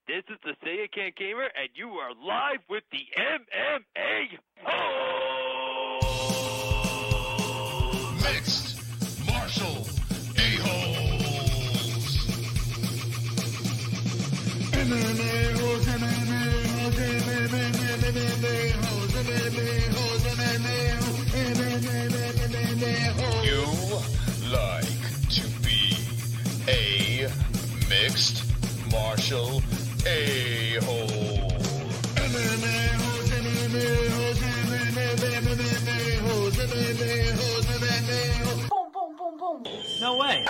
This is the Say It Can't Gamer, and you are live with the MMA-Holes! Mixed martial a-holes. MMA-Holes, MMA-Holes, MMA-Holes, MMA-Holes, MMA-Holes. You like to be a mixed martial a-hole. MMA-Holes, MMA-Holes, MMA-Holes, MMA-Holes, MMA-Holes. Boom, boom, boom, boom. No way.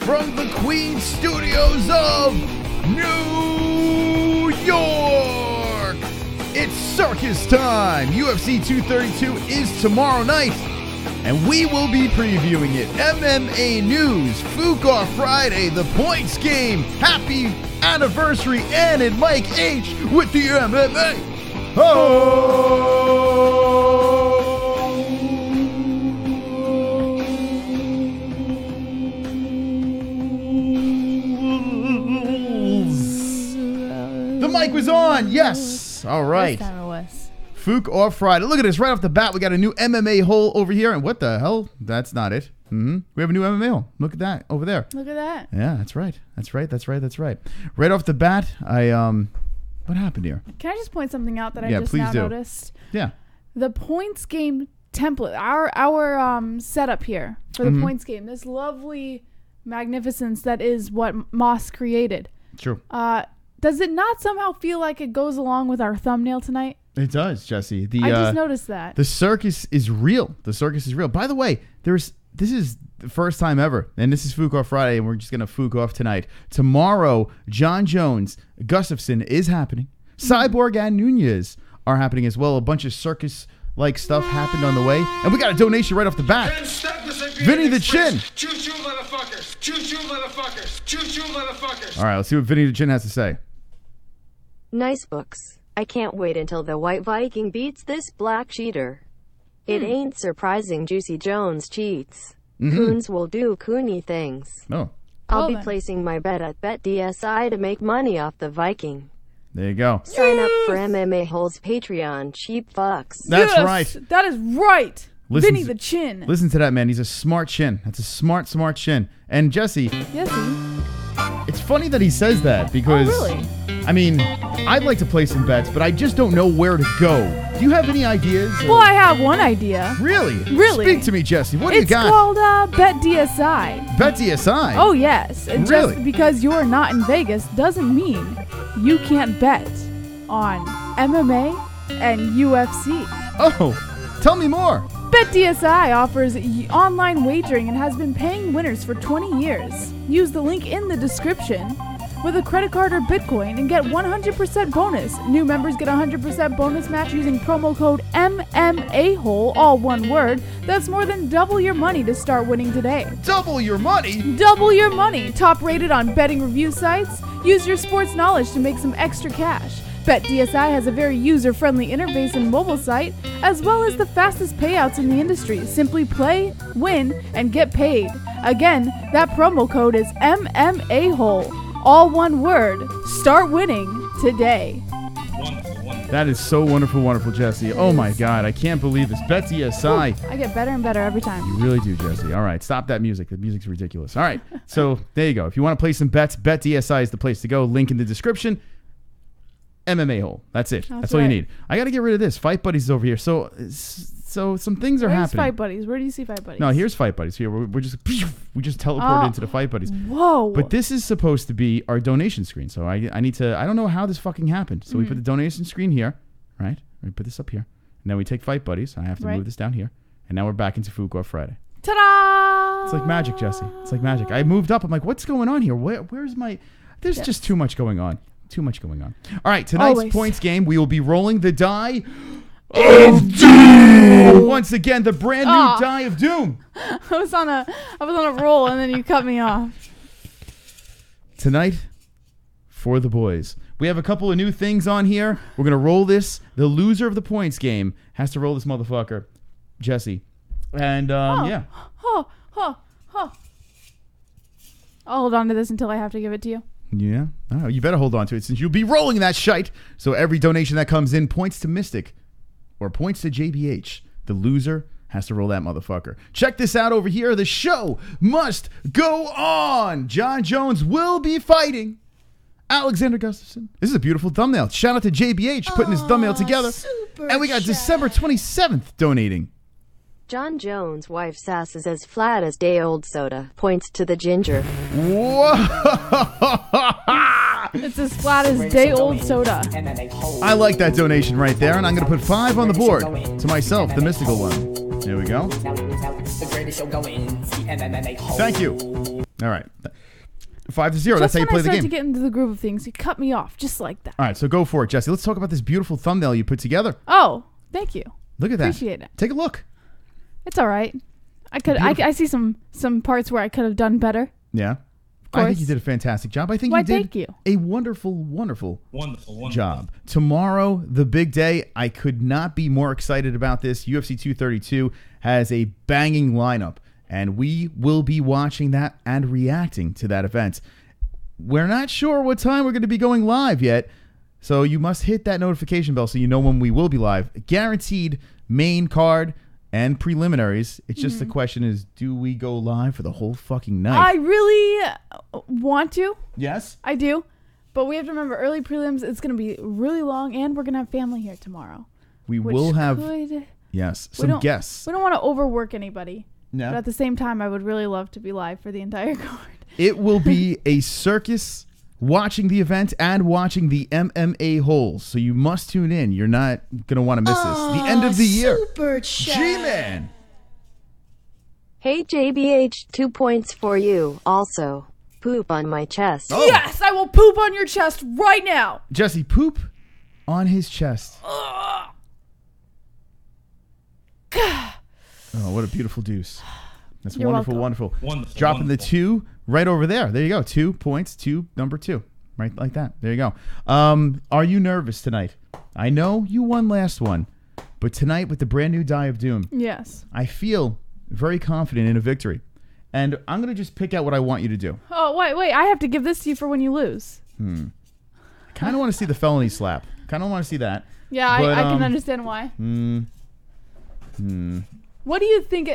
From the Queen Studios of New York, it's Circus time. UFC 232 is tomorrow night, and we will be previewing it. MMA News, Fuqua Friday, the points game. Happy anniversary, Ann and Mike H with the MMA-Holes. The mic was on, yes. All right. This time it was. Fuqua Friday. Look at this. Right off the bat, we got a new MMA hole over here. And what the hell? That's not it. We have a new MMA hole. Look at that over there. Look at that. Yeah, that's right. That's right. That's right. That's right. Right off the bat, what happened here? Can I just point something out that I Yeah, just please now do. noticed? Yeah. The points game template, our setup here for the points game, this lovely magnificence that is what Moss created. True. Does it not somehow feel like it goes along with our thumbnail tonight? It does, Jesse. I just noticed that. The circus is real. The circus is real. By the way, this is the first time ever, and this is Fuqua Friday, and we're just going to Fuq off tonight. Tomorrow, Jon Jones, Gustafsson is happening. Cyborg and Nunes are happening as well. A bunch of circus-like stuff happened on the way. And we got a donation right off the bat. Vinny the Chin. Choo-choo, motherfuckers. Choo-choo, motherfuckers. Choo-choo, motherfuckers. All right, let's see what Vinny the Chin has to say. Nice books. I can't wait until the White Viking beats this black cheater. It ain't surprising Juicy Jones cheats. Coons will do coony things. Oh, I'll Well be then. placing my bet at BetDSI to make money off the Viking. there you go. Sign up for MMA-Holes Patreon, cheap fucks. That's Yes, right. That is right. Listen Vinny to- the Chin. Listen to that, man. He's a smart chin. That's a smart chin. And Jesse, Yes, it's funny that he says that because, really? I mean, I'd like to play some bets, but I just don't know where to go. Do you have any ideas? Well, I have one idea. Really? Really? Speak to me, Jesse. What do you It's got? called BetDSI. BetDSI. Oh, yes. And Really? just because you're not in Vegas doesn't mean you can't bet on MMA and UFC. Oh, tell me more. BetDSI offers online wagering and has been paying winners for 20 years. Use the link in the description with a credit card or Bitcoin and get 100% bonus. New members get a 100% bonus match using promo code MMAHOLE, all one word. That's more than double your money to start winning today. Double your money. Double your money. Top rated on betting review sites. Use your sports knowledge to make some extra cash. BetDSI has a very user-friendly interface and mobile site, as well as the fastest payouts in the industry. Simply play, win, and get paid. Again, that promo code is MMAHOLE. All one word. Start winning today. That is so wonderful, wonderful, Jesse. Oh my God, I can't believe this. BetDSI. I get better and better every time. You really do, Jesse. All right, stop that music. The music's ridiculous. All right, so there you go. If you want to play some bets, BetDSI is the place to go. Link in the description. MMA hole. That's it. That's all you right. need. I got to get rid of this. Fight Buddies is over here. So some things are Where's happening. Fight Buddies? Where do you see Fight Buddies? No, here's Fight Buddies. Here we just teleported into the Fight Buddies. Whoa. But this is supposed to be our donation screen. So I need to. I don't know how this fucking happened. So we put the donation screen here, right? We put this up here, and then we take Fight Buddies. I have to Right. move this down here, and now we're back into Fuqua Friday. Ta-da! It's like magic, Jesse. It's like magic. I moved up. I'm like, what's going on here? Where's my... There's just too much going on. Too much going on. All right, tonight's Always. points game, we will be rolling the die of doom. Once again, the brand new die of doom. I was on a roll and then you cut me off. Tonight, for the boys. We have a couple of new things on here. We're going to roll this. The loser of the points game has to roll this motherfucker, Jessie. And, yeah. I'll hold on to this until I have to give it to you. Yeah. Oh, you better hold on to it since you'll be rolling that shite. So every donation that comes in points to Mystic or points to JBH. The loser has to roll that motherfucker. Check this out over here. The show must go on. Jon Jones will be fighting Alexander Gustafsson. This is a beautiful thumbnail. Shout out to JBH putting his thumbnail together. And we got December 27th donating. Jon Jones' wife's ass is as flat as day-old soda. Points to the ginger. Whoa! It's as flat as day-old soda. I like that donation right there, and I'm going to put 5 on the board to myself, the mystical one. There we go. Thank you. All right. 5-0. That's how you play the game. Just when I start to get into the groove of things, you cut me off just like that. All right, so go for it, Jessie. Let's talk about this beautiful thumbnail you put together. Oh, thank you. Look at that. Appreciate it. Take a look. It's all right. I see some parts where I could have done better. Yeah. I think you did a fantastic job. I think you did a wonderful job. Tomorrow, the big day. I could not be more excited about this. UFC 232 has a banging lineup, and we will be watching that and reacting to that event. We're not sure what time we're going to be going live yet, so you must hit that notification bell so you know when we will be live. Guaranteed main card and preliminaries. It's just the question is, do we go live for the whole fucking night? I really want to. Yes? I do. But we have to remember, early prelims, it's going to be really long, and we're going to have family here tomorrow. We will have, some guests. We don't want to overwork anybody. No. But at the same time, I would really love to be live for the entire card. It will be a circus watching the event and watching the MMA-Holes. So you must tune in. You're not going to want to miss this. The end of the year. Super chat. G-Man. Hey JBH, 2 points for you. Also, poop on my chest. Oh. Yes, I will poop on your chest right now. Jessie, poop on his chest. Oh, what a beautiful deuce. That's You're wonderful. Dropping the 2 right over there. There you go. 2 points to number 2. Right like that. There you go. Are you nervous tonight? I know you won last one, but tonight with the brand new Die of Doom, Yes. I feel very confident in a victory. And I'm going to just pick out what I want you to do. Oh, wait. I have to give this to you for when you lose. I kind of want to see the felony slap. Kind of want to see that. Yeah, But, I can understand why. What do you think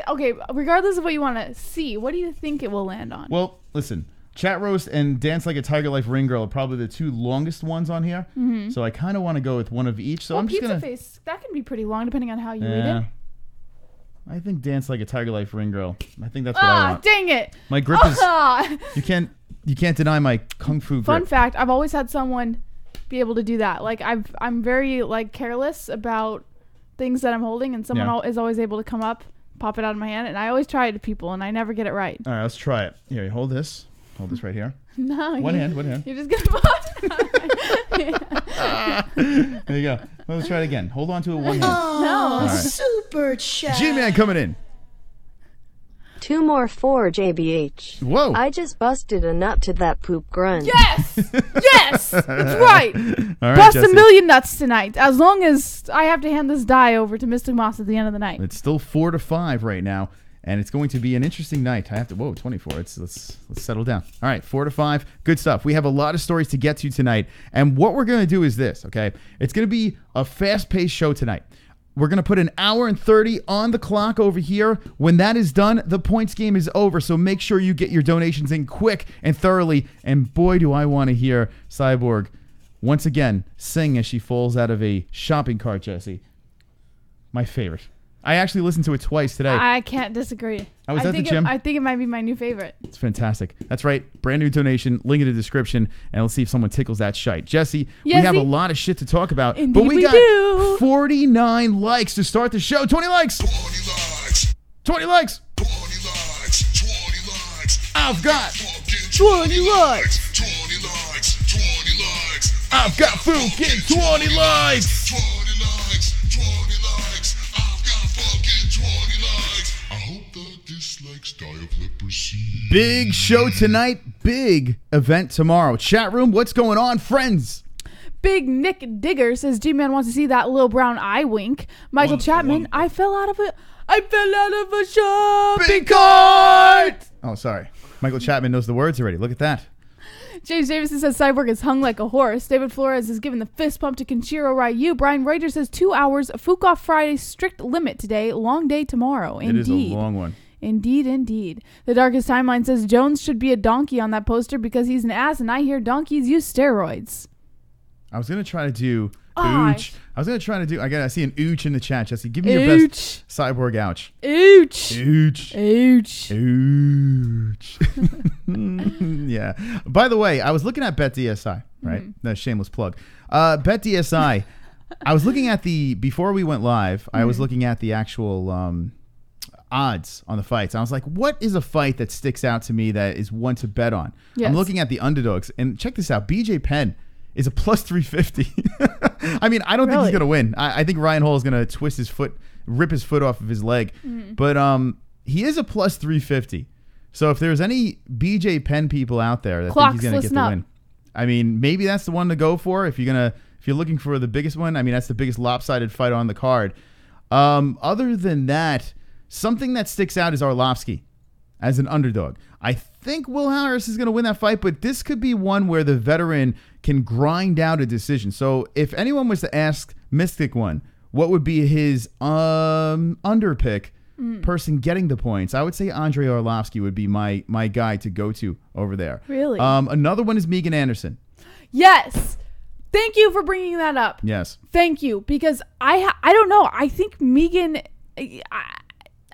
regardless of what you want to see, what do you think it will land on? Well, listen. Chat Roast and Dance Like a Tiger Life Ring Girl are probably the 2 longest ones on here. Mm-hmm. So I kind of want to go with one of each. So I'm just Pizza going to... Face, that can be pretty long depending on how you read it. I think Dance Like a Tiger Life Ring Girl. I think that's what I want. Dang it. My grip is... You can't deny my kung fu grip. Fun fact, I've always had someone be able to do that. Like I'm very careless about things that I'm holding, and someone is always able to come up, pop it out of my hand, and I always try it to people, and I never get it right. All right, let's try it. Here, hold this. Hold this right here. No. One hand. You're just going to pop it out. There you go. Let's try it again. Hold on to it one hand. No. Right. Super chat. G-Man coming in. 2 more for JBH. Whoa. I just busted a nut to that poop grunt. Yes! Yes! That's right. All right, Bust Jessie. a million nuts tonight, as long as I have to hand this die over to Mystic Moss at the end of the night. It's still 4-5 right now, and it's going to be an interesting night. I have to 24. Let's settle down. All right, 4-5. Good stuff. We have a lot of stories to get to tonight, and what we're going to do is this, okay? It's going to be a fast-paced show tonight. We're going to put 1 hour and 30 on the clock over here. When that is done, the points game is over. So make sure you get your donations in quick and thoroughly. And boy, do I want to hear Cyborg once again sing as she falls out of a shopping cart, Jessie. My favorite. I actually listened to it twice today. I can't disagree. I was at the gym. I think it might be my new favorite. It's fantastic. That's right. Brand new donation. Link in the description. And let's see if someone tickles that shite. Jessie, we have a lot of shit to talk about. Indeed but we got do. 49 likes to start the show. 20 likes. 20 likes. I've got 20 likes. I've got fucking 20 likes. Big show tonight. big event tomorrow. Chat room, what's going on, friends? Big Nick Digger says G-Man wants to see that little brown eye wink. Michael Chapman, I fell out of a shopping cart. Oh, sorry. Michael Chapman knows the words already. Look at that. James Davison says Cyborg is hung like a horse. David Flores is giving the fist pump to Kenshiro Ryu. Brian Reuter says 2 hours. Fukoff Friday strict limit today. Long day tomorrow. Indeed. It is a long one. Indeed. The Darkest Timeline says Jones should be a donkey on that poster because he's an ass, and I hear donkeys use steroids. I was going to try to do ooch. I see an ooch in the chat, Jessie. Give me your best Cyborg ouch. Ooch. Yeah. By the way, I was looking at BetDSI, right? That's shameless plug. BetDSI, I was looking at before we went live, I was looking at the actual odds on the fights. I was like, what is a fight that sticks out to me that is one to bet on? Yes. I'm looking at the underdogs, and check this out. BJ Penn is a plus 350. I mean, I don't think he's going to win. I think Ryan Hall is going to rip his foot off of his leg. But he is a plus 350. So if there's any BJ Penn people out there that think he's going to get the win, I mean, maybe that's the one to go for if you're looking for the biggest one. I mean, that's the biggest lopsided fight on the card. Other than that, something that sticks out is Arlovsky as an underdog. I think Will Harris is going to win that fight, but this could be one where the veteran can grind out a decision. So if anyone was to ask Mystic One, what would be his underpick person getting the points, I would say Andrei Arlovsky would be my guy to go to over there. Really? Another one is Megan Anderson. Yes. Thank you for bringing that up. Yes. Thank you, because I don't know. I think Megan...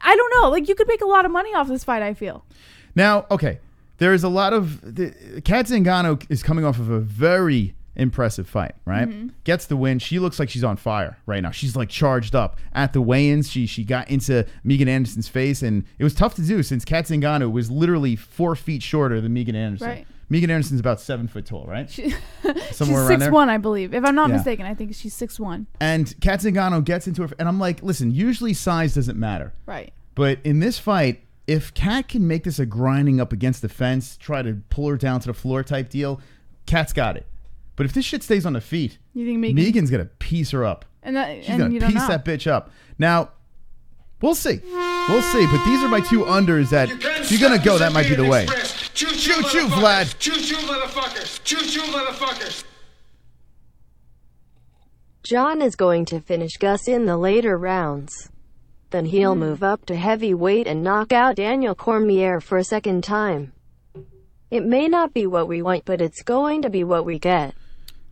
I don't know. Like, you could make a lot of money off this fight, I feel. Now, okay, there is a lot of... Kat Zingano is coming off of a very impressive fight, right? Gets the win. She looks like she's on fire right now. She's, like, charged up. At the weigh-ins, she got into Megan Anderson's face, and it was tough to do since Kat Zingano was literally 4 feet shorter than Megan Anderson. Right. Megan Anderson's about 7 foot tall, right? She's Somewhere around 6'1", I believe. If I'm not mistaken, I think she's 6'1". And Kat Zingano gets into her... And I'm like, listen, usually size doesn't matter. Right. But in this fight, if Kat can make this a grinding up against the fence, try to pull her down to the floor type deal, Kat's got it. But if this shit stays on the feet, you think Megan's going to piece her up. She's going to piece that bitch up. Now, we'll see. We'll see. But these are my two unders that if you're going to go, that might be the way. Choo-choo, Vlad. Choo-choo, motherfuckers. Choo-choo, motherfuckers. Jon is going to finish Gus in the later rounds. Then he'll move up to heavyweight and knock out Daniel Cormier for a second time. It may not be what we want, but it's going to be what we get.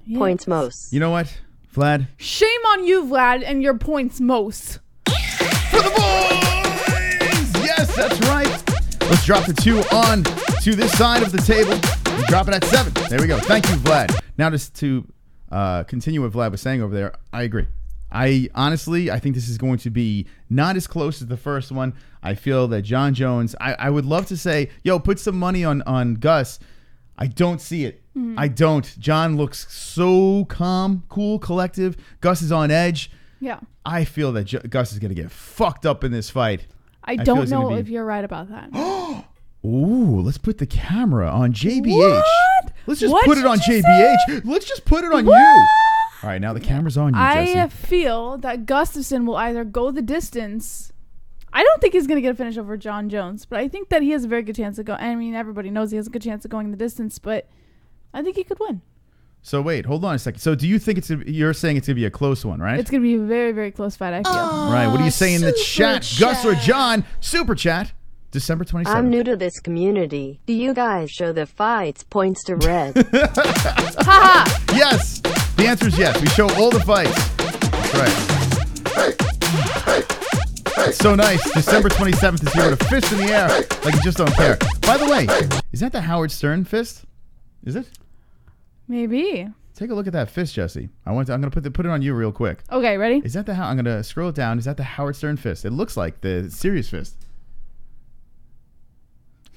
Yes. Points most. You know what, Vlad? Shame on you, Vlad, and your points most. For the boys! Yes, that's right. Let's drop the 2 on to this side of the table. We drop it at 7. There we go. Thank you, Vlad. Now just to continue what Vlad was saying over there, I agree. I think this is going to be not as close as the first one. I feel that Jon Jones, I would love to say, yo, put some money on Gus. I don't see it. I don't. Jon looks so calm, cool, collective. Gus is on edge. Yeah. I feel that Gus is going to get fucked up in this fight. I don't know if you're right about that. Ooh, let's put the camera on JBH. What? Let's just put it on JBH. Let's just put it on you. All right, now the camera's on you, Jessie. I feel that Gustafsson will either go the distance. I don't think he's going to get a finish over Jon Jones, but I think that he has a very good chance of going. I mean, everybody knows he has a good chance of going the distance, but I think he could win. So wait, hold on a second. So do you think you're saying it's going to be a close one, right? It's going to be a very, very close fight, I feel. Right, what do you say in the chat? Gus or Jon? Super chat. December 27th. I'm new to this community. Do you guys show the fights points to red? Haha. Yes. The answer is yes. We show all the fights. That's right. That's so nice. December 27th is here with a fist in the air like you just don't care. By the way, is that the Howard Stern fist? Is it? Maybe. Take a look at that fist, Jessie. I'm going to put it on you real quick. Okay, ready? Is that I'm going to scroll it down. Is that the Howard Stern fist? It looks like the serious fist.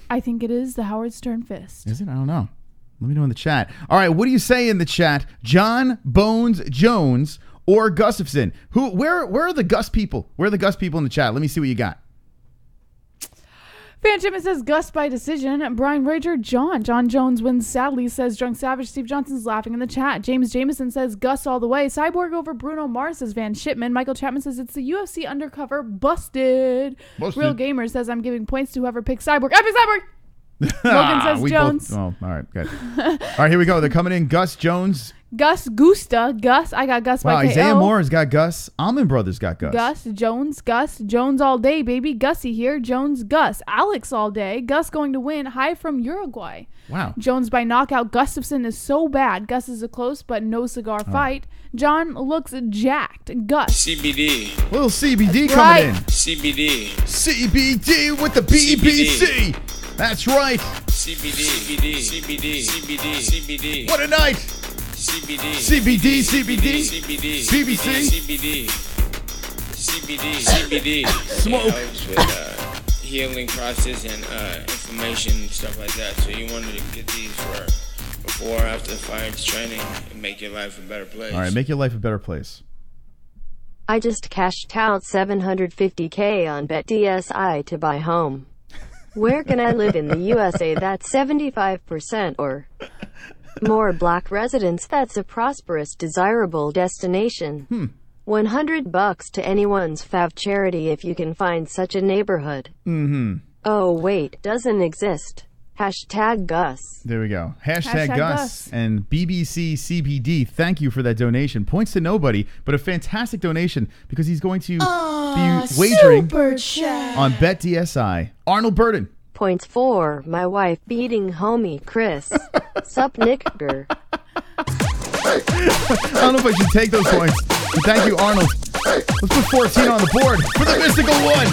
I think it is the Howard Stern fist. Is it? I don't know. Let me know in the chat. All right, what do you say in the chat? Jon Bones Jones or Gustafsson? Where are the Gus people? Where are the Gus people in the chat? Let me see what you got. Fan Shipment says Gus by decision. Brian Rager, Jon Jones wins sadly, says Drunk Savage. Steve Johnson's laughing in the chat. James Jameson says Gus all the way. Cyborg over Bruno Mars, says Van Shipman. Michael Chapman says it's the UFC undercover. Busted. Real Gamer says I'm giving points to whoever picks Cyborg. I pick Cyborg. Logan says Jones. All right, good. All right, here we go. They're coming in. Gus Jones. Gus Gusta. Gus. I got Gus by KO. Isaiah Moore's got Gus. Almond Brothers got Gus. Gus Jones all day, baby. Gussie here. Jones, Gus. Alex all day. Gus going to win. Hi from Uruguay. Wow. Jones by knockout. Gustafsson is so bad. Gus is a close but no cigar fight. John looks jacked. Gus. CBD. Little CBD coming in. CBD. CBD with the BBC. That's right. CBD. What a night. CBD. CBD. Smoke. It helps with healing process and inflammation and stuff like that. So you wanted to get these for before or after the fight training and make your life a better place. All right, make your life a better place. I just cashed out $750K on BetDSI to buy home. Where can I live in the USA that's 75% or more black residents? That's a prosperous, desirable destination. $100 to anyone's fav charity if you can find such a neighborhood. Oh, wait, doesn't exist. Hashtag Gus. There we go. Hashtag Gus and BBC CBD. Thank you for that donation. Points to nobody, but a fantastic donation because he's going to be wagering on BetDSI. Arnold Burden. Points for my wife beating homie Chris. Sup, Nicker. I don't know if I should take those points, but thank you, Arnold. Let's put 14 on the board for the mystical one.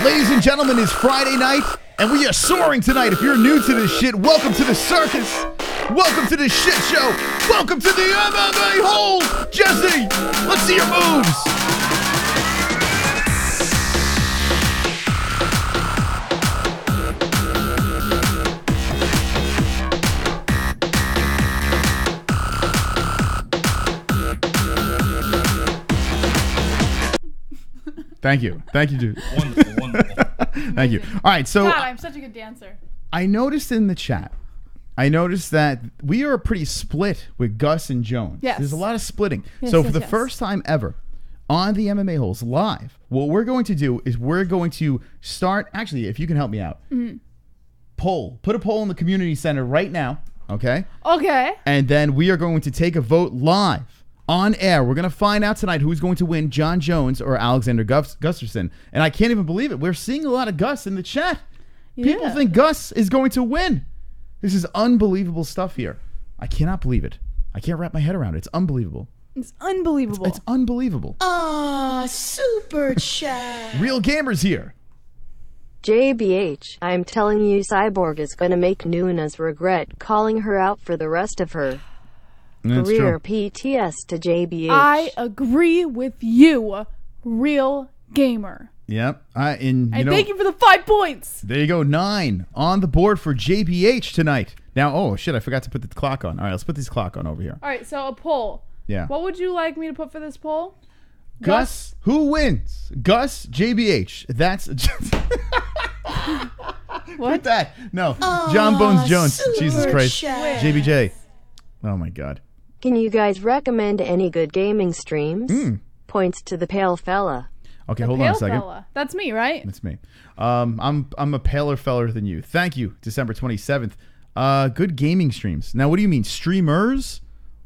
Ladies and gentlemen, it's Friday night, and we are soaring tonight. If you're new to this shit, welcome to the circus. Welcome to the shit show. Welcome to the MMA-Holes. Jessie, let's see your moves. Thank you, dude. Wonderful. Thank you. All right, so God, I'm such a good dancer. I noticed in the chat, that we are pretty split with Gus and Jones. Yes. There's a lot of splitting. Yes, So for the first time ever on the MMA-Holes live, what we're going to do is we're going to start, actually, if you can help me out, poll. Put a poll in the community center right now, okay? Okay. And then we are going to take a vote live. On air, we're going to find out tonight who's going to win, Jon Jones or Alexander Gustafsson. And I can't even believe it. We're seeing a lot of Gus in the chat. People think Gus is going to win. This is unbelievable stuff here. I cannot believe it. I can't wrap my head around it. It's unbelievable. It's unbelievable. It's unbelievable. Super chat. Real Gamers here. JBH, I'm telling you, Cyborg is gonna make Nunes regret calling her out for the rest of her That's career. true. PTS to JBH. I agree with you, Real Gamer. Yep. And thank you for the 5 points. There you go. 9 on the board for JBH tonight. Now, oh, shit, I forgot to put the clock on. All right, let's put this clock on over here. All right, so a poll. Yeah. What would you like me to put for this poll? Gus, who wins? Gus, JBH. That's... What? Put that. No. Jon Bones Jones. Jesus Christ. chat. JBJ. Oh, my God. Can you guys recommend any good gaming streams? Points to the pale fella. Okay, The hold on a pale second. fella. That's me, right? That's me. I'm a paler feller than you. Thank you, December 27th. Good gaming streams. Now, what do you mean? Streamers?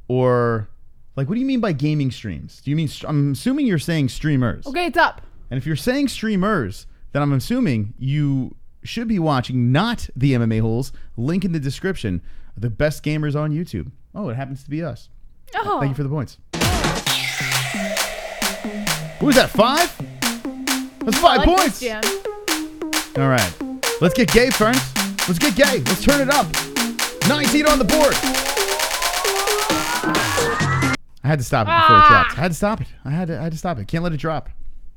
Or, like, what do you mean by gaming streams? Do you mean, I'm assuming you're saying streamers. Okay, it's up. And if you're saying streamers, then I'm assuming you should be watching not the MMA-Holes. Link in the description. The best gamers on YouTube. Oh, it happens to be us. Oh. Thank you for the points. What was that, 5? That's 5 I like points. this jam. All right. Let's get gay, Ferns. Let's get gay. Let's turn it up. 19 on the board. I had to stop it before it dropped. I had to stop it. I had to stop it. Can't let it drop.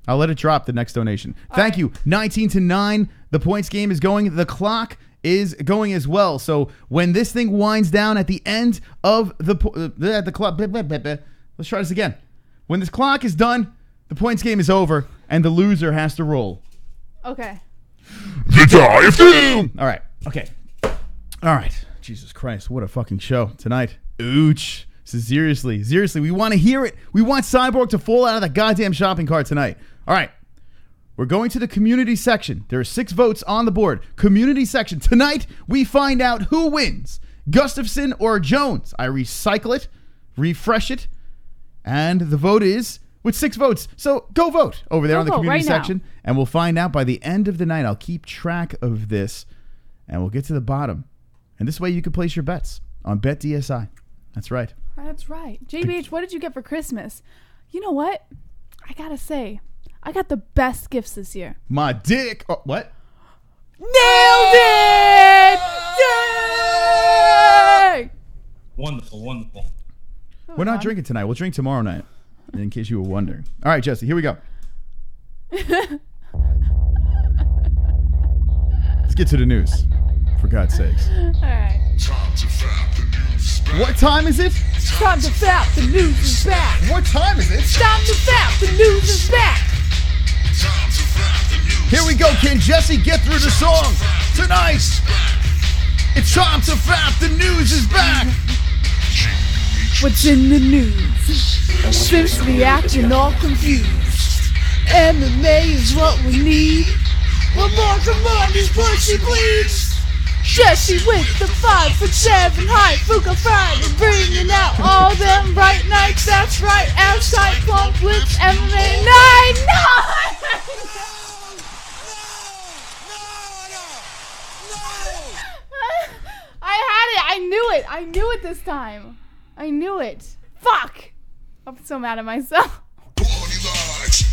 I'll let it drop the next donation. Thank you. 19-9. The points game is going. The clock is going as well. So when this thing winds down at the end of the clock, let's try this again. When this clock is done, the points game is over, and the loser has to roll. Okay. The Die of Doom. All right. Okay. All right. Jesus Christ. What a fucking show tonight. Ooch. So seriously, we want to hear it. We want Cyborg to fall out of the goddamn shopping cart tonight. All right. We're going to the community section. There are 6 votes on the board. Community section. Tonight, we find out who wins. Gustafsson or Jones. I recycle it, refresh it, and the vote is with 6 votes. So go vote over there on the community section, and we'll find out by the end of the night. I'll keep track of this, and we'll get to the bottom. And this way you can place your bets on BetDSI. That's right. That's right. JBH, what did you get for Christmas? You know what? I gotta say, I got the best gifts this year. My dick. Oh, what? Nailed it! Yay! Wonderful. We're not drinking tonight. We'll drink tomorrow night, in case you were wondering. All right, Jessie, here we go. Let's get to the news, for God's sakes. All right. What time is it? Time to fap, the news is back. What time is it? Time to fap, the news is back. Here we go. Can Jessie get through the song tonight? It's time to fap. The news is back. What's in the news? Since the action all confused. MMA is what we need. What more commanders pussy please? Jessie with the 5'7" height, Fuka Friday, bringing out all them bright nights. That's right, ass tight plump with MMA 9. I had it. I knew it this time. I knew it. Fuck. I'm so mad at myself. 20 likes,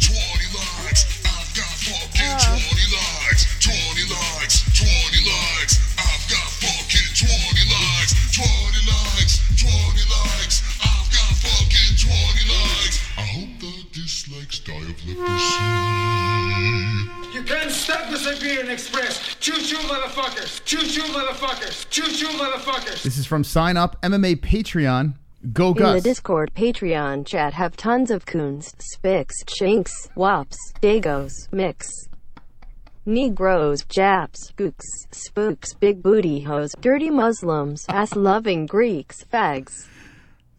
I've got fucking 20 likes, 20 likes, 20 likes, I've got fucking 20 likes, 20 likes, 20 likes, I've got fucking 20 likes. I hope the dislikes die of leprosy. You can't stop this like being expressed. Choo-choo, motherfuckers. Choo-choo, motherfuckers. Choo-choo, motherfuckers. This is from Sign Up MMA Patreon. Go Gus. In the Discord Patreon chat have tons of coons, spics, chinks, wops, dagos, mix, Negroes, Japs, gooks, spooks, big booty hoes, dirty Muslims, ass-loving Greeks, fags,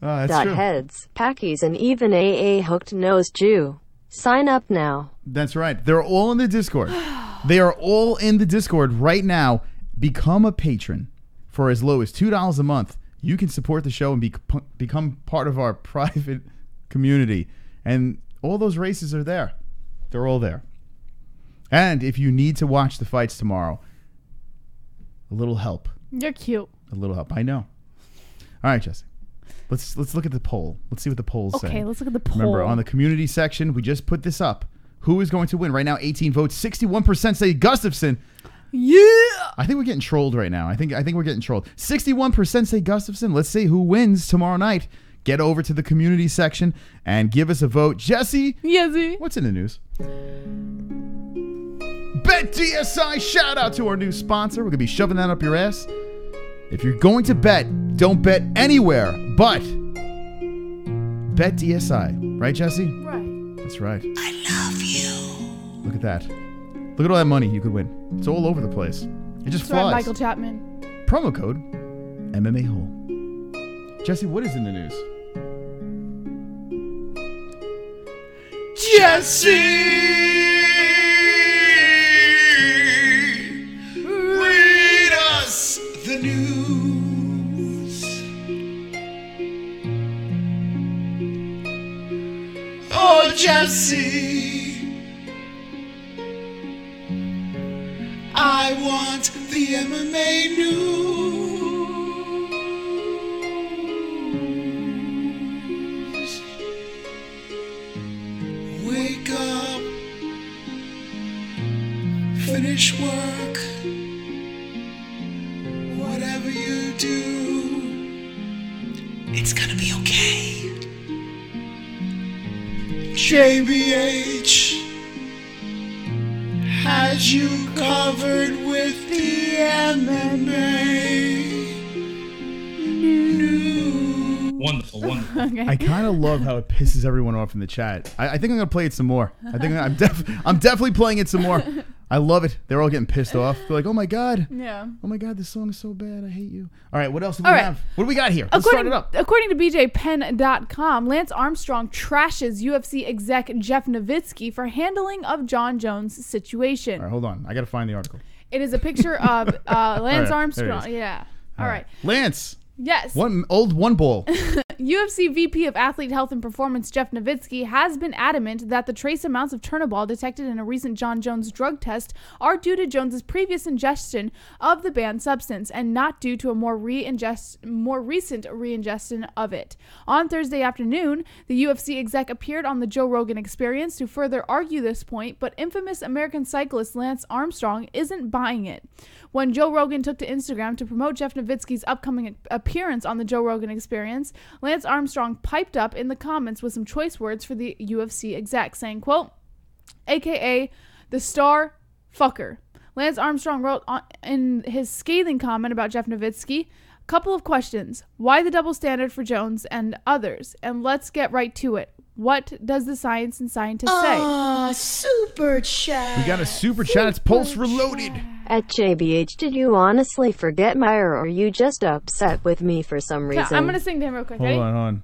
dot heads, packies, and even a hooked-nosed Jew. Sign up now. That's right. They're all in the Discord. They are all in the Discord right now. Become a patron for as low as $2 a month. You can support the show and become part of our private community. And all those races are there. They're all there. And if you need to watch the fights tomorrow, a little help. You're cute. A little help. I know. All right, Jessie. Let's look at the poll. Let's see what the polls say. Okay, let's look at the poll. Remember, on the community section, we just put this up. Who is going to win? Right now, 18 votes. 61% say Gustafsson. Yeah. I think we're getting trolled right now. I think we're getting trolled. 61% say Gustafsson. Let's see who wins tomorrow night. Get over to the community section and give us a vote. Jessie. Yessie. What's in the news? BetDSI. Shout out to our new sponsor. We're going to be shoving that up your ass. If you're going to bet, don't bet anywhere but BetDSI. Right, Jessie? Right. That's right. I love you. Look at that. Look at all that money you could win. It's all over the place. It just That's right, flies. Michael Chapman. Promo code MMA-Hole. Jessie, what is in the news? Read us the news. Oh, Jessie, I want the MMA news. Wake up, finish work, whatever you do, it's gonna be okay. JBH has you covered with the MMA news. Wonderful. Okay. I kind of love how it pisses everyone off in the chat. I think I'm going to play it some more. I'm definitely playing it some more. I love it. They're all getting pissed off. They're like, oh my God. Yeah. Oh my God, this song is so bad. I hate you. All right, what else do we have? What do we got here? Let's start it up. According to BJPenn.com, Lance Armstrong trashes UFC exec Jeff Novitzky for handling of Jon Jones' situation. All right, hold on. I got to find the article. It is a picture of Lance Right, Armstrong. Yeah. All right. Lance. Yes. One ball. UFC VP of Athlete Health and Performance Jeff Novitzky has been adamant that the trace amounts of Turnaball detected in a recent Jon Jones drug test are due to Jones's previous ingestion of the banned substance and not due to a more recent re-ingestion of it. On Thursday afternoon, the UFC exec appeared on the Joe Rogan Experience to further argue this point, but infamous American cyclist Lance Armstrong isn't buying it. When Joe Rogan took to Instagram to promote Jeff Novitzky's upcoming appearance on the Joe Rogan Experience, Lance Armstrong piped up in the comments with some choice words for the UFC exec, saying, quote, AKA the star fucker. Lance Armstrong wrote in his scathing comment about Jeff Novitzky, couple of questions. Why the double standard for Jones and others? And let's get right to it. What does the science and scientists say? Super chat. We got a super chat. It's Pulse Reloaded. At JBH, did you honestly forget my or are you just upset with me for some reason? I'm going to sing to him real quick. Hold Ready? on.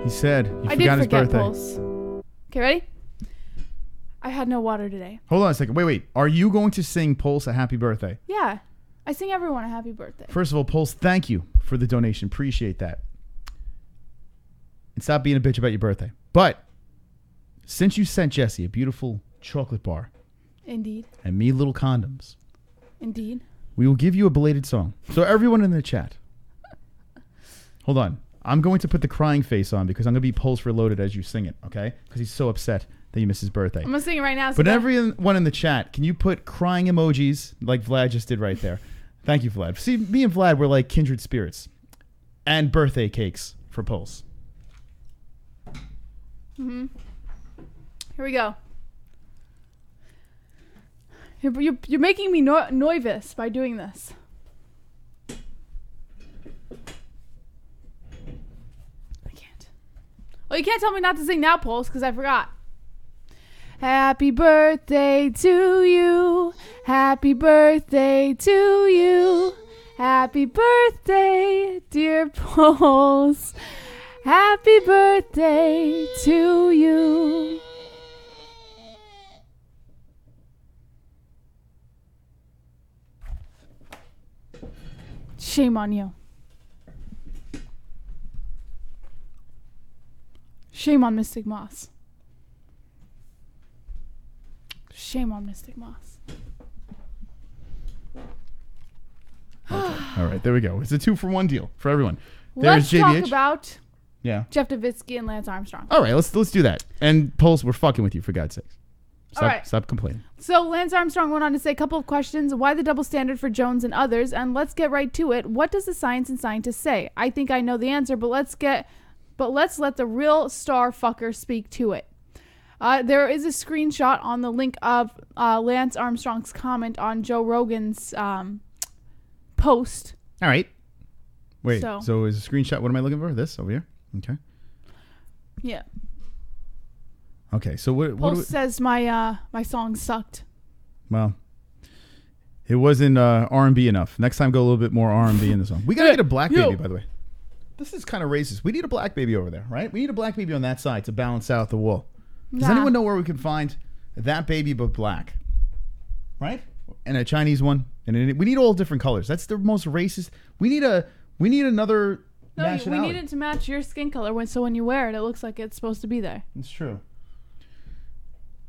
He said you I forgot his did forget birthday. Pulse. Okay, ready? I had no water today. Hold on a second. Wait. Are you going to sing Pulse a happy birthday? Yeah. I sing everyone a happy birthday. First of all, Pulse, thank you for the donation. Appreciate that. And stop being a bitch about your birthday. But since you sent Jessie a beautiful chocolate bar Indeed. and me little condoms, Indeed. we will give you a belated song. So everyone in the chat, hold on. I'm going to put the crying face on because I'm going to be Pulse Reloaded as you sing it, okay? Because he's so upset that you missed his birthday. I'm going to sing it right now. But everyone in the chat, can you put crying emojis like Vlad just did right there? Thank you, Vlad. See, me and Vlad, we're like kindred spirits. And birthday cakes for Pulse. Mm-hmm. Here we go. You're making me nervous by doing this. I can't. Well, you can't tell me not to sing now, Pulse, because I forgot. Happy birthday to you. Happy birthday to you. Happy birthday, dear Pulse. Happy birthday to you. Shame on you. Shame on Mystic Moss. Shame on Mystic Moss. Okay. All right, there we go. It's a 2-for-1 deal for everyone. Let's There's talk JBH. about Yeah. Jeff Novitzky and Lance Armstrong. All right, let's do that. And Pulse, we're fucking with you, for God's sakes. Stop, All right. Stop complaining. So Lance Armstrong went on to say a couple of questions. Why the double standard for Jones and others? And let's get right to it. What does the science and scientists say? I think I know the answer, but let's let the real star fucker speak to it. There is a screenshot on the link of Lance Armstrong's comment on Joe Rogan's post. All right. Wait, So is a screenshot, what am I looking for? This over here? Okay. Yeah. Okay, so what Post says my song sucked. Well, it wasn't R&B enough. Next time, go a little bit more R&B in the song. We got to get a black baby, by the way. This is kind of racist. We need a black baby over there, right? We need a black baby on that side to balance out the wall. Does anyone know where we can find that baby but black? Right? And a Chinese one. And we need all different colors. That's the most racist. We need another nationality. We need it to match your skin color. So when you wear it, it looks like it's supposed to be there. It's true.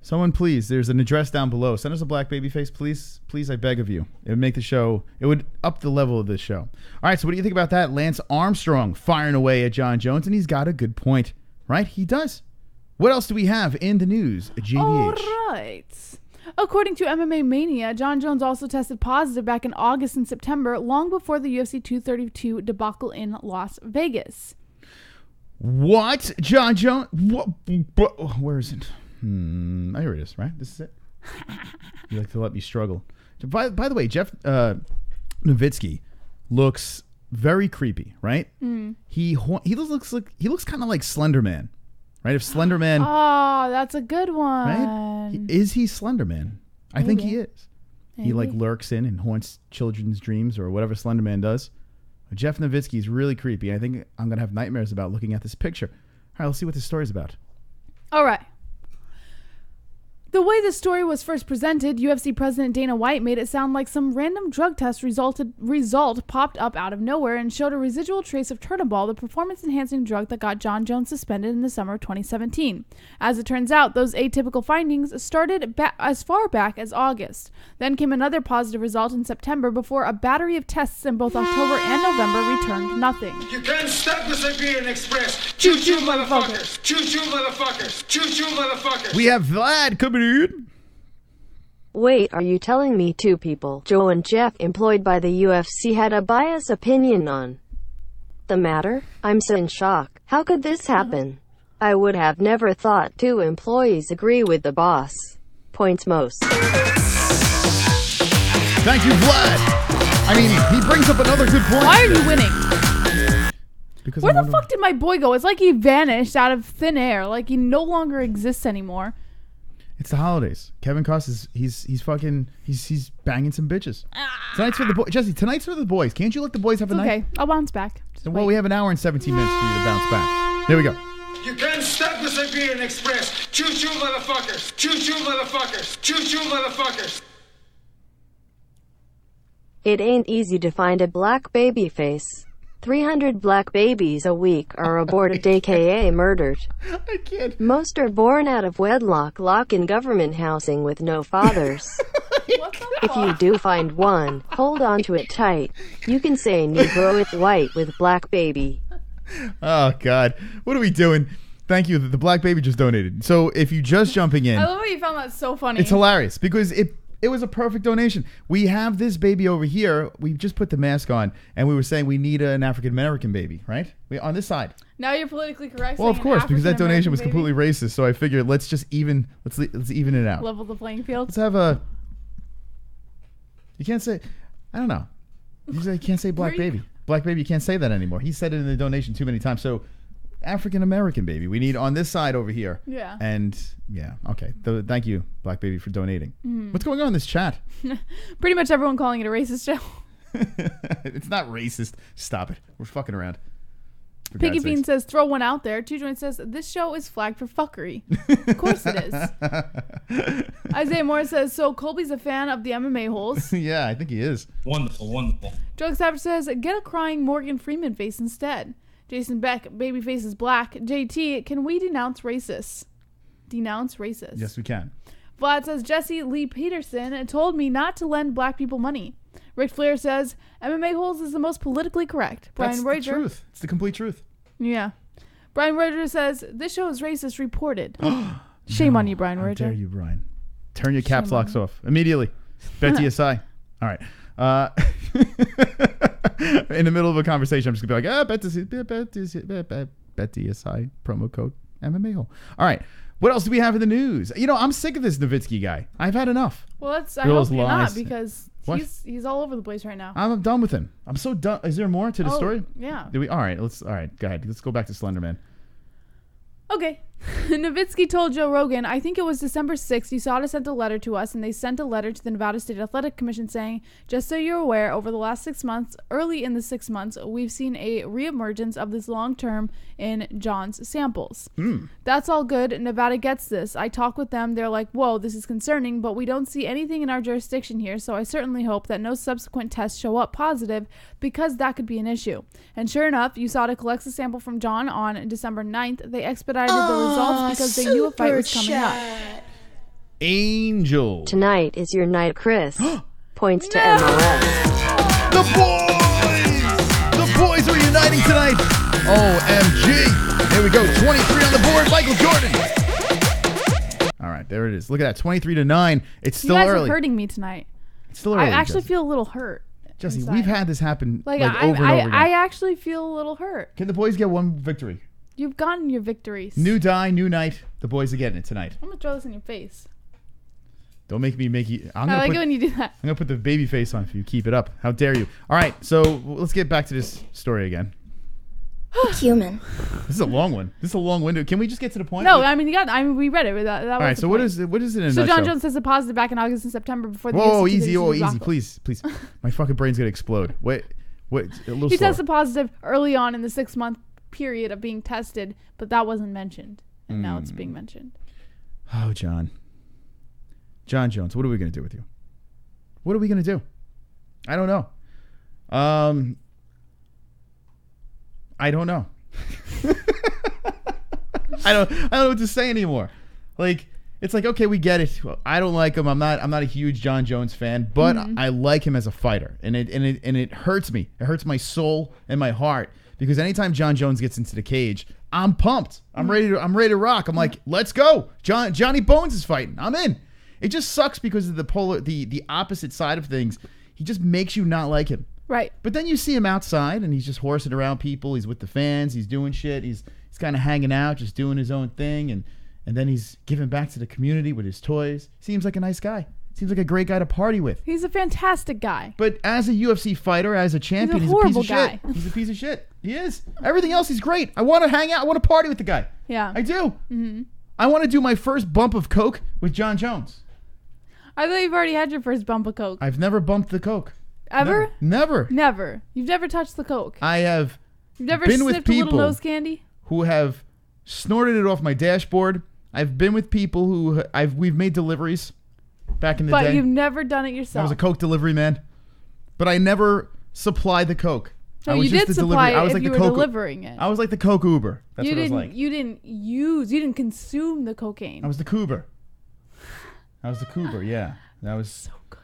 Someone, please, there's an address down below. Send us a black baby face, please. Please, I beg of you. It would make the show, it would up the level of this show. All right, so what do you think about that? Lance Armstrong firing away at Jon Jones, and he's got a good point, right? He does. What else do we have in the news? JBH. All right. According to MMA Mania, Jon Jones also tested positive back in August and September, long before the UFC 232 debacle in Las Vegas. What? Jon Jones? What? Where is it? Here it is, right? This is it. You like to let me struggle. By the way, Jeff Novitzky looks very creepy, right? He looks kind of like Slender Man, right? If Slender Man, Oh, that's a good one. right? Is he Slender Man? I think he Maybe. is. He like lurks in and haunts children's dreams or whatever Slender Man does. Jeff Novitzky is really creepy. I think I'm going to have nightmares about looking at this picture. All right, let's see what this story's about. All right. The way the story was first presented, UFC President Dana White made it sound like some random drug test result popped up out of nowhere and showed a residual trace of Turnaball, the performance-enhancing drug that got Jon Jones suspended in the summer of 2017. As it turns out, those atypical findings started as far back as August. Then came another positive result in September before a battery of tests in both October and November returned nothing. You can't stop the Siberian Express. Choo-choo, motherfuckers. Choo-choo, motherfuckers. Choo-choo, motherfuckers. We have Vlad coming in. Wait, are you telling me two people, Joe and Jeff, employed by the UFC, had a biased opinion on the matter? I'm so in shock. How could this happen? I would have never thought two employees agree with the boss. Points most. Thank you, Vlad. I mean, he brings up another good point. Why are you winning? Because Where the fuck did my boy go? It's like he vanished out of thin air. Like he no longer exists anymore. It's the holidays. Kevin Costner he's banging some bitches. Tonight's for the boys. Jesse, tonight's for the boys. Can't you let the boys have a night? Okay, I'll bounce back. Well, we have an hour and 17 minutes for you to bounce back. Here we go. You can't stop the Siberian Express. Choo-choo, motherfuckers. Choo-choo, motherfuckers. Choo-choo, motherfuckers. It ain't easy to find a black baby face. 300 black babies a week are aborted, aka murdered. I can't. Most are born out of wedlock, locked in government housing with no fathers. If you do find one, hold on to it tight. You can say Negro with white with black baby. Oh, God. What are we doing? Thank you. The black baby just donated. So if you just jumping in. I love how you found that so funny. It's hilarious because it was a perfect donation. We have this baby over here. We just put the mask on, and we were saying we need an African-American baby, right? On this side. Now you're politically correct. Well, of course, because that donation was baby. completely racist. So I figured let's even it out. Level the playing field. Let's have a. You can't say. I don't know. You can't say black baby. Black baby. You can't say that anymore. He said it in the donation too many times. So African-American baby. We need on this side over here. Yeah. And yeah. Okay. Thank you, black baby, for donating. What's going on in this chat? Pretty much everyone calling it a racist show. It's not racist. Stop it. We're fucking around. Piggy Bean says, throw one out there. Two Joint says, this show is flagged for fuckery. Of course it is. Isaiah Moore says, so Colby's a fan of the MMA-Holes. Yeah, I think he is. Wonderful, wonderful. Joe Savage says, get a crying Morgan Freeman face instead. Jason Beck, baby face is black. JT, can we denounce racists? Denounce racists. Yes, we can. Vlad says, Jesse Lee Peterson told me not to lend black people money. Rick Flair says, MMA-Holes is the most politically correct. That's the truth. It's the complete truth. Yeah. Brian Reuter says, this show is racist reported. Shame on you, Brian Reuter. How dare you, Brian. Turn your caps locks off immediately. BetDSI. All right. In the middle of a conversation, I'm just going to be like, BetDSI promo code MMA-Hole. All right. What else do we have in the news? You know, I'm sick of this Novitzky guy. I've had enough. Well, I hope you're not, because he's all over the place right now. I'm done with him. I'm so done. Is there more to the story? Yeah. All right. Go ahead. Let's go back to Slenderman. Okay. Novitzky told Joe Rogan, I think it was December 6th, USADA sent a letter to us, and they sent a letter to the Nevada State Athletic Commission saying, just so you're aware, over the last 6 months, early in the 6 months, we've seen a reemergence of this long-term in John's samples. That's all good. Nevada gets this. I talk with them. They're like, whoa, this is concerning, but we don't see anything in our jurisdiction here, so I certainly hope that no subsequent tests show up positive, because that could be an issue. And sure enough, USADA collects a sample from John on December 9th. They expedited the results because they knew a fight was coming up. Angel. Tonight is your night, Chris. Points to MOS. The boys are uniting tonight. OMG. There we go. 23 on the board. Michael Jordan. All right, there it is. Look at that. 23-9. It's still early. You guys are hurting me tonight. It's still early. I actually feel a little hurt. Jesse, inside. we've had this happen over and over again. I actually feel a little hurt. Can the boys get one victory? You've gotten your victories. New die, new night. The boys are getting it tonight. I'm going to throw this in your face. Don't make me make you. I like it when you do that. I'm going to put the baby face on if you keep it up. How dare you? All right, so let's get back to this story again. Human. This is a long one. This is a long window. Can we just get to the point? No, I mean, we read it. That All right, so what is it in a So nutshell? Jon Jones tested positive back in August and September before the Whoa, UFC easy, season easy, rocked. please. My fucking brain's going to explode. Wait, a little He slower. tested positive early on in the 6-month period of being tested, but that wasn't mentioned. And now it's being mentioned. Oh, Jon Jones, what are we going to do with you? What are we going to do? I don't know. I don't know. I don't know what to say anymore. Like, it's like, okay, we get it. I don't like him. I'm not a huge Jon Jones fan, but I like him as a fighter, and it hurts me. It hurts my soul and my heart because anytime Jon Jones gets into the cage, I'm pumped. I'm ready to rock. I'm like, let's go. Johnny Bones is fighting. I'm in. It just sucks because of the opposite side of things. He just makes you not like him. Right. But then you see him outside, and he's just horsing around people. He's with the fans. He's doing shit. He's kind of hanging out, just doing his own thing, and then he's giving back to the community with his toys. Seems like a nice guy. Seems like a great guy to party with. He's a fantastic guy. But as a UFC fighter, as a champion, He's he's a a piece horrible of guy. shit. He's a piece of shit. He is. Everything else, he's great. I want to hang out. I want to party with the guy. Yeah. I do. I want to do my first bump of coke with Jon Jones. I thought you've already had your first bump of coke. I've never bumped the coke. Ever? Never. Never. You've never touched the coke. I have You've never been with sniffed a little people nose candy? who have snorted it off my dashboard. I've been with people who we've made deliveries back in the day. But you've never done it I yourself. was a coke delivery man, but I never supplied the coke. No, I was you just did the supply delivery. I it was if like you the were coke. delivering it. I was like the coke Uber. That's what I was like. You didn't consume the cocaine. I was the Coober. Yeah. That was so good.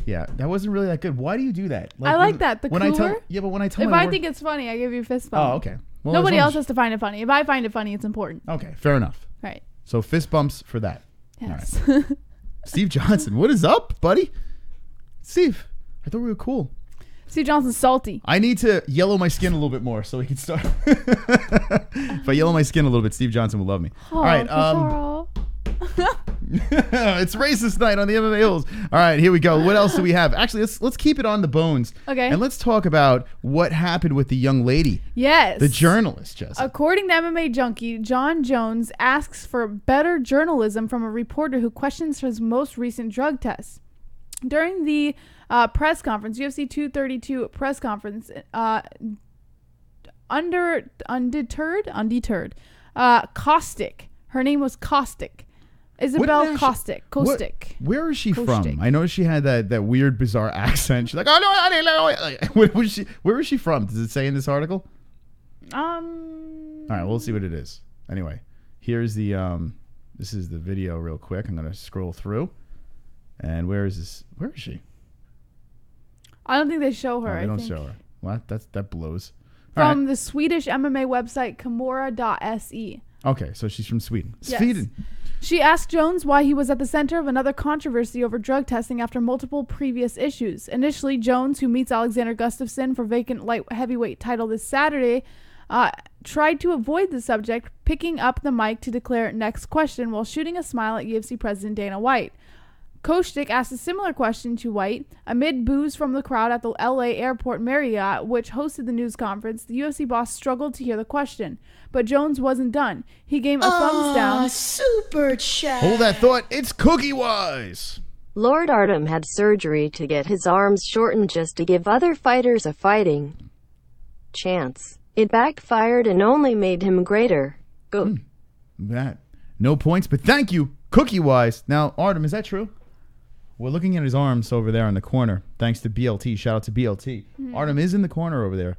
Yeah, that wasn't really that good. Why do you do that? I like that. The when I tell, Coober? yeah, but when I tell If my I work- think it's funny, I give you a fist bump. Oh, okay. Well, Nobody as long else has to find it funny. If I find it funny, it's important. Okay, fair enough. Right. So fist bumps for that. Yes. All right. Steve Johnson, what is up, buddy? Steve, I thought we were cool. Steve Johnson's salty. I need to yellow my skin a little bit more so we can start. If I yellow my skin a little bit, Steve Johnson will love me. Oh, All right. Carl. It's racist night on the MMA-Holes. All right, here we go. What else do we have? Actually, let's keep it on the bones. Okay. And let's talk about what happened with the young lady. Yes. The journalist, Jessie. According to MMA Junkie, Jon Jones asks for better journalism from a reporter who questions his most recent drug tests. During the press conference, UFC 232 press conference, undeterred, Caustic. Her name was Caustic. Isabel Caustic. Where is she Caustic. from? I noticed she had that weird, bizarre accent. She's like, oh, no, I don't know. Where was she from? Does it say in this article? All right, we'll see what it is. Anyway, here's the, this is the video real quick. I'm going to scroll through. And where is this? Where is she? I don't think they show her. No, they I don't think. show her. What? That blows. All From right. the Swedish MMA website Kimura.se. Okay, so she's from Sweden. Yes. Sweden. She asked Jones why he was at the center of another controversy over drug testing after multiple previous issues. Initially, Jones, who meets Alexander Gustafsson for vacant light heavyweight title this Saturday, tried to avoid the subject, picking up the mic to declare next question while shooting a smile at UFC President Dana White. Caustic asked a similar question to White. Amid boos from the crowd at the LA Airport Marriott, which hosted the news conference, the UFC boss struggled to hear the question. But Jones wasn't done. He gave a thumbs down. Super chat. Hold that thought. It's Cookie Wise. Lord Artem had surgery to get his arms shortened just to give other fighters a fighting chance. It backfired and only made him greater. Go. That. No points, but thank you, Cookie Wise. Now, Artem, is that true? We're looking at his arms over there in the corner, thanks to BLT. Shout out to BLT. Artem is in the corner over there.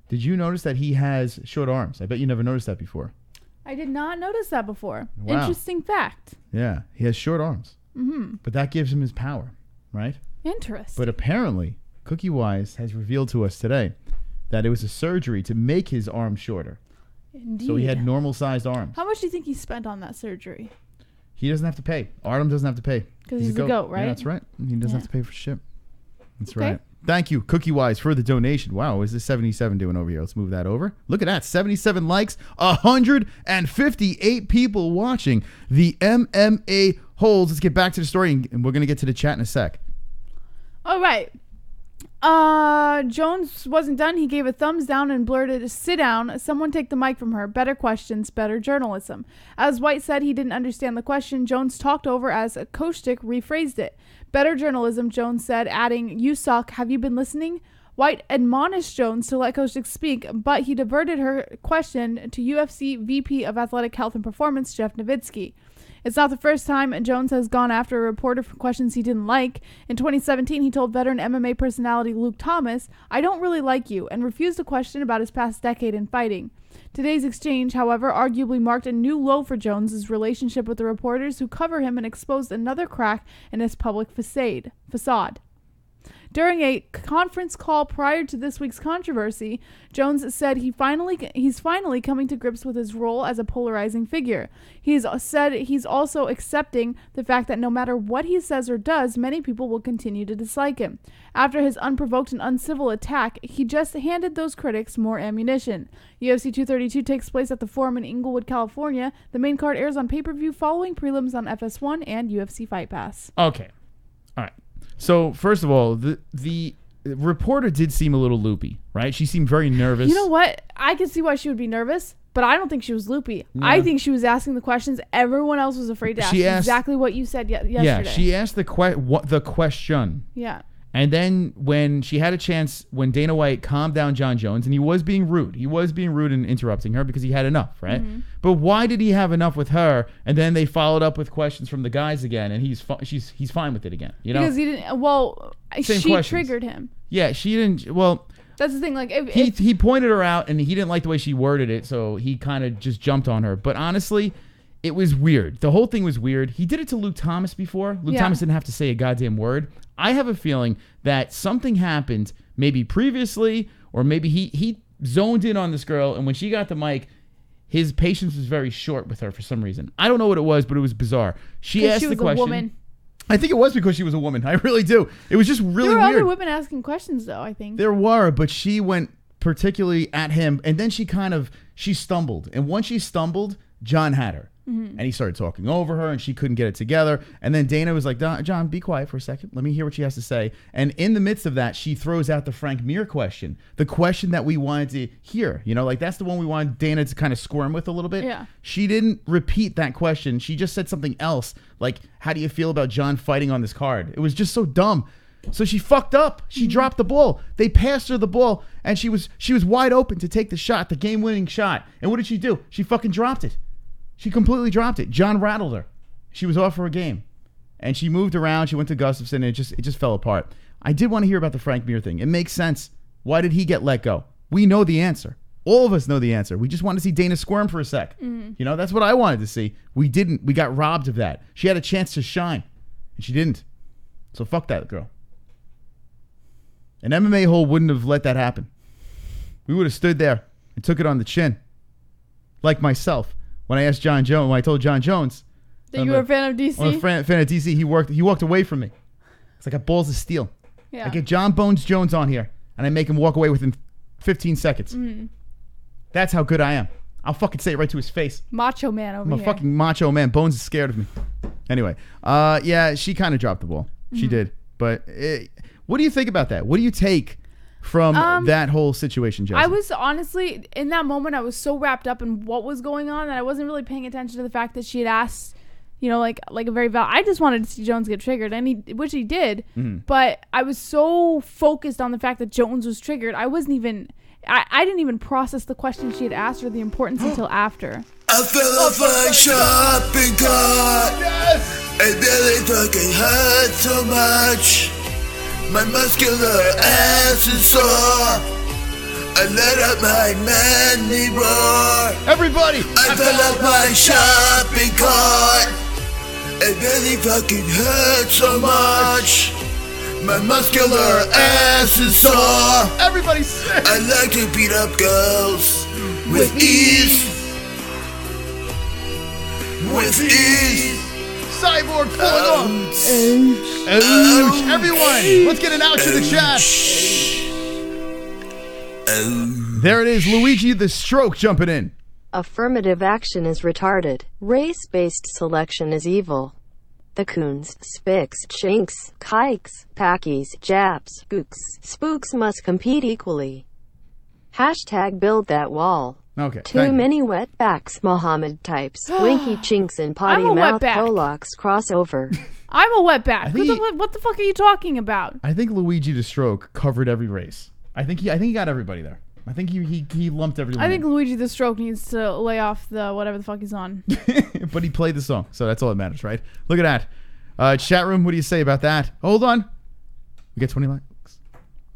Did you notice that he has short arms? I bet you never noticed that before. I did not notice that before. Wow. Interesting fact. Yeah, he has short arms. But that gives him his power, right? Interesting. But apparently, Cookie Wise has revealed to us today that it was a surgery to make his arms shorter. Indeed. So he had normal-sized arms. How much do you think he spent on that surgery? He doesn't have to pay. Artem doesn't have to pay. Because he's a goat, right? Yeah, that's right. He doesn't have to pay for shit. That's Okay. right. Thank you, Cookie Wise, for the donation. Wow, what is this 77 doing over here? Let's move that over. Look at that. 77 likes, 158 people watching the MMA-Holes. Let's get back to the story, and we're going to get to the chat in a sec. All right. Jones wasn't done. He gave a thumbs down and blurted, "Sit down. Someone take the mic from her. Better questions, better journalism." As White said he didn't understand the question, Jones talked over as Kostick rephrased it. "Better journalism," Jones said, adding, "You suck. Have you been listening?" White admonished Jones to let Kostick speak, but he diverted her question to UFC VP of Athletic Health and Performance, Jeff Novitzky. It's not the first time Jones has gone after a reporter for questions he didn't like. In 2017, he told veteran MMA personality Luke Thomas, "I don't really like you," and refused a question about his past decade in fighting. Today's exchange, however, arguably marked a new low for Jones' relationship with the reporters who cover him and exposed another crack in his public facade. During a conference call prior to this week's controversy, Jones said he's finally coming to grips with his role as a polarizing figure. He's said he's also accepting the fact that no matter what he says or does, many people will continue to dislike him. After his unprovoked and uncivil attack, he just handed those critics more ammunition. UFC 232 takes place at the Forum in Inglewood, California. The main card airs on pay-per-view following prelims on FS1 and UFC Fight Pass. Okay. All right. So, first of all, the reporter did seem a little loopy, right? She seemed very nervous. You know what? I can see why she would be nervous, but I don't think she was loopy. Yeah. I think she was asking the questions everyone else was afraid to ask. Exactly what you said yesterday. Yeah, she asked the question. Yeah. And then when she had a chance, when Dana White calmed down Jon Jones, and he was being rude. He was being rude and interrupting her because he had enough, right? Mm-hmm. But why did he have enough with her? And then they followed up with questions from the guys again, and he's fine with it again. You know, because he didn't. Well, she triggered him. Yeah, she didn't. Well, that's the thing. Like he pointed her out, and he didn't like the way she worded it, so he kind of just jumped on her. But honestly, it was weird. The whole thing was weird. He did it to Luke Thomas before. Luke Thomas didn't have to say a goddamn word. I have a feeling that something happened maybe previously, or maybe he zoned in on this girl, and when she got the mic, his patience was very short with her for some reason. I don't know what it was, but it was bizarre. She asked the question. A woman. I think it was because she was a woman. I really do. It was just really weird. There were other women asking questions, though, I think. There were, but she went particularly at him, and then she stumbled. And once she stumbled, John had her. Mm-hmm. And he started talking over her, and she couldn't get it together. And then Dana was like, "John, be quiet for a second. Let me hear what she has to say." And in the midst of that, she throws out the Frank Mir question, the question that we wanted to hear. You know, like that's the one we wanted Dana to kind of squirm with a little bit. Yeah. She didn't repeat that question. She just said something else, like, "How do you feel about John fighting on this card?" It was just so dumb. So she fucked up. She dropped the ball. They passed her the ball, and she was wide open to take the shot, the game-winning shot. And what did she do? She fucking dropped it. She completely dropped it. John rattled her. She was off for a game. And she moved around. She went to Gustafsson, and it just fell apart. I did want to hear about the Frank Mir thing. It makes sense. Why did he get let go? We know the answer. All of us know the answer. We just wanted to see Dana squirm for a sec. Mm-hmm. You know, that's what I wanted to see. We didn't. We got robbed of that. She had a chance to shine, and she didn't. So fuck that girl. An MMA-Hole wouldn't have let that happen. We would have stood there and took it on the chin. Like myself. When I asked Jon Jones, when I told Jon Jones that you were a fan of DC, I'm a fan of DC. He walked away from me. It's like I got balls of steel. Yeah. I get Jon Bones Jones on here, and I make him walk away within 15 seconds. Mm-hmm. That's how good I am. I'll fucking say it right to his face. Macho man over here. I'm a fucking macho man. Bones is scared of me. Anyway, yeah, she kind of dropped the ball. Mm-hmm. She did. But what do you think about that? What do you take from that whole situation, Jessie? I was honestly, in that moment, I was so wrapped up in what was going on that I wasn't really paying attention to the fact that she had asked, you know, like a very I just wanted to see Jones get triggered, and which he did. Mm-hmm. But I was so focused on the fact that Jones was triggered, I wasn't even, I didn't even process the question she had asked or the importance until after. I fell off my shopping cart. Yes! It really fucking hurt so much. My muscular ass is sore. I let out my manly roar. Everybody! I fell off my shopping cart. It really fucking hurts so much. My muscular ass is sore. Everybody say! I like to beat up girls with ease. With ease. Cyborg pulling off. Ouch. Everyone, let's get an ouch in the chat. There it is, Luigi the Stroke jumping in. Affirmative action is retarded. Race-based selection is evil. The coons, spics, chinks, kikes, packies, japs, gooks, spooks must compete equally. Hashtag build that wall. Okay. Too many wetbacks, Mohammed types, winky chinks and potty I'm a mouth wetback. Polacks crossover. I'm a wetback. think What the fuck are you talking about? I think Luigi the Stroke covered every race. I think he got everybody there. I think he lumped everyone. I think Luigi the Stroke needs to lay off the whatever the fuck he's on. But he played the song, so that's all that matters, right? Look at that. Chat room, what do you say about that? Hold on. We get 20 likes.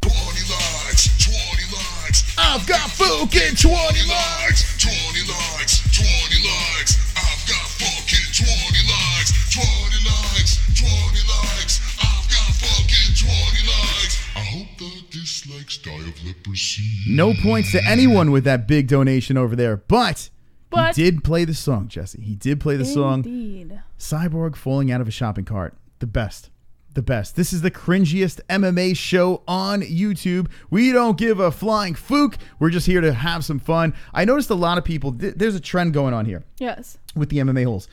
20 likes, 20 likes. I've got fucking 20 likes. 20 likes, 20 likes. I've got fucking 20 likes. 20 likes, 20 likes. I've got fucking 20 likes. I hope the dislikes die of leprosy. No points to anyone with that big donation over there, but he did play the song, Jessie. He did play the song. Indeed. Cyborg falling out of a shopping cart. The best. The best. This is the cringiest MMA show on YouTube. We don't give a flying fook. We're just here to have some fun. I noticed a lot of people, there's a trend going on here. Yes. With the MMA-Holes.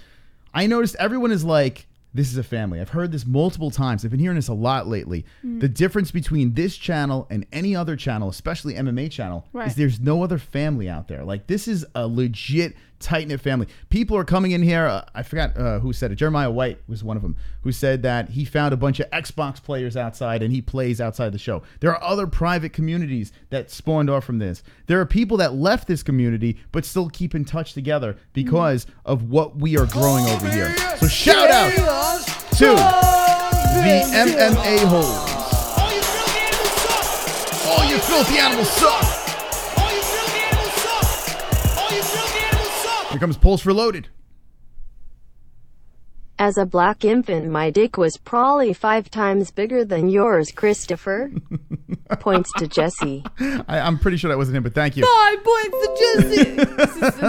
I noticed everyone is like, this is a family. I've heard this multiple times. I've been hearing this a lot lately. The difference between this channel and any other channel, especially MMA channel, is there's no other family out there. Like, this is a legit tight-knit family. People are coming in here. I forgot who said it. Jeremiah White was one of them, who said that he found a bunch of Xbox players outside and he plays outside the show. There are other private communities that spawned off from this. There are people that left this community but still keep in touch together because of what we are growing over here. So shout out to the MMA-Holes. All you filthy animals suck. Here comes Pulse Reloaded. As a black infant, my dick was probably 5 times bigger than yours, Christopher. Points to Jessie. I'm pretty sure that wasn't him, but thank you. 5 points to Jessie.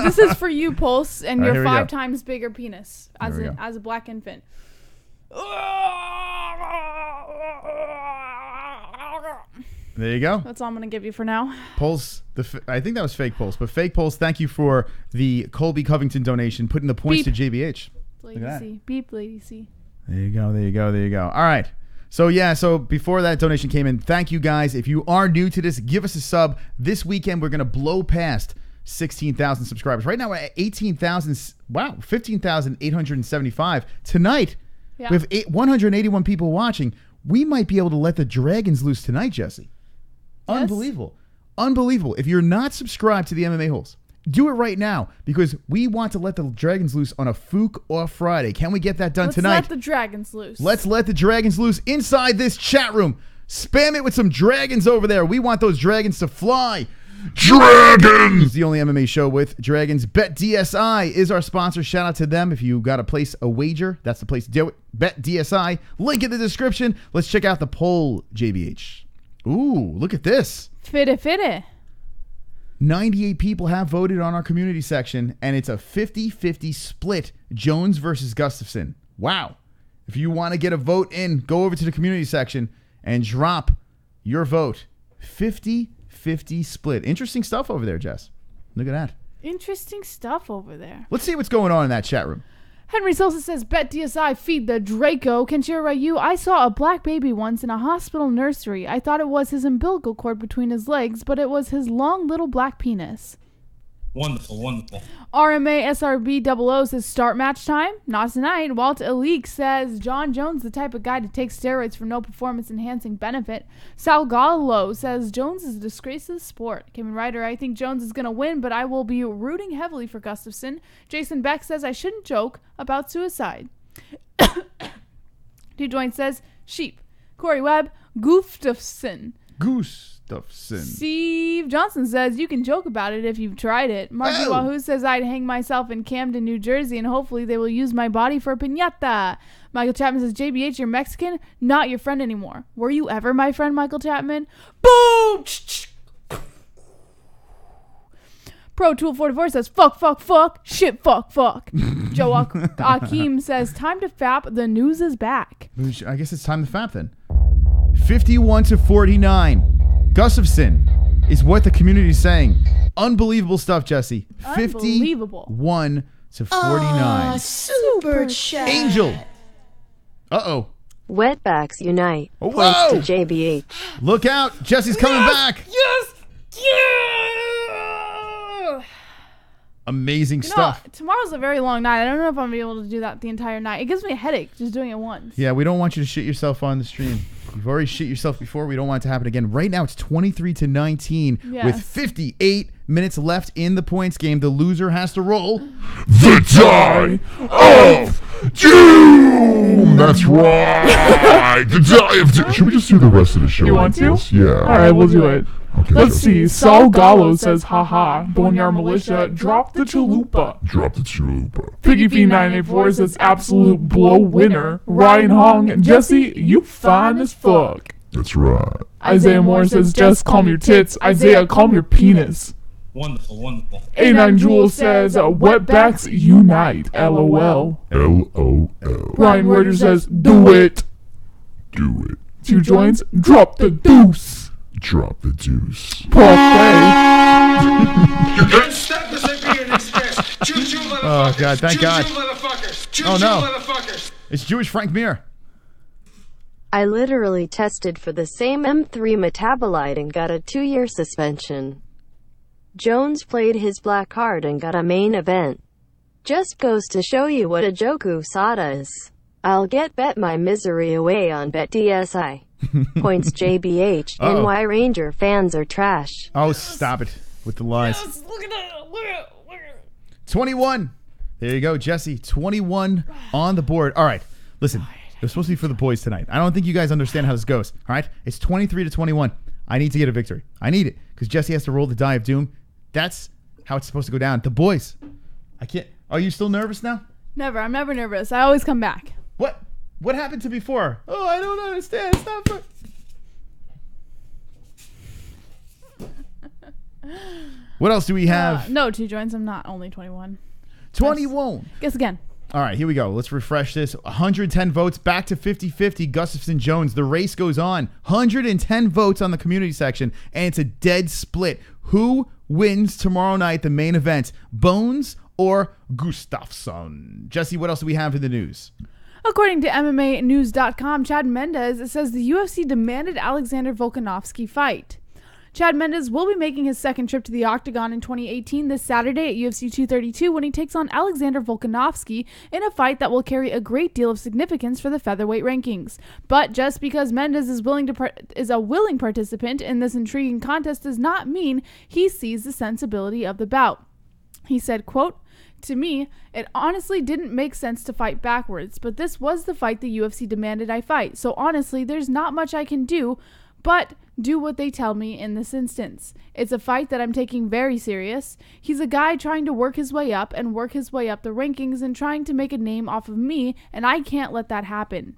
this is for you, Pulse, and All right, your here we 5 go. times bigger penis as a black infant. There you go. That's all I'm gonna give you for now. Pulse, I think that was fake Pulse, but fake Pulse, thank you for the Colby Covington donation, putting the points Beep. to JBH. Lady C. Beep, Lady C. There you go, there you go, there you go. All right. So before that donation came in, thank you guys. If you are new to this, give us a sub. This weekend, we're going to blow past 16,000 subscribers. Right now, we're at 18,000. Wow, 15,875. Tonight, we have 181 people watching. We might be able to let the dragons loose tonight, Jessie. Yes. Unbelievable. Unbelievable. If you're not subscribed to the MMA-Holes, do it right now because we want to let the dragons loose on a Fook off Friday. Can we get that done tonight? Let's let the dragons loose. Let's let the dragons loose inside this chat room. Spam it with some dragons over there. We want those dragons to fly. Dragons! The only MMA show with dragons. BetDSI is our sponsor. Shout out to them. If you got to place a wager, that's the place to do it. BetDSI. Link in the description. Let's check out the poll, JBH. Ooh, look at this. Fitty. 98 people have voted on our community section, and it's a 50-50 split, Jones versus Gustafsson. Wow. If you want to get a vote in, go over to the community section and drop your vote. 50-50 split. Interesting stuff over there, Jess. Look at that. Interesting stuff over there. Let's see what's going on in that chat room. Henry Sosa says, BetDSI, feed the Draco. Kenshiro Ryu, I saw a black baby once in a hospital nursery. I thought it was his umbilical cord between his legs, but it was his long little black penis. Wonderful, wonderful. RMA-SRB00 says, start match time? Not tonight. Walt Aleek says, Jon Jones, the type of guy to take steroids for no performance-enhancing benefit. Sal Gallo says, Jones is a disgrace to the sport. Kevin Ryder, I think Jones is going to win, but I will be rooting heavily for Gustafsson. Jason Beck says, I shouldn't joke about suicide. DuJoint says, sheep. Corey Webb, Gustafsson. Steve Johnson says, you can joke about it if you've tried it. Marky Wahoo says, I'd hang myself in Camden, New Jersey, and hopefully they will use my body for a piñata. Michael Chapman says, JBH, you're Mexican, not your friend anymore. Were you ever my friend, Michael Chapman? Boom! Pro Tool 44 says, fuck, shit, fuck. Joe Akeem says, time to fap, the news is back. I guess it's time to fap then. 51-49. Gustafsson is what the community is saying. Unbelievable stuff, Jessie. Unbelievable. 51-49. Super chat. Angel Uh-oh. Wetbacks unite. Whoa! Points to JBH. Look out. Jessie's coming back. Yes! Yeah! Amazing stuff. Tomorrow's a very long night. I don't know if I'm going to be able to do that the entire night. It gives me a headache just doing it once. Yeah, we don't want you to shit yourself on the stream. You've already shit yourself before. We don't want it to happen again. Right now, it's 23-19 with 58 minutes left in the points game. The loser has to roll The Die of Doom! That's right! The Die of Doom. Should we just do the rest of the show? You want to? Yeah. All right, we'll do it. Okay, Let's see. Saul Gallo says, haha. Boneyard Militia, drop the chalupa. Drop the chalupa. Piggy P984 says, absolute blow winner. Ryan Hong and Jesse, you fine as fuck. That's right. Isaiah Moore says, Jess, calm your tits. Isaiah, calm your penis. Wonderful, wonderful. A9 Jewel says, wetbacks unite. LOL. LOL. Ryan Reuters says, do it. Do it. 2 joints, drop the deuce. Drop the deuce. Stop the Siberian Express. Choo-choo, motherfuckers. Oh, God, thank God. Choo-choo, motherfuckers. Choo-choo, Oh, no. motherfuckers. It's Jewish Frank Mir. I literally tested for the same M3 metabolite and got a 2-year suspension. Jones played his black card and got a main event. Just goes to show you what a Joku Sada is. I'll bet my misery away on BetDSI. Points JBH. Uh-oh. NY Ranger fans are trash. Oh, stop it with the lies. Look at that. Look at it. 21. There you go, Jesse. 21 on the board. All right, listen. It was supposed to be for the boys tonight. I don't think you guys understand how this goes. All right, it's 23-21. I need to get a victory. I need it because Jesse has to roll the die of doom. That's how it's supposed to go down. The boys. I can't. Are you still nervous now? Never. I'm never nervous. I always come back. What happened to before? Oh, I don't understand. It's not for... What else do we have? No, 2 joints. I'm not only 21. 21. Guess again. All right, here we go. Let's refresh this. 110 votes, back to 50-50. Gustafsson Jones. The race goes on. 110 votes on the community section, and it's a dead split. Who wins tomorrow night, the main event? Bones or Gustafsson? Jesse, what else do we have in the news? According to MMAnews.com, Chad Mendes says the UFC demanded Alexander Volkanovski fight. Chad Mendes will be making his second trip to the Octagon in 2018 this Saturday at UFC 232 when he takes on Alexander Volkanovski in a fight that will carry a great deal of significance for the featherweight rankings. But just because Mendes is a willing participant in this intriguing contest does not mean he sees the sensibility of the bout. He said, quote, "To me, it honestly didn't make sense to fight backwards, but this was the fight the UFC demanded I fight, so honestly, there's not much I can do but do what they tell me in this instance. It's a fight that I'm taking very serious. He's a guy trying to work his way up and work his way up the rankings and trying to make a name off of me, and I can't let that happen."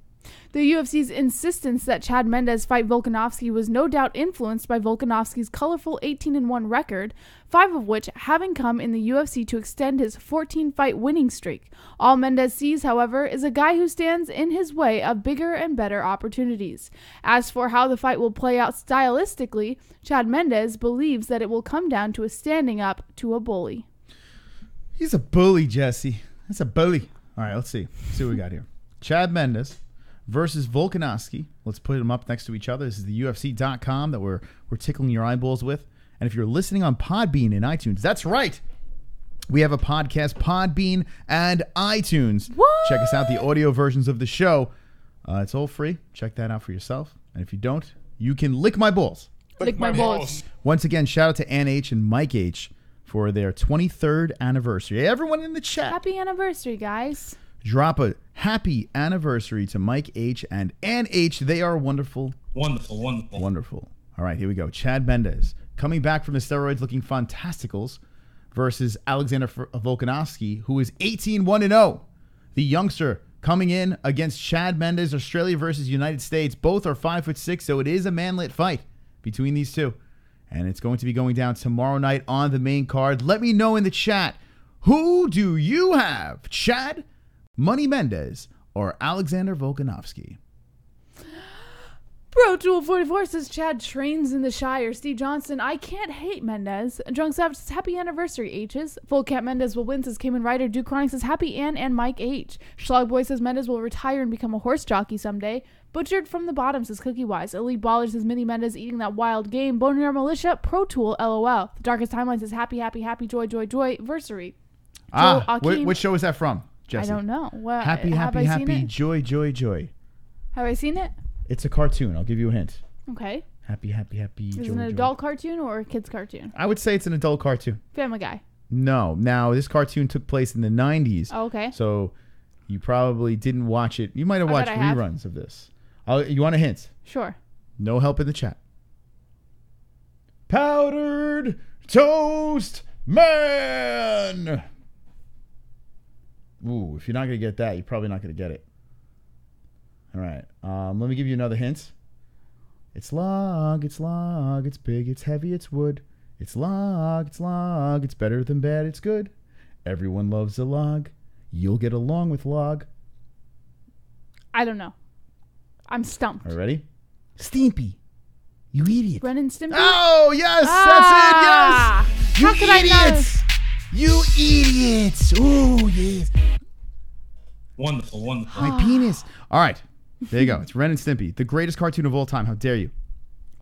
The UFC's insistence that Chad Mendes fight Volkanovski was no doubt influenced by Volkanovski's colorful 18-1 record, 5 of which having come in the UFC to extend his 14-fight winning streak. All Mendes sees, however, is a guy who stands in his way of bigger and better opportunities. As for how the fight will play out stylistically, Chad Mendes believes that it will come down to a standing up to a bully. He's a bully, Jesse. That's a bully. All right, let's see. Let's see what we got here. Chad Mendes versus Volkanovski. Let's put them up next to each other. This is the UFC.com that we're tickling your eyeballs with. And if you're listening on Podbean and iTunes, that's right. We have a podcast, Podbean and iTunes. What? Check us out, the audio versions of the show. It's all free. Check that out for yourself. And if you don't, you can lick my balls. Lick my balls. Once again, shout out to Ann H. and Mike H. for their 23rd anniversary. Everyone in the chat. Happy anniversary, guys. Drop a happy anniversary to Mike H. and Ann H. They are wonderful. Wonderful, wonderful. Wonderful. All right, here we go. Chad Mendes coming back from the steroids looking fantasticals versus Alexander Volkanovski, who is 18-1-0. The youngster coming in against Chad Mendes, Australia versus United States. Both are 5'6", so it is a manlit fight between these two. And it's going to be going down tomorrow night on the main card. Let me know in the chat, who do you have? Chad Money Mendes or Alexander Volkanovski? Bro Tool 44 says Chad trains in the Shire. Steve Johnson, I can't hate Mendes. Drunk Savage says happy anniversary, H's. Full Cat Mendes will win, says Cayman Ryder. Duke Chronic says happy Ann and Mike H. Schlog Boy says Mendes will retire and become a horse jockey someday. Butchered from the bottom says Cookie Wise. Elite Baller says Mini Mendes eating that wild game. Boneyard Militia, Pro Tool, LOL. The Darkest Timeline says happy, joy, versary. Which show is that from, Jesse? I don't know. What, happy, joy. Have I seen it? It's a cartoon. I'll give you a hint. Okay. Happy, Is it an adult cartoon or a kid's cartoon? I would say it's an adult cartoon. Family Guy. No. Now, this cartoon took place in the 90s. Oh, okay. So you probably didn't watch it. You might have watched reruns of this. You want a hint? Sure. No help in the chat. Powdered Toast Man! Ooh, if you're not going to get that, you're probably not going to get it. All right. Let me give you another hint. It's log, it's big, it's heavy, it's wood. It's log, it's better than bad, it's good. Everyone loves a log. You'll get along with log. I don't know. I'm stumped. All right, ready? Stimpy. You idiot. Ren and Stimpy? Oh, yes, that's it, yes. How could idiots. You idiots. Oh, yes. Wonderful. My penis. All right. There you go. It's Ren and Stimpy, the greatest cartoon of all time. How dare you?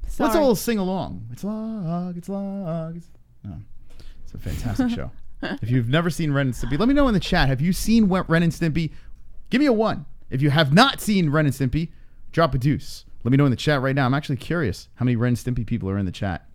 Sorry. Let's all sing along. It's log. No, it's a fantastic show. If you've never seen Ren and Stimpy, let me know in the chat. Have you seen Ren and Stimpy? Give me a 1. If you have not seen Ren and Stimpy, drop a deuce. Let me know in the chat right now. I'm actually curious how many Ren and Stimpy people are in the chat.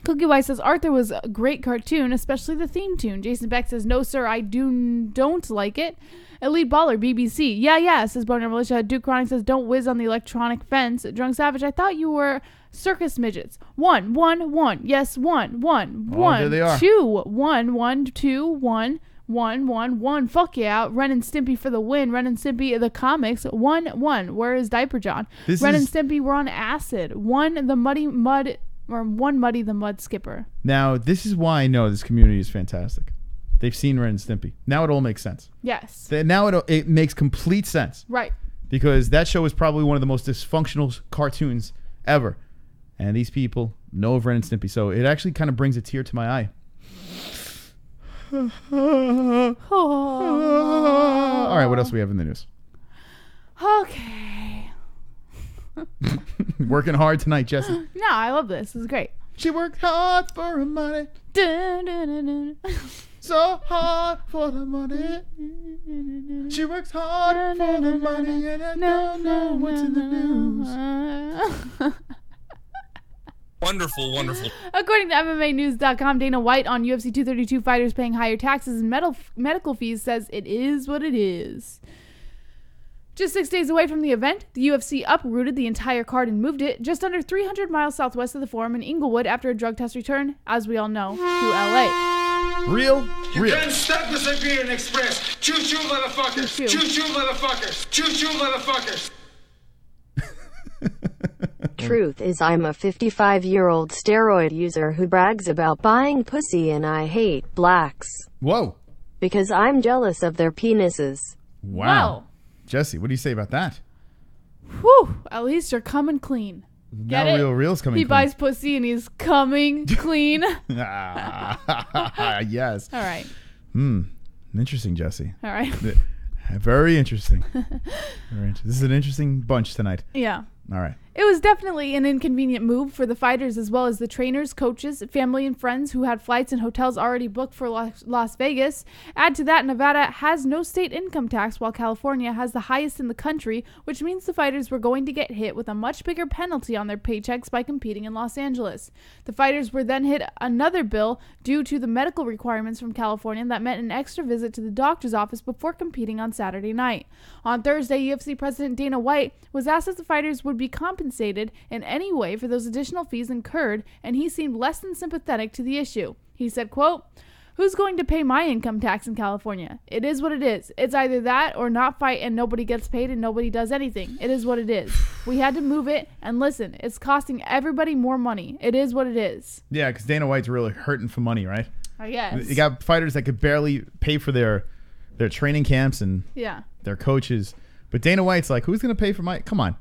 Cookie Wise says Arthur was a great cartoon, especially the theme tune. Jason Beck says no sir, I don't like it. Elite Baller BBC, yeah, says Boner Militia. Duke Chronic says don't whiz on the electronic fence. Drunk Savage, I thought you were circus midgets. 1, 1, 1. Yes, 1, 1, 1. There they are. 2, 1, 1, 2, 1. 1, 1, 1. Fuck yeah. Ren and Stimpy for the win. Ren and Stimpy, the comics. 1, 1. Where is Diaper John? Ren and Stimpy were on acid. 1, the Muddy the Mud Skipper. Now, this is why I know this community is fantastic. They've seen Ren and Stimpy. Now it all makes sense. Yes. Now it makes complete sense. Right. Because that show is probably one of the most dysfunctional cartoons ever. And these people know of Ren and Stimpy. So it actually kind of brings a tear to my eye. All right, what else do we have in the news? Okay. Working hard tonight, Jesse. No, I love this. This is great. She worked hard for her money. Dun, dun, dun, dun. So hard for the money. She works hard for the money, and I don't know what's in the news. Wonderful. According to MMAnews.com, Dana White on UFC 232 fighters paying higher taxes and medical fees says it is what it is. Just 6 days away from the event, the UFC uprooted the entire card and moved it just under 300 miles southwest of the Forum in Inglewood after a drug test return, as we all know, to LA. Real. You can't stop the Siberian Express. Choo-choo, motherfuckers. Choo-choo, motherfuckers. Choo-choo, motherfuckers. Truth is I'm a 55-year-old steroid user who brags about buying pussy and I hate blacks. Whoa. Because I'm jealous of their penises. Wow. Jesse, what do you say about that? Whew. At least you're coming clean. Get now it? Real's coming He clean. buys pussy and he's coming clean. Yes. All right. Interesting, Jesse. All right. Very interesting. This is an interesting bunch tonight. Yeah. All right. It was definitely an inconvenient move for the fighters as well as the trainers, coaches, family, and friends who had flights and hotels already booked for Las Vegas. Add to that, Nevada has no state income tax while California has the highest in the country, which means the fighters were going to get hit with a much bigger penalty on their paychecks by competing in Los Angeles. The fighters were then hit another bill due to the medical requirements from California that meant an extra visit to the doctor's office before competing on Saturday night. On Thursday, UFC President Dana White was asked if the fighters would be compensated in any way for those additional fees incurred, and he seemed less than sympathetic to the issue. He said, quote, "Who's going to pay my income tax in California? It is what it is. It's either that or not fight and nobody gets paid and nobody does anything. It is what it is. We had to move it, and listen, it's costing everybody more money. It is what it is." Yeah, because Dana White's really hurting for money, right? I guess. You got fighters that could barely pay for their training camps and their coaches. But Dana White's like, who's going to pay for my... Come on.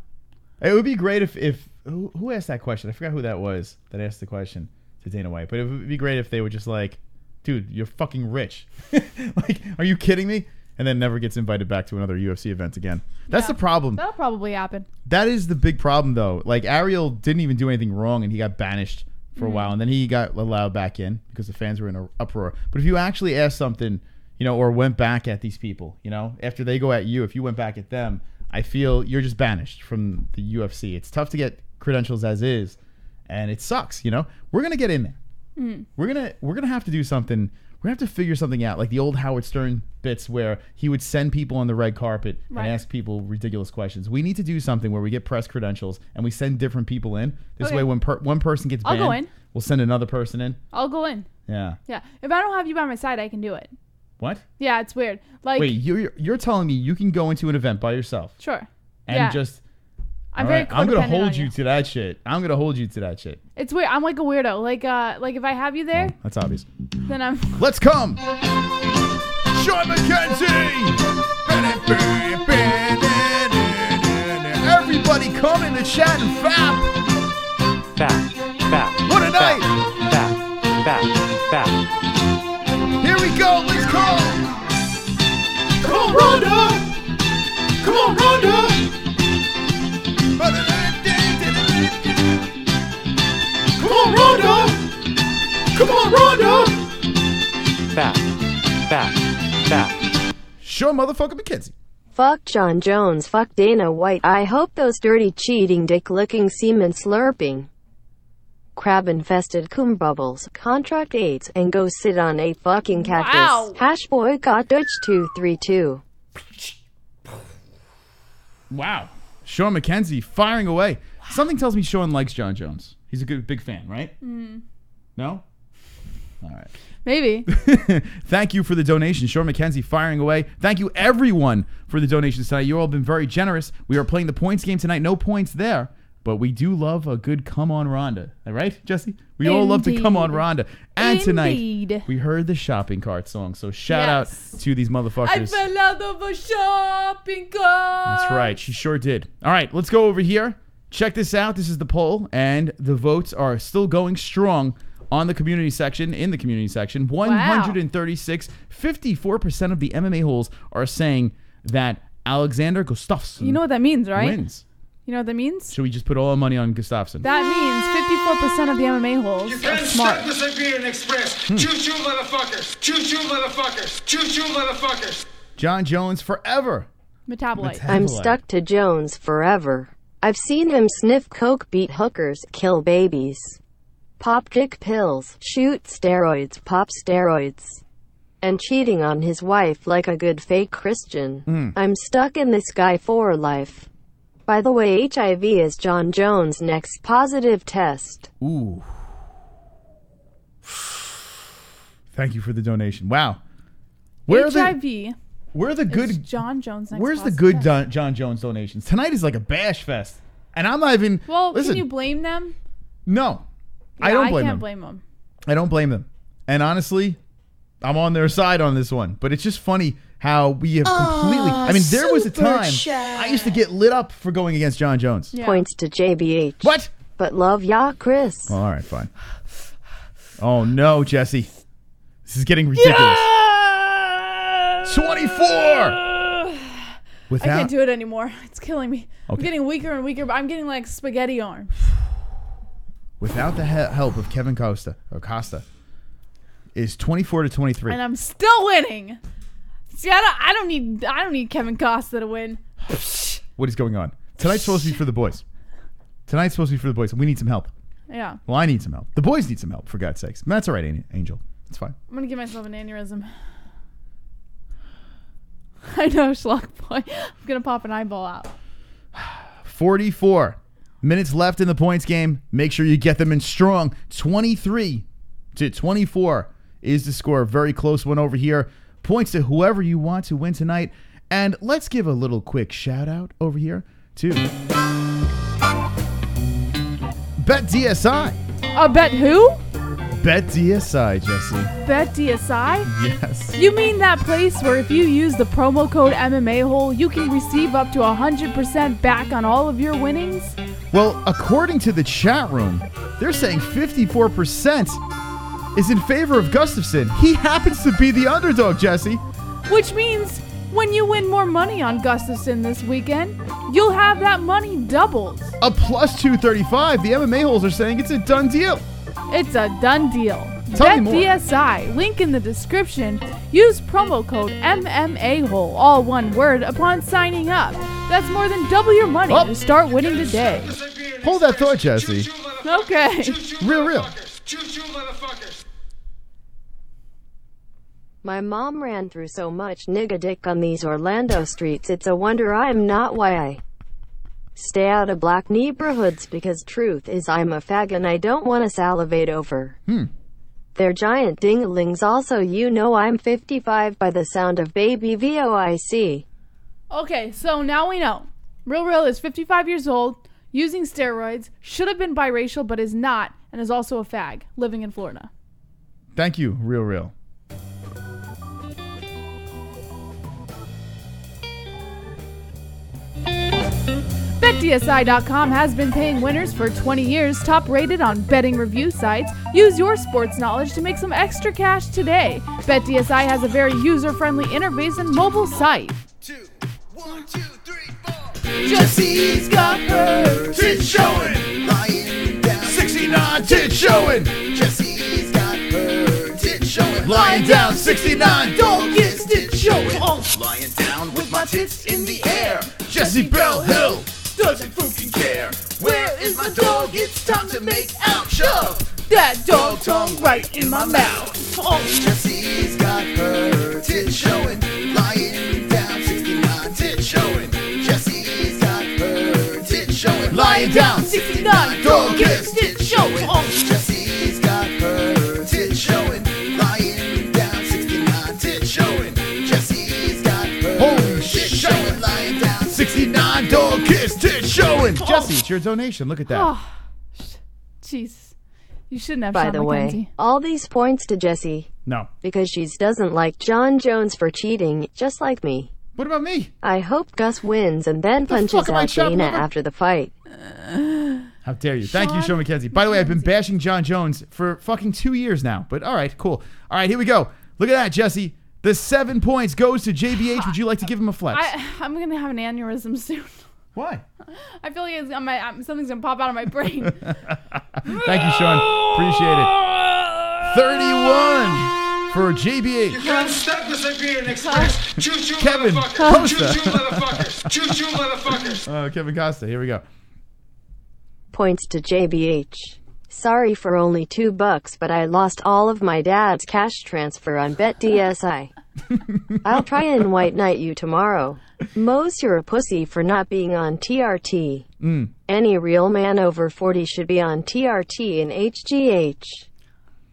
It would be great if who asked that question? I forgot who that was that asked the question to Dana White. But it would be great if they were just like, dude, you're fucking rich. Like, are you kidding me? And then never gets invited back to another UFC event again. That's the problem. That'll probably happen. That is the big problem, though. Like, Ariel didn't even do anything wrong, and he got banished for a while, and then he got allowed back in because the fans were in an uproar. But if you actually asked something, or went back at these people, after they go at you, if you went back at them, I feel you're just banished from the UFC. It's tough to get credentials as is, and it sucks. We're gonna get in there. We're gonna have to do something. We're going to have to figure something out, like the old Howard Stern bits where he would send people on the red carpet and ask people ridiculous questions. We need to do something where we get press credentials and we send different people in. This way, when one person gets banned, I'll go in. We'll send another person in. I'll go in. Yeah. Yeah. If I don't have you by my side, I can do it. What? Yeah, it's weird. Like, wait, you're telling me you can go into an event by yourself? Sure. And just... I'm very I'm gonna hold on you to that shit. I'm gonna hold you to that shit. It's weird. I'm like a weirdo. Like if I have you there, that's obvious. Then I'm. Let's come, Sean McKenzie. Everybody, come in the chat and fap. What a night! Here we go. Let's go. Come on, Ronda. Come on, Ronda. Come on, Ronda! Come on, Ronda! Back. Show motherfucker McKenzie. Fuck Jon Jones, fuck Dana White. I hope those dirty, cheating, dick-licking, semen-slurping, crab-infested cum bubbles contract AIDS and go sit on a fucking cactus. Wow. Hash boycott Dutch 232. Wow. Sean McKenzie firing away. Something tells me Sean likes Jon Jones. He's a big fan, right? No? All right. Maybe. Thank you for the donation. Sean McKenzie firing away. Thank you, everyone, for the donations tonight. You all have been very generous. We are playing the points game tonight. No points there, but we do love a good come on Ronda. All right, Jessie? We all love to come on Ronda. And tonight, we heard the shopping cart song. So shout out to these motherfuckers. I fell out of a shopping cart. That's right. She sure did. All right, let's go over here. Check this out. This is the poll, and the votes are still going strong on the community section. In the community section, 136, 54% of the MMA-Holes are saying that Alexander Gustafsson You know what that means, right? wins. You know what that means? Should we just put all our money on Gustafsson? That means 54% of the MMA-Holes You are can't smart. stop the Siberian Express. Choo-choo, motherfuckers. Choo-choo, motherfuckers. Choo-choo, motherfuckers. Jon Jones forever. Metabolite. I'm stuck to Jones forever. I've seen him sniff coke, beat hookers, kill babies, pop dick pills, shoot steroids, pop steroids, and cheating on his wife like a good fake Christian. I'm stuck in this guy for life. By the way, HIV is Jon Jones' next positive test. Ooh. Thank you for the donation. Wow. HIV. Where are the good Jon Jones? Next Where's the positive good test. Jon Jones donations? Tonight is like a bash fest, and I'm not even. Well, listen, can you blame them? No, Yeah, I don't blame I them. can't blame them. I don't blame them. And honestly, I'm on their side on this one. But it's just funny how we have completely. I mean, there was a time I used to get lit up for going against Jon Jones. Yeah. Points to JBH. What? But love ya, Chris. Well, all right, fine. Oh no, Jessie, this is getting ridiculous. 24. I can't do it anymore. It's killing me. I'm getting weaker and weaker, but I'm getting like spaghetti arm. Without the help of Kevin Costa, is 24-23. And I'm still winning. See, I don't need Kevin Costa to win. What is going on? Tonight's supposed to be for the boys. Tonight's supposed to be for the boys. We need some help. Yeah. Well, I need some help. The boys need some help, for God's sakes. That's all right, Angel. It's fine. I'm gonna give myself an aneurysm. I know, schlock boy. I'm gonna pop an eyeball out. 44 minutes left in the points game. Make sure you get them in strong. 23-24 is the score. Very close one over here. Points to whoever you want to win tonight. And let's give a little quick shout out over here to BetDSI. Bet who? BetDSI, Jessie. BetDSI? Yes. You mean that place where if you use the promo code MMAHOLE, you can receive up to 100% back on all of your winnings? Well, according to the chat room, they're saying 54% is in favor of Gustafsson. He happens to be the underdog, Jessie. Which means when you win more money on Gustafsson this weekend, you'll have that money doubled. A plus 235. The MMA-Holes are saying it's a done deal. It's a done deal. Tell me more. BetDSI, link in the description. Use promo code MMAHOLE, all one word, upon signing up. That's more than double your money to start winning today. Hold that thought, Jessie. Okay. Real. My mom ran through so much nigga dick on these Orlando streets, it's a wonder I'm not why I stay out of black neighborhoods, because truth is I'm a fag and I don't want to salivate over their giant dinglings. Also, you know I'm 55 by the sound of baby VOIC. Okay, so now we know. Real is 55 years old, using steroids, should have been biracial but is not, and is also a fag, living in Florida. Thank you, Real. BetDSI.com has been paying winners for 20 years, top rated on betting review sites. Use your sports knowledge to make some extra cash today. BetDSI has a very user-friendly interface and mobile site. 2, 1, 2, 3, 4. Jessie's got her tits showing. Lying down. 69 tits showing. Jessie's got her tits showing. Lying down 69 Dog is tits showing. Lying down with my tits in the air. Jessie Bell Hill Doesn't fucking care. Where is my dog? It's time to make out. Shove that dog tongue right in my mouth. Jessie's got her tits showing. Lying down 69 tits showing. Jessie's got her tits showing. Lying down 69 Dog is tits showing. Jessie's got her tits showing. Lying down 69 tits showing. Jessie's got her Holy tits shit. showing. Lying down 69 dog kiss tits showing. Jessie, it's your donation. Look at that. Oh, jeez. You shouldn't have By Sean the McKenzie. way, all these points to Jessie No. because she doesn't like Jon Jones for cheating, just like me. What about me? I hope Gus wins and then fuck punches am I out chopping Dana over? after the fight. How dare you? Thank you, Sean McKenzie. By the way, I've been bashing Jon Jones for fucking 2 years now. But all right, cool. All right, here we go. Look at that, Jessie. The 7 points goes to JBH. Would you like to give him a flex? I'm going to have an aneurysm soon. Why? I feel like something's going to pop out of my brain. Thank you, Sean. Appreciate it. 31 for JBH. You can't stop this like being an express. Choo-choo, Kevin motherfuckers. Costa. Choo-choo, motherfuckers. Choo-choo, motherfuckers. Kevin Costa. Here we go. Points to JBH. Sorry for only $2, but I lost all of my dad's cash transfer on BetDSI. I'll try and white knight you tomorrow. Mose, you're a pussy for not being on TRT. Any real man over 40 should be on TRT and HGH.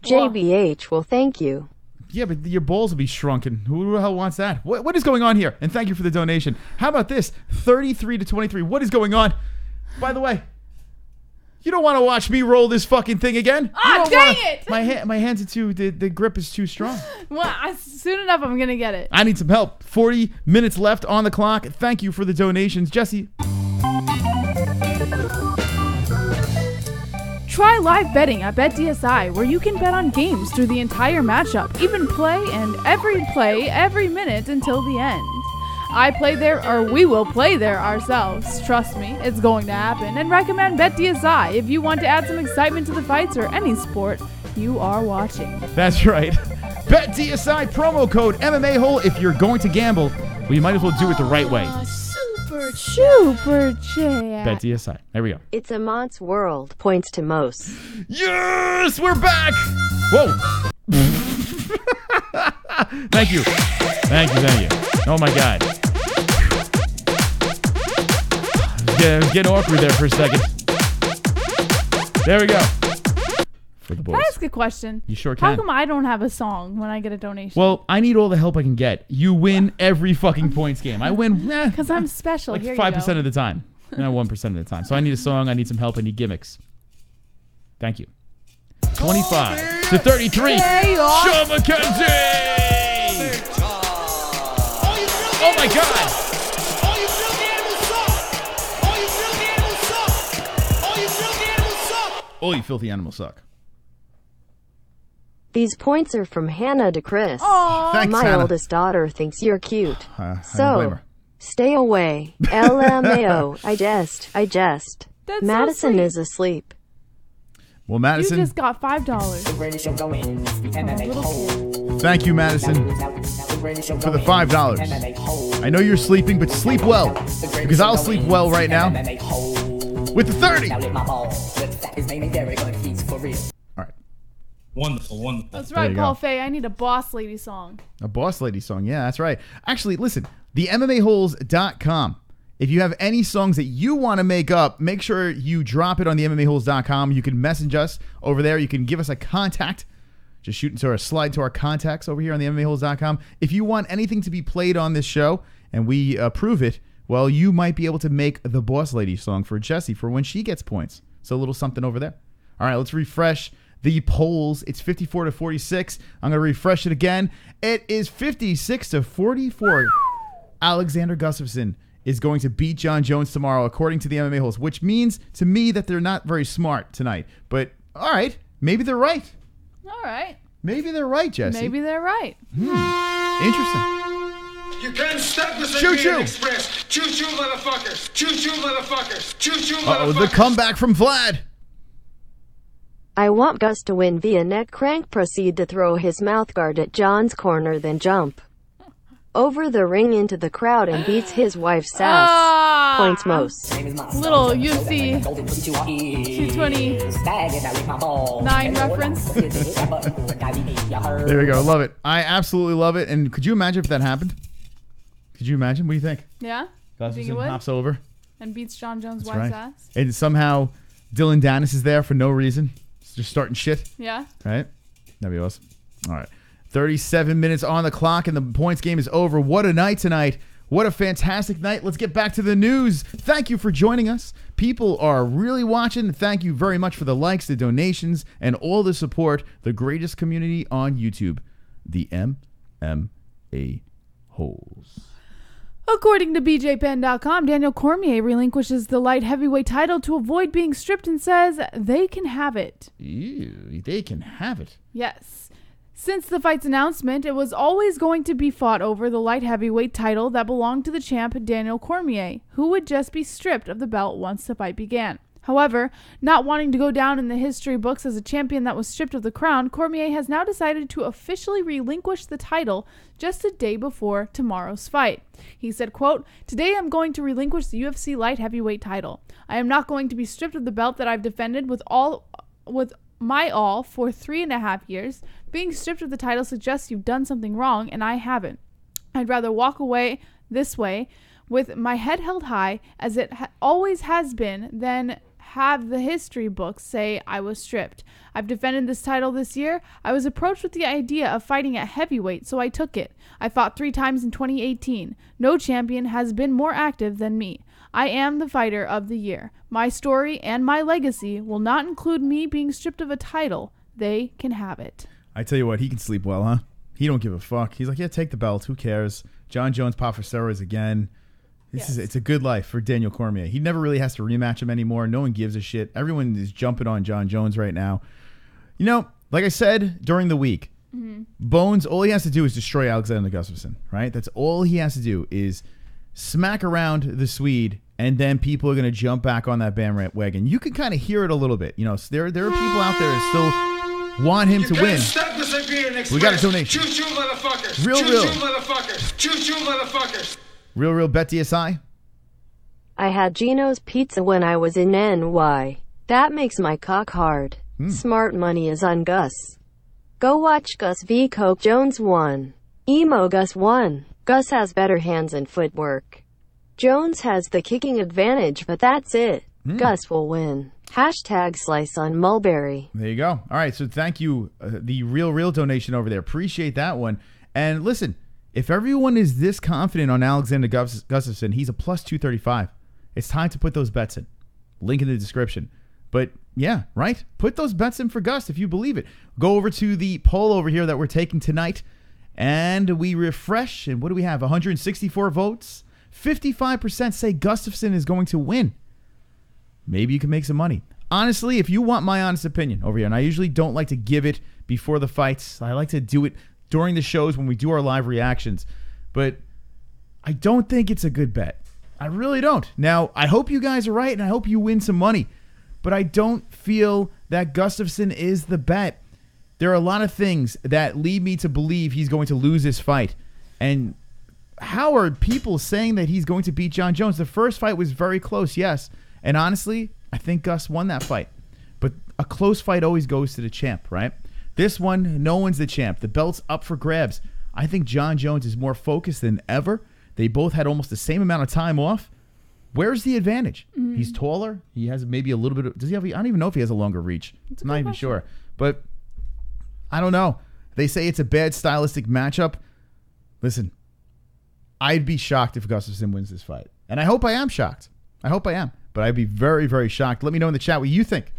JBH will thank you. Yeah, but your balls will be shrunken. Who the hell wants that? What is going on here? And thank you for the donation. How about this? 33-23. What is going on? By the way, you don't want to watch me roll this fucking thing again. Ah, dang it! My hands are too, the grip is too strong. Well, soon enough, I'm going to get it. I need some help. 40 minutes left on the clock. Thank you for the donations. Jessie. Try live betting at BetDSI, where you can bet on games through the entire matchup, even play every minute until the end. I play there, or we will play there ourselves. Trust me, it's going to happen. And recommend BetDSI if you want to add some excitement to the fights or any sport you are watching. That's right. BetDSI promo code MMAHOLE. If you're going to gamble, well, you might as well do it the right way. Super chat. BetDSI. There we go. It's a Mont's world. Points to Mose. Yes, we're back. Whoa. Thank you. Oh my God. It was getting awkward there for a second. There we go. For the boys. Can I ask a question? You sure can. How come I don't have a song when I get a donation? Well, I need all the help I can get. You win every fucking points game. I win because I'm special. like Here 5% of the time. 1% of the time. So I need a song. I need some help. I need gimmicks. Thank you. 25. to 33. Hey, Sean McKenzie. Oh my God. All you filthy animals suck. These points are from Hannah to Chris. Thanks, My Hannah. oldest daughter thinks you're cute. I don't blame So, her. stay away. LMAO. I jest. That's so Madison sweet. is asleep. Well, You Madison, just got $5. thank you, Madison, for the $5. I know you're sleeping, but sleep well, because I'll sleep well right now with the 30. All right. Wonderful. That's There right, you Paul go. Fay. I need a boss lady song. A boss lady song. Yeah, that's right. Actually, listen, the MMAHoles.com. If you have any songs that you want to make up, make sure you drop it on the MMAHoles.com. You can message us over there. You can give us a contact. Just shoot into our slide to our contacts over here on the MMAHoles.com. If you want anything to be played on this show and we approve it, well, you might be able to make the boss lady song for Jessie for when she gets points. So a little something over there. All right, let's refresh the polls. It's 54 to 46. I'm going to refresh it again. It is 56 to 44. Alexander Gustafsson is going to beat Jon Jones tomorrow, according to the MMA Holes, which means to me that they're not very smart tonight. But all right, maybe they're right. All right. Maybe they're right, Jessie. Maybe they're right. Interesting. You can't stop the Choo-choo. Siberian Express. Choo-choo, motherfuckers. Choo-choo, motherfuckers. Choo-choo, Uh-oh, motherfuckers. the comeback from Vlad. I want Gus to win via neck crank. Proceed to throw his mouthguard at John's corner, then jump over the ring into the crowd and beats his wife's ass. Points most. Little UFC 229 reference. There we go. Love it. I absolutely love it. And could you imagine if that happened? Could you imagine? What do you think? Yeah? You think it Gustafsson would? hops over. And beats Jon Jones' That's wife's right. ass. And somehow Dylan Dennis is there for no reason. Just starting shit. Yeah? Right? That'd be awesome. All right. 37 minutes on the clock and the points game is over. What a night tonight. What a fantastic night. Let's get back to the news. Thank you for joining us. People are really watching. Thank you very much for the likes, the donations, and all the support. The greatest community on YouTube, the MMA-Holes. According to BJPen.com, Daniel Cormier relinquishes the light heavyweight title to avoid being stripped and says they can have it. Ew, they can have it. Yes. Since the fight's announcement, it was always going to be fought over the light heavyweight title that belonged to the champ Daniel Cormier, who would just be stripped of the belt once the fight began. However, not wanting to go down in the history books as a champion that was stripped of the crown, Cormier has now decided to officially relinquish the title just a day before tomorrow's fight. He said, quote, "Today I'm going to relinquish the UFC light heavyweight title. I am not going to be stripped of the belt that I've defended with my all for 3.5 years. Being stripped of the title suggests you've done something wrong, and I haven't. I'd rather walk away this way with my head held high, as it always has been, than have the history books say I was stripped. I've defended this title this year. I was approached with the idea of fighting at heavyweight, so I took it. I fought 3 times in 2018. No champion has been more active than me. I am the fighter of the year. My story and my legacy will not include me being stripped of a title. They can have it." I tell you what, he can sleep well, huh? He don't give a fuck. He's like, yeah, take the belt. Who cares? Jon Jones pop for steroids again. It's a good life for Daniel Cormier. He never really has to rematch him anymore. No one gives a shit. Everyone is jumping on Jon Jones right now. You know, like I said during the week, Bones, all he has to do is destroy Alexander Gustafsson, right? That's all he has to do is smack around the Swede, and then people are going to jump back on that bandwagon. You can kind of hear it a little bit. You know, there are people out there that still want him to win. Stop the Siberian Express. We got a donation. Choo-choo, motherfuckers. Real. Choo-choo, motherfuckers. Choo-choo, motherfuckers. Real BetDSI. I had Gino's Pizza when I was in NY. That makes my cock hard. Smart money is on Gus. Go watch Gus v. Coke Jones 1. Emo Gus 1. Gus has better hands and footwork. Jones has the kicking advantage, but that's it. Gus will win. Hashtag slice on mulberry. There you go. All right, so thank you, the real donation over there. Appreciate that one. And listen, if everyone is this confident on Alexander Gustafsson, he's a plus 235. It's time to put those bets in. Link in the description. But yeah, right? Put those bets in for Gus if you believe it. Go over to the poll over here that we're taking tonight, and we refresh. And what do we have? 164 votes. 55% say Gustafsson is going to win. Maybe you can make some money. Honestly, if you want my honest opinion over here, and I usually don't like to give it before the fights. I like to do it during the shows when we do our live reactions. But I don't think it's a good bet. I really don't. Now, I hope you guys are right, and I hope you win some money. But I don't feel that Gustafsson is the bet. There are a lot of things that lead me to believe he's going to lose this fight. And how are people saying that he's going to beat Jon Jones? The first fight was very close, yes. And honestly, I think Gus won that fight. But a close fight always goes to the champ, right? This one, no one's the champ. The belt's up for grabs. I think Jon Jones is more focused than ever. They both had almost the same amount of time off. Where's the advantage? Mm-hmm. He's taller. He has maybe a little bit of... Does he have... I don't even know if he has a longer reach. I'm not even sure. But I don't know. They say it's a bad stylistic matchup. Listen, I'd be shocked if Gustafsson wins this fight. And I hope I am shocked. I hope I am. But I'd be very, very shocked. Let me know in the chat what you think.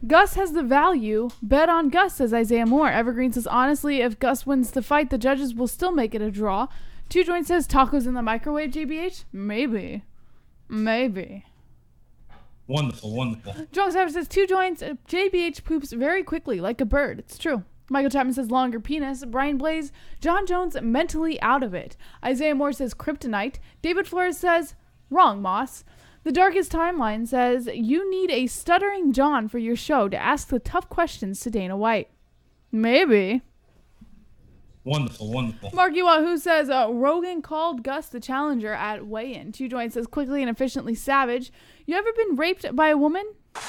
Gus has the value. Bet on Gus, says Isaiah Moore. Evergreen says, honestly, if Gus wins the fight, the judges will still make it a draw. Two Joint says, tacos in the microwave, JBH? Maybe. Wonderful. Drunk Savage says, Two Joints, JBH poops very quickly, like a bird. It's true. Michael Chapman says, longer penis. Brian Blaze, Jon Jones mentally out of it. Isaiah Moore says, kryptonite. David Flores says, wrong, Moss. The Darkest Timeline says, you need a stuttering John for your show to ask the tough questions to Dana White. Maybe. Wonderful. Marky Wahoo says, Rogan called Gus the challenger at weigh-in. Two Joint says, quickly and efficiently savage. You ever been raped by a woman? No!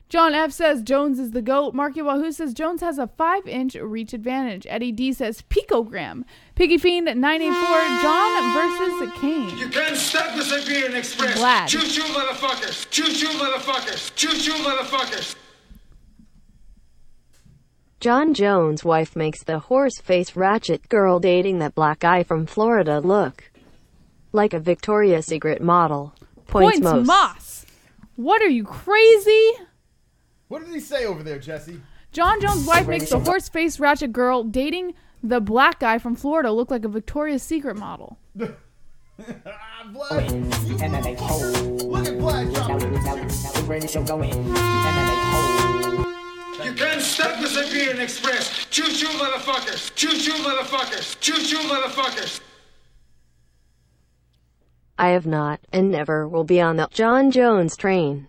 John F. says, Jones is the GOAT. Marky Wahoo says, Jones has a 5-inch reach advantage. Eddie D says, picogram. Piggy Fiend 984, John versus Kane. You can't stop the Siberian Express. Vlad. Choo-choo, motherfuckers. Choo-choo, motherfuckers. Choo-choo, motherfuckers. Jon Jones' wife makes the horse-face ratchet girl dating that black guy from Florida look like a Victoria's Secret model. Points Moss. What are you, crazy? What did he say over there, Jessie? Jon Jones' wife makes the horse-face ratchet girl dating the black guy from Florida look like a Victoria's Secret model. Vlad. Look at Vlad. You can't stop the Siberian Express. Choo-choo, motherfuckers. Choo-choo, motherfuckers. Choo-choo, motherfuckers. I have not, and never will be on the Jon Jones train.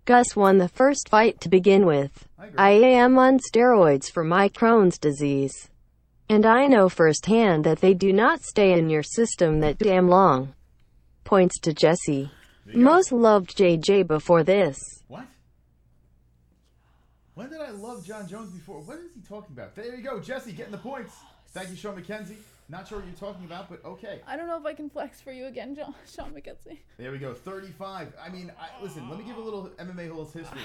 Gus won the first fight to begin with. I am on steroids for my Crohn's disease. And I know firsthand that they do not stay in your system that damn long. Points to Jessie. Most loved JJ before this. What? When did I love Jon Jones before? What is he talking about? There you go, Jessie, getting the points. Thank you, Sean McKenzie. Not sure what you're talking about, but okay. I don't know if I can flex for you again, Sean McKenzie. There we go, 35. I mean, listen, let me give a little MMA-Holes history.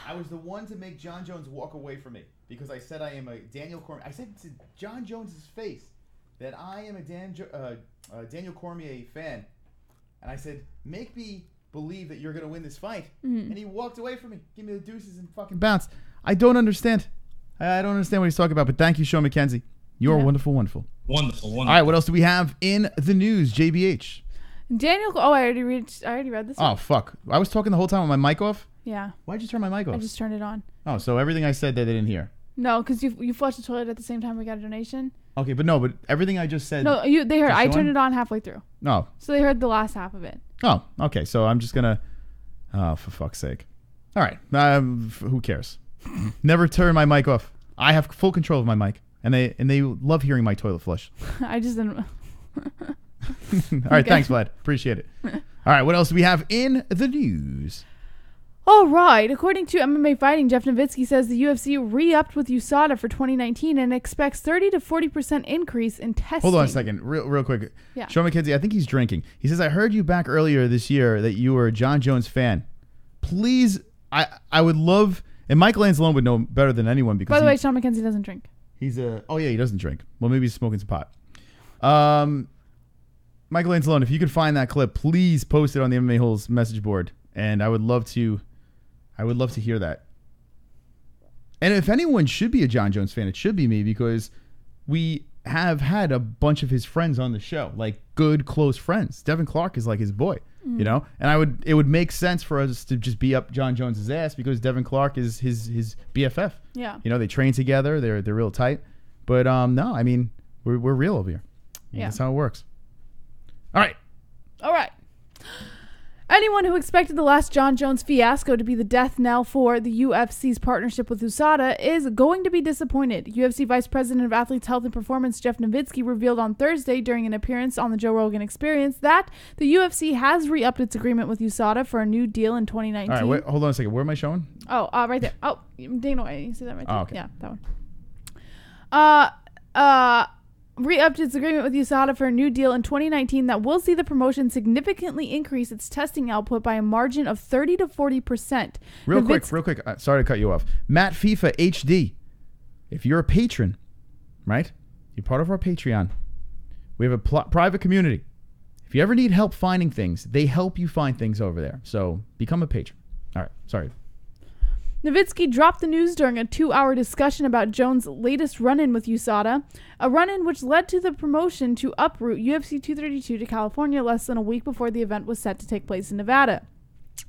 I was the one to make Jon Jones walk away from me because I said I am a Daniel Cormier. I said to Jon Jones' face that I am a Daniel Cormier fan. And I said, make me believe that you're going to win this fight. Mm-hmm. And he walked away from me. Give me the deuces and fucking bounce. I don't understand. I don't understand what he's talking about, but thank you, Sean McKenzie. You're wonderful. Wonderful. All right, what else do we have in the news, JBH? Daniel, I already read this one. Oh, fuck. I was talking the whole time with my mic off? Yeah. Why'd you turn my mic off? I just turned it on. Oh, so everything I said they didn't hear? No, because you flushed the toilet at the same time we got a donation. Okay, but everything I just said... No, they heard. I turned it on halfway through. No. So they heard the last half of it. Oh, okay. So I'm just going to... Oh, for fuck's sake. All right. Who cares? Never turn my mic off. I have full control of my mic. And they love hearing my toilet flush. I just didn't... All right, thanks, Vlad. Appreciate it. All right, what else do we have in the news? All right. According to MMA Fighting, Jeff Novitzky says the UFC re-upped with USADA for 2019 and expects 30 to 40% increase in testing. Hold on a second, real quick. Yeah. Sean McKenzie, I think he's drinking. He says, I heard you back earlier this year that you were a Jon Jones fan. Please, I would love, and Michael Anzalone would know better than anyone because by the way, Sean McKenzie doesn't drink. He doesn't drink. Well, maybe he's smoking some pot. Michael Anzalone, if you could find that clip, please post it on the MMA-Holes message board, and I would love to hear that. And if anyone should be a Jon Jones fan, it should be me, because we have had a bunch of his friends on the show, like good, close friends. Devin Clark is like his boy, you know? And it would make sense for us to just be up Jon Jones' ass, because Devin Clark is his BFF. Yeah. You know, they train together. They're real tight. But no, I mean, we're real over here. Yeah. That's how it works. All right. Anyone who expected the last Jon Jones fiasco to be the death knell for the UFC's partnership with USADA is going to be disappointed. UFC Vice President of Athletes Health and Performance Jeff Novitzky revealed on Thursday during an appearance on the Joe Rogan Experience that the UFC has re-upped its agreement with USADA for a new deal in 2019. All right, wait, hold on a second. Where am I showing? Oh, right there. Oh, dang, you see that right there? Oh, okay. Yeah, that one. Re-upped its agreement with USADA for a new deal in 2019 that will see the promotion significantly increase its testing output by a margin of 30 to 40%. Real quick. Sorry to cut you off. Matt FIFA HD. If you're a patron, right? You're part of our Patreon. We have a private community. If you ever need help finding things, they help you find things over there. So become a patron. All right. Sorry. Novitzky dropped the news during a 2-hour discussion about Jones' latest run-in with USADA, a run-in which led to the promotion to uproot UFC 232 to California less than a week before the event was set to take place in Nevada.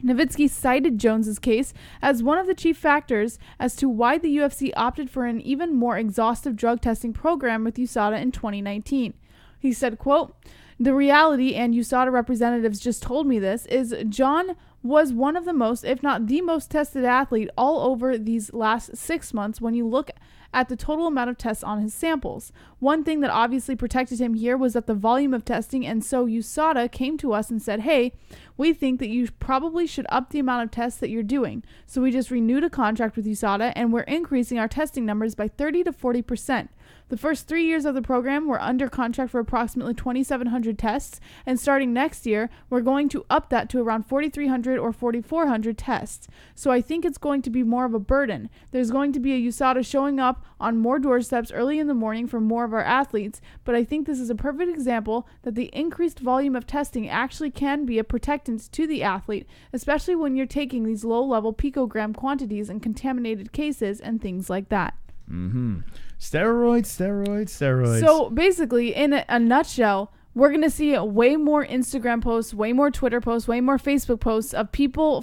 Novitzky cited Jones's case as one of the chief factors as to why the UFC opted for an even more exhaustive drug testing program with USADA in 2019. He said, quote, "The reality, and USADA representatives just told me this, is Jon was one of the most, if not the most tested athlete all over these last 6 months when you look at the total amount of tests on his samples. One thing that obviously protected him here was that the volume of testing, and so USADA came to us and said, hey, we think that you probably should up the amount of tests that you're doing. So we just renewed a contract with USADA, and we're increasing our testing numbers by 30 to 40%. The first 3 years of the program, we're under contract for approximately 2,700 tests, and starting next year, we're going to up that to around 4,300 or 4,400 tests. So I think it's going to be more of a burden. There's going to be a USADA showing up on more doorsteps early in the morning for more of our athletes, but I think this is a perfect example that the increased volume of testing actually can be a protectant to the athlete, especially when you're taking these low-level picogram quantities in contaminated cases and things like that." Mm-hmm. Steroids. So basically, in a nutshell, we're going to see way more Instagram posts, way more Twitter posts, way more Facebook posts of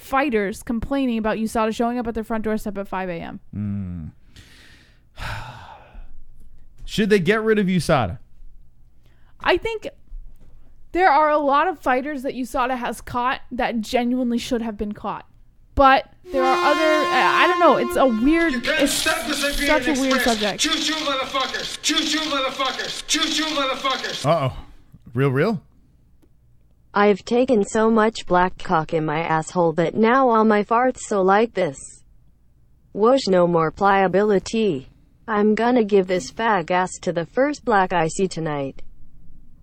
fighters complaining about USADA showing up at their front doorstep at 5 a.m. Should they get rid of USADA? I think there are a lot of fighters that USADA has caught that genuinely should have been caught. But there are other, I don't know, it's such a weird subject. Choo-choo, motherfuckers. Choo-choo, motherfuckers. Choo-choo, motherfuckers. Uh-oh. Real? I've taken so much black cock in my asshole that now all my farts so like this. Whoosh, no more pliability. I'm gonna give this fag ass to the first black I see tonight.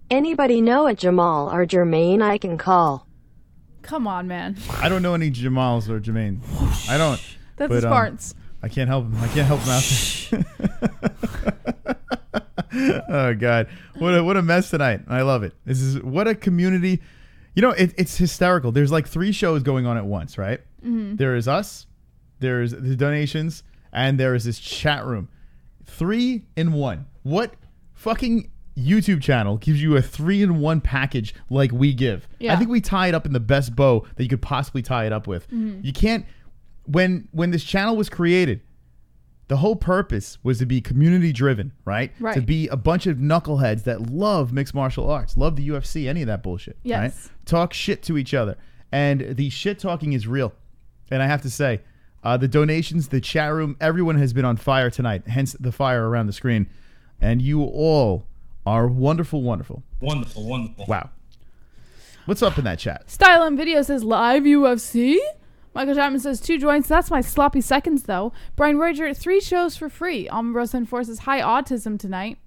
Anybody know a Jamal or Jermaine I can call? Come on, man. I don't know any Jamals or Jermaine. I don't. That's his farts. I can't help him. out there. Oh, God. What a mess tonight. I love it. What a community. You know, it's hysterical. There's like 3 shows going on at once, right? Mm-hmm. There is us, there's the donations, and there is this chat room. 3 in 1. What fucking YouTube channel gives you a 3-in-1 package like we give? Yeah. I think we tie it up in the best bow that you could possibly tie it up with. Mm-hmm. You can't. When this channel was created, the whole purpose was to be community driven, right? To be a bunch of knuckleheads that love mixed martial arts, love the UFC, any of that bullshit. Yes. Right? Talk shit to each other, and the shit talking is real. And I have to say, the donations, the chat room, everyone has been on fire tonight. Hence the fire around the screen, and you all are wonderful. Wonderful. Wow. What's up in that chat? Style and Video says, live UFC? Michael Chapman says, 2 joints. That's my sloppy seconds, though. Brian Roger, 3 shows for free. Omarosa enforces high autism tonight.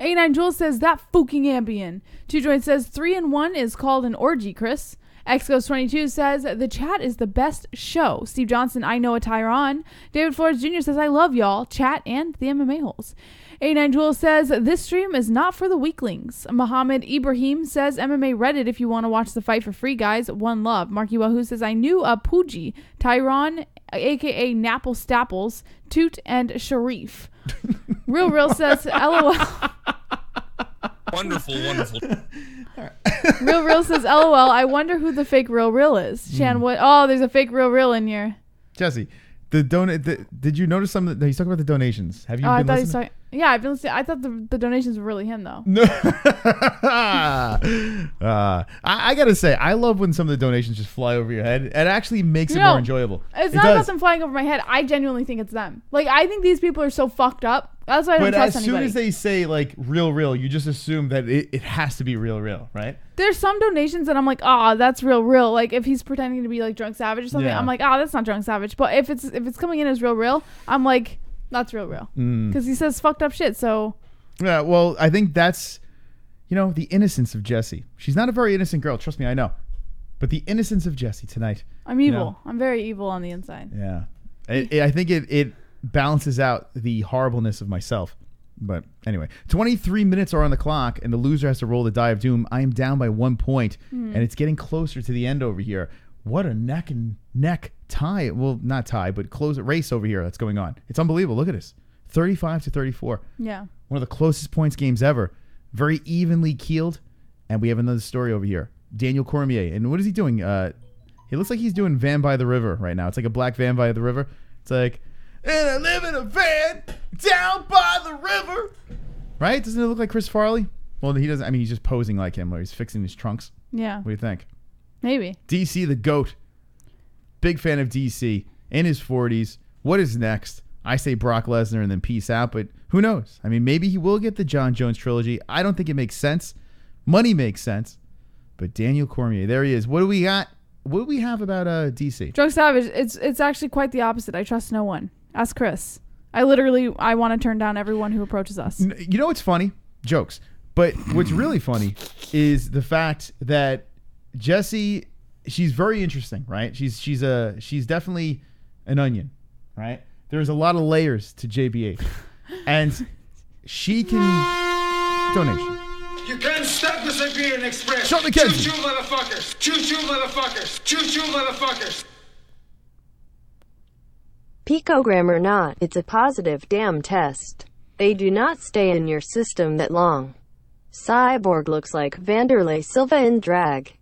A9 Jules says, that fucking Ambien. 2 joints says, 3-in-1 is called an orgy, Chris. XGhost22 says, the chat is the best show. Steve Johnson, I know a Tyron. David Flores Jr. says, I love y'all, chat and the MMA-Holes. A9 Jewel says, this stream is not for the weaklings. Mohammed Ibrahim says, MMA Reddit if you want to watch the fight for free, guys. One love. Marky Wahoo says, I knew a Pooji, Tyron, a.k.a. Napple Stapples, Toot, and Sharif. Real says, LOL. Wonderful. Real says, LOL, I wonder who the fake Real is. Shan, what? Oh, there's a fake Real in here. Jessie, did you notice some? He's talking about the donations. Have you been listening? Yeah, I've been listening. I thought the donations were really him, though. No. I got to say, I love when some of the donations just fly over your head. It actually makes it more enjoyable. It's not about them flying over my head. I genuinely think it's them. Like, I think these people are so fucked up. That's why I don't trust anybody. But as soon as they say, like, real, you just assume that it has to be real, right? There's some donations that I'm like, that's real. Like, if he's pretending to be, like, Drunk Savage or something, I'm like, that's not Drunk Savage. But if it's coming in as real, I'm like, that's real. Because he says fucked up shit, so. Yeah, well, I think that's, the innocence of Jessie. She's not a very innocent girl. Trust me, I know. But the innocence of Jessie tonight. I'm evil. I'm very evil on the inside. Yeah. I think it balances out the horribleness of myself. But anyway, 23 minutes are on the clock, and the loser has to roll the die of doom. I am down by 1 point, and it's getting closer to the end over here. What a neck and neck tie. Well, not tie, but close race over here that's going on. It's unbelievable. Look at this. 35-34. Yeah. One of the closest points games ever. Very evenly keeled. And we have another story over here. Daniel Cormier. And what is he doing? He looks like he's doing Van by the River right now. It's like a black van by the river. It's like, and I live in a van down by the river. Right? Doesn't it look like Chris Farley? Well, he doesn't. I mean, he's just posing like him, or he's fixing his trunks. Yeah. What do you think? Maybe. DC the GOAT. Big fan of DC. In his 40s. What is next? I say Brock Lesnar and then peace out, but who knows? I mean, maybe he will get the Jon Jones trilogy. I don't think it makes sense. Money makes sense. But Daniel Cormier, there he is. What do we got? What do we have about DC? Drunk Savage, it's actually quite the opposite. I trust no one. Ask Chris. I want to turn down everyone who approaches us. You know what's funny? Jokes. But what's really funny is the fact that Jessie, she's very interesting, right? She's definitely an onion, right? There's a lot of layers to JBH, and she can donation. You can't stop the Siberian Express. Sean McKenzie. Choo-choo, motherfuckers. Choo-choo, motherfuckers. Choo-choo, motherfuckers. Picogram or not, it's a positive damn test. They do not stay in your system that long. Cyborg looks like Vanderlei Silva in drag.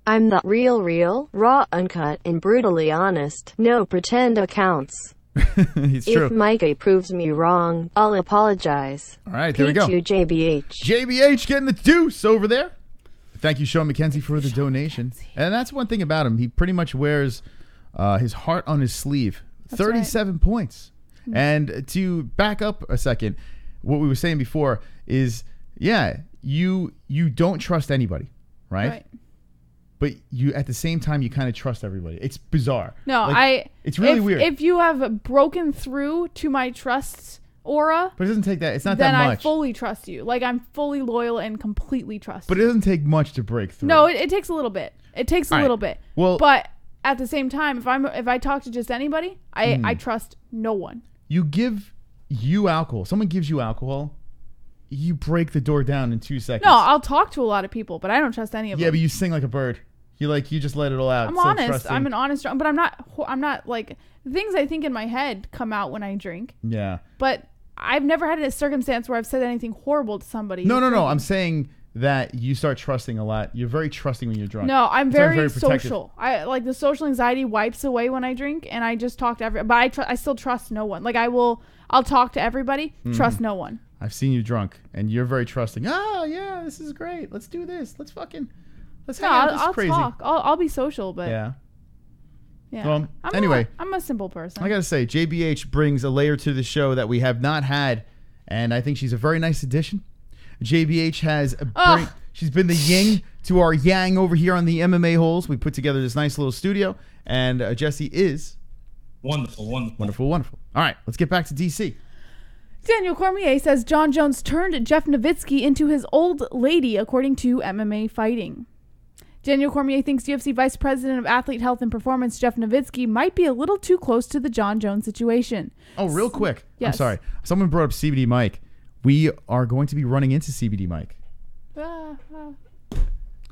I'm the real, raw, uncut, and brutally honest. No pretend accounts. It's true. If Micah proves me wrong, I'll apologize. All right, there we go. JBH. JBH getting the deuce over there. Thank you, Sean McKenzie, for the donation. And that's one thing about him. He pretty much wears his heart on his sleeve. That's 37 right. points. And to back up a second, what we were saying before is, you don't trust anybody, right? But you, at the same time, you kind of trust everybody. It's bizarre. No, it's really weird. If you have broken through to my trust aura, but it doesn't take that. It's not that much. Then I fully trust you. Like, I'm fully loyal and completely trust you. But it doesn't take much to break through. No, it takes a little bit. It takes a little bit. Well, but at the same time, if I talk to just anybody, I trust no one. You give you alcohol. Someone gives you alcohol. You break the door down in 2 seconds. No, I'll talk to a lot of people, but I don't trust any of them. Yeah, but you sing like a bird. You just let it all out. I'm honest. I'm an honest, but I'm not like, things I think in my head come out when I drink. Yeah. But I've never had a circumstance where I've said anything horrible to somebody. No. I'm saying that you start trusting a lot. You're very trusting when you're drunk. No, I'm very social. I like the social anxiety wipes away when I drink, and I just talk to everybody. But I still trust no one. Like, I'll talk to everybody. Trust no one. I've seen you drunk, and you're very trusting. Oh yeah, this is great. Let's do this. Let's hang out. This is crazy. Talk. I'll be social, but yeah. Well, I'm a simple person. I gotta say, JBH brings a layer to the show that we have not had, and I think she's a very nice addition. JBH has she's been the yin to our yang over here on the MMA-Holes. We put together this nice little studio, and Jessie is wonderful. All right, let's get back to DC. Daniel Cormier says Jon Jones turned Jeff Novitzky into his old lady, according to MMA Fighting. Daniel Cormier thinks UFC Vice President of Athlete Health and Performance Jeff Novitzky might be a little too close to the Jon Jones situation. Oh, real quick. Yes. I'm sorry. Someone brought up CBD Mike. We are going to be running into CBD Mike.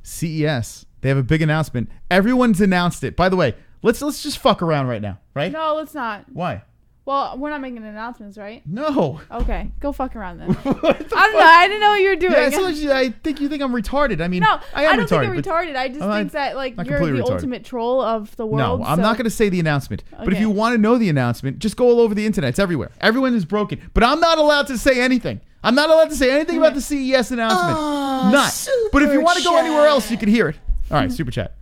CES. They have a big announcement. Everyone's announced it. By the way, let's just fuck around right now, right? No, let's not. Why? Well, we're not making announcements, right? No. Okay, go fuck around then. I don't know. I didn't know what you were doing. Yeah, I think you think I'm retarded. I mean, no, I don't think you're retarded. I just think that you're the ultimate troll of the world. No, I'm not going to say the announcement. Okay. But if you want to know the announcement, just go all over the internet. It's everywhere. Everyone is broken. But I'm not allowed to say anything. I'm not allowed to say anything about the CES announcement. Not. But if you want to go anywhere else, you can hear it. All right, super chat.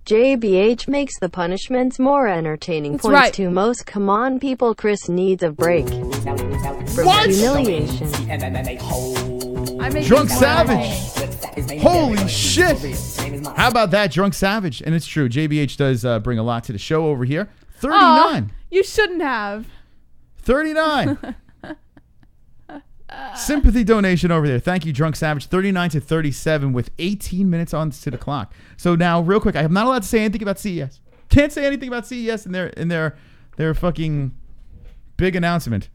JBH makes the punishments more entertaining. That's Points right. to most. Come on, people. Chris needs a break from What? humiliation. Drunk Savage. Holy shit. How about that, Drunk Savage? And it's true. JBH does bring a lot to the show over here. 39. You shouldn't have. 39. Sympathy donation over there. Thank you, Drunk Savage. 39 to 37 with 18 minutes on to the clock. So now, real quick, I am not allowed to say anything about CES. Can't say anything about CES in their fucking big announcement.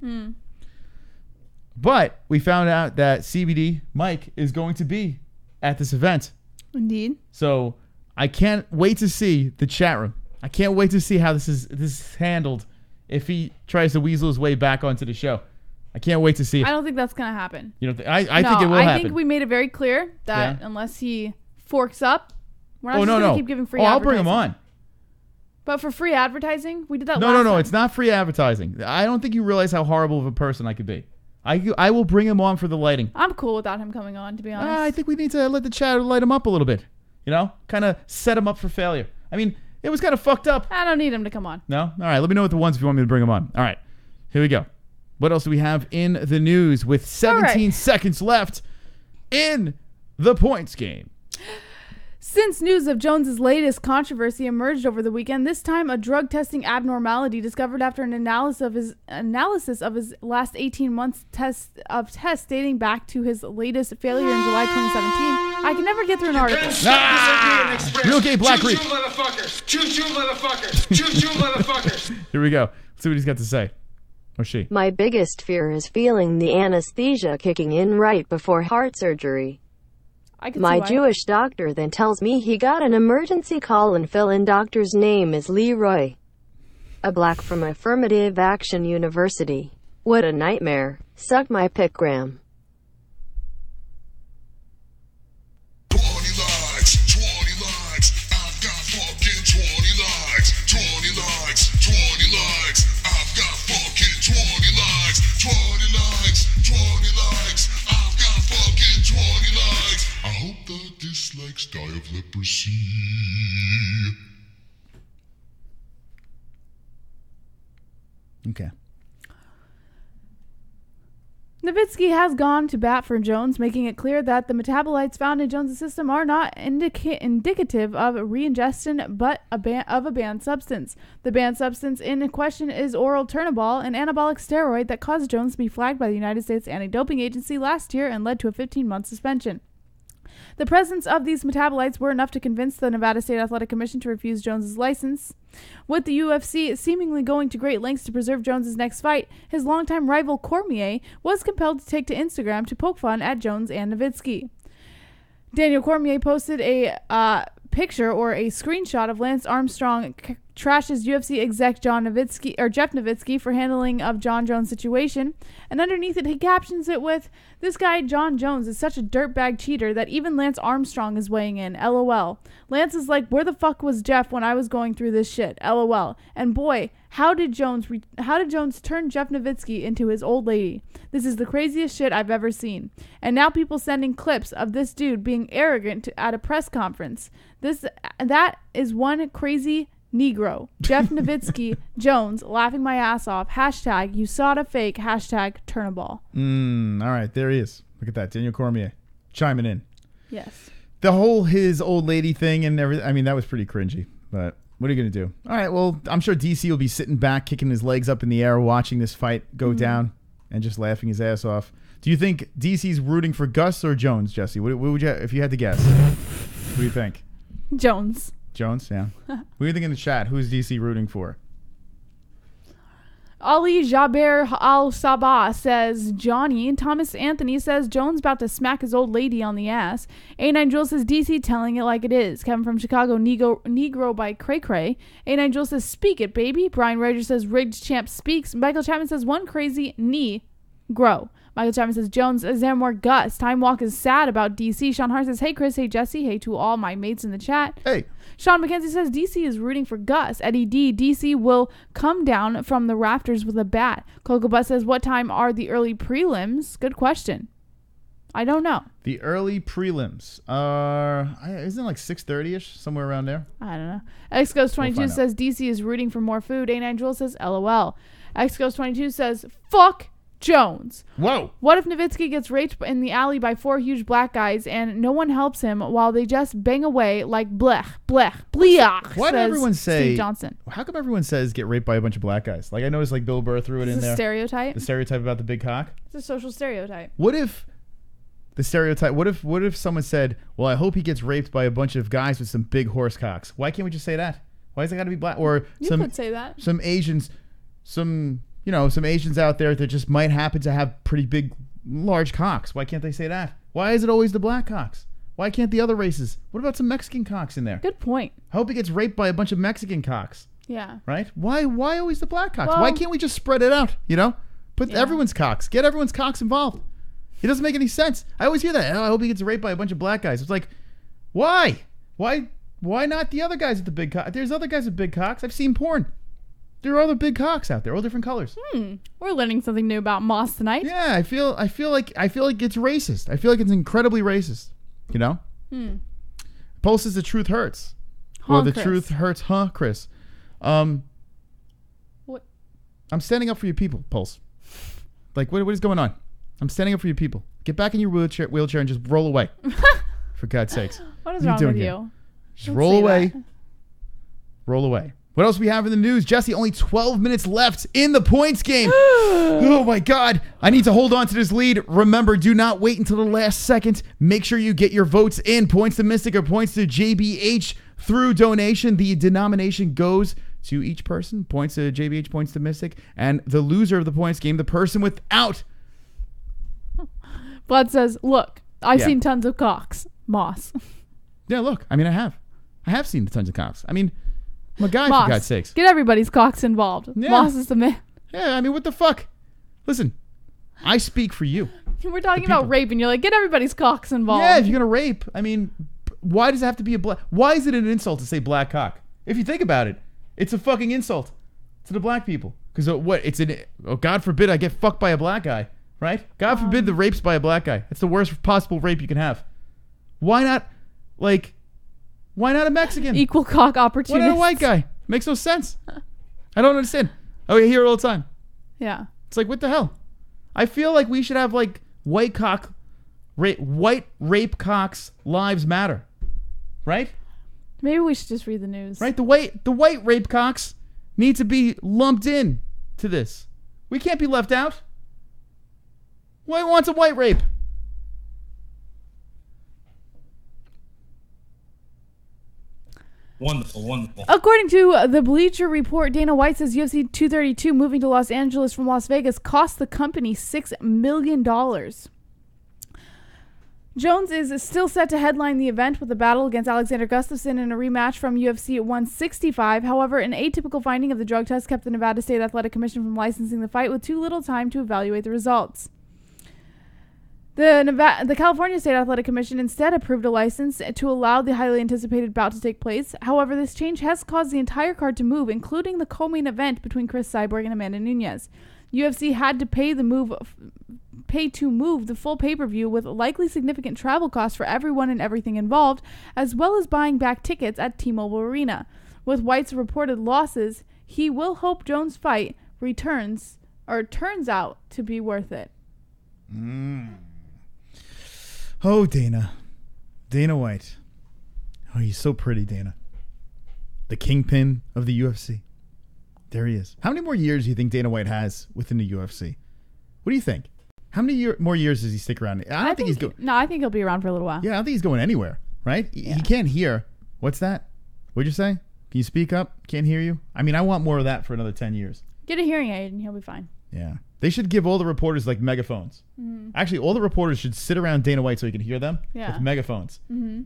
But we found out that CBD Mike is going to be at this event. Indeed. So I can't wait to see the chat room. I can't wait to see how this is handled if he tries to weasel his way back onto the show. I can't wait to see it. I don't think that's going to happen. You know, I think it will happen. I think we made it very clear that unless he forks up, we're not going to keep giving free I'll advertising. bring him on. But for free advertising, we did that last time. No. It's not free advertising. I don't think you realize how horrible of a person I could be. I will bring him on for the lighting. I'm cool without him coming on, to be honest. I think we need to let the chat light him up a little bit. You know? Kind of set him up for failure. I mean, it was kind of fucked up. I don't need him to come on. No? All right. Let me know what the ones if you want me to bring him on. All right. Here we go. What else do we have in the news with 17 seconds left in the points game? Since news of Jones's latest controversy emerged over the weekend, this time a drug testing abnormality discovered after an analysis of his last 18 months tests dating back to his latest failure in July 2017. I can never get through an article. Real gay black reef. Choo-choo motherfuckers. Choo-choo motherfuckers. Choo-choo motherfuckers. Here we go. Let's see what he's got to say. Or she. My biggest fear is feeling the anesthesia kicking in right before heart surgery. My Jewish doctor then tells me he got an emergency call and fill-in doctor's name is Leroy. A black from Affirmative Action University. What a nightmare. Suck my pickgram. 20 likes, I've got fucking 20 likes, 20 likes, 20 likes, I've got fucking 20 likes, 20 likes, 20 likes, I've got fucking 20 likes. I hope the dislikes die of leprosy. Okay. Novitzky has gone to bat for Jones, making it clear that the metabolites found in Jones' system are not indicative of re-ingestion, but of a banned substance. The banned substance in question is oral Turnabol, an anabolic steroid that caused Jones to be flagged by the United States Anti-Doping Agency last year and led to a 15-month suspension. The presence of these metabolites were enough to convince the Nevada State Athletic Commission to refuse Jones' license. With the UFC seemingly going to great lengths to preserve Jones' next fight, his longtime rival Cormier was compelled to take to Instagram to poke fun at Jones and Novitzky. Daniel Cormier posted a picture or a screenshot of Lance Armstrong trashes UFC exec Jeff Novitzky for handling of Jon Jones' situation, and underneath it he captions it with, "This guy Jon Jones is such a dirtbag cheater that even Lance Armstrong is weighing in, LOL. Lance is like, where the fuck was Jeff when I was going through this shit, LOL. And boy, how did Jones turn Jeff Novitzky into his old lady? This is the craziest shit I've ever seen. And now people sending clips of this dude being arrogant at a press conference. That is one crazy Negro. Jeff Novitzky, Jones, laughing my ass off. Hashtag USADA fake. Hashtag Turnaball." All right, there he is. Look at that, Daniel Cormier chiming in. Yes. The whole his old lady thing and everything. I mean, that was pretty cringy. But what are you gonna do? All right, well, I'm sure DC will be sitting back, kicking his legs up in the air, watching this fight go down, and just laughing his ass off. Do you think DC's rooting for Gus or Jones, Jesse? What would you, if you had to guess? What do you think? Jones. Jones, yeah. What do you think in the chat? Who's DC rooting for? Ali Jaber Al-Sabah says Johnny. Thomas Anthony says Jones about to smack his old lady on the ass. A9 Jules says DC telling it like it is. Kevin from Chicago, Negro by Cray Cray. A9 Jules says speak it, baby. Brian Rogers says rigged champ speaks. Michael Chapman says one crazy knee grow. Michael Chapman says Jones, is there more Gus? Time Walk is sad about DC. Sean Hart says hey Chris, hey Jesse, hey to all my mates in the chat. Hey. Sean McKenzie says DC is rooting for Gus. Eddie D, DC will come down from the rafters with a bat. Coco Butt says, what time are the early prelims? Good question. I don't know. The early prelims are, isn't it like 6:30ish, somewhere around there? I don't know. X Goes 22 says DC is rooting for more food. A9 Jewel says LOL. X Goes 22 says fuck Jones. Whoa. What if Novitzky gets raped in the alley by 4 huge black guys and no one helps him while they just bang away like blech, blech, bleach? Why do everyone say Steve Johnson? How come everyone says get raped by a bunch of black guys? Like I noticed like Bill Burr threw it in there. Stereotype. The stereotype about the big cock. It's a social stereotype. What if the stereotype? What if someone said, "Well, I hope he gets raped by a bunch of guys with some big horse cocks"? Why can't we just say that? Why is it got to be black? Or you some could say that. Some Asians, some Asians out there that just might happen to have pretty big, large cocks. Why can't they say that? Why is it always the black cocks? Why can't the other races? What about some Mexican cocks in there? Good point. I hope he gets raped by a bunch of Mexican cocks. Yeah. Right? Why always the black cocks? Well, why can't we just spread it out? Put everyone's cocks. Get everyone's cocks involved. It doesn't make any sense. I always hear that. Oh, I hope he gets raped by a bunch of black guys. It's like, why? Why not the other guys with the big cocks? There's other guys with big cocks. I've seen porn. There are other big cocks out there, all different colors. We're learning something new about Moss tonight. Yeah, I feel like it's racist. I feel like it's incredibly racist. Pulse says the truth hurts. Or the Chris. truth hurts, Chris? What? I'm standing up for your people, Pulse. Like, what is going on? I'm standing up for your people. Get back in your wheelchair and just roll away. For God's sakes. What is wrong with you? Just roll away. Roll away. What else we have in the news? Jesse, only 12 minutes left in the points game. Oh, my God. I need to hold on to this lead. Remember, do not wait until the last second. Make sure you get your votes in. Points to Mystic or points to JBH through donation. The denomination goes to each person. Points to JBH, points to Mystic. And the loser of the points game, the person without. Blood says, look, I've seen tons of cocks. Moss. Yeah, look. I mean, I have seen tons of cocks. I mean, I'm a guy, Moss, for God's sakes. Get everybody's cocks involved. Yeah. Moss is the man. Yeah, I mean, what the fuck? Listen, I speak for you. We're talking about rape, and you're like, get everybody's cocks involved. Yeah, if you're going to rape, I mean, why does it have to be a black... Why is it an insult to say black cock? If you think about it, it's a fucking insult to the black people. Because God forbid I get fucked by a black guy, right? God forbid the rape's by a black guy. That's the worst possible rape you can have. Why not a Mexican? Equal cock opportunity. Why not a white guy? Makes no sense. I don't understand. Oh, you hear it all the time. Yeah. It's like, what the hell? I feel like we should have like white rape cocks lives matter. Right? Maybe we should just read the news. Right? The white rape cocks need to be lumped in to this. We can't be left out. Why wants a white rape? Wonderful. According to the Bleacher Report, Dana White says UFC 232 moving to Los Angeles from Las Vegas cost the company $6 million. Jones is still set to headline the event with a battle against Alexander Gustafsson in a rematch from UFC 165. However, an atypical finding of the drug test kept the Nevada State Athletic Commission from licensing the fight with too little time to evaluate the results. The California State Athletic Commission instead approved a license to allow the highly anticipated bout to take place. However, this change has caused the entire card to move, including the co-main event between Cris Cyborg and Amanda Nunes. UFC had to pay to move the full pay-per-view with likely significant travel costs for everyone and everything involved, as well as buying back tickets at T-Mobile Arena. With White's reported losses, he will hope Jones' fight turns out to be worth it. Oh, Dana White. Oh, he's so pretty, Dana. The kingpin of the UFC. There he is. How many more years do you think Dana White has within the UFC? What do you think? How many more years does he stick around? I don't think he's going. No, I think he'll be around for a little while. Yeah, I don't think he's going anywhere, right? Yeah. He can't hear. What's that? What'd you say? Can you speak up? Can't hear you. I mean, I want more of that for another 10 years. Get a hearing aid and he'll be fine. Yeah. They should give all the reporters like megaphones. Mm-hmm. Actually, all the reporters should sit around Dana White so he can hear them with megaphones. Mm-hmm.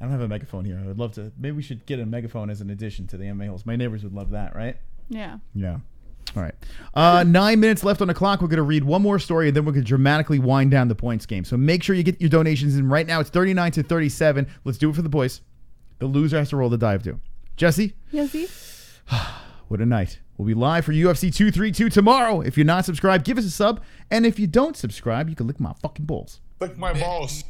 I don't have a megaphone here. I would love to. Maybe we should get a megaphone as an addition to the MMA-Holes. My neighbors would love that, right? Yeah. Yeah. All right. 9 minutes left on the clock. We're going to read one more story, and then we're going to dramatically wind down the points game. So make sure you get your donations in right now. It's 39-37. Let's do it for the boys. The loser has to roll the dive too. Jessie? Yes. What a night. We'll be live for UFC 232 tomorrow. If you're not subscribed, give us a sub. And if you don't subscribe, you can lick my fucking balls. Lick my balls.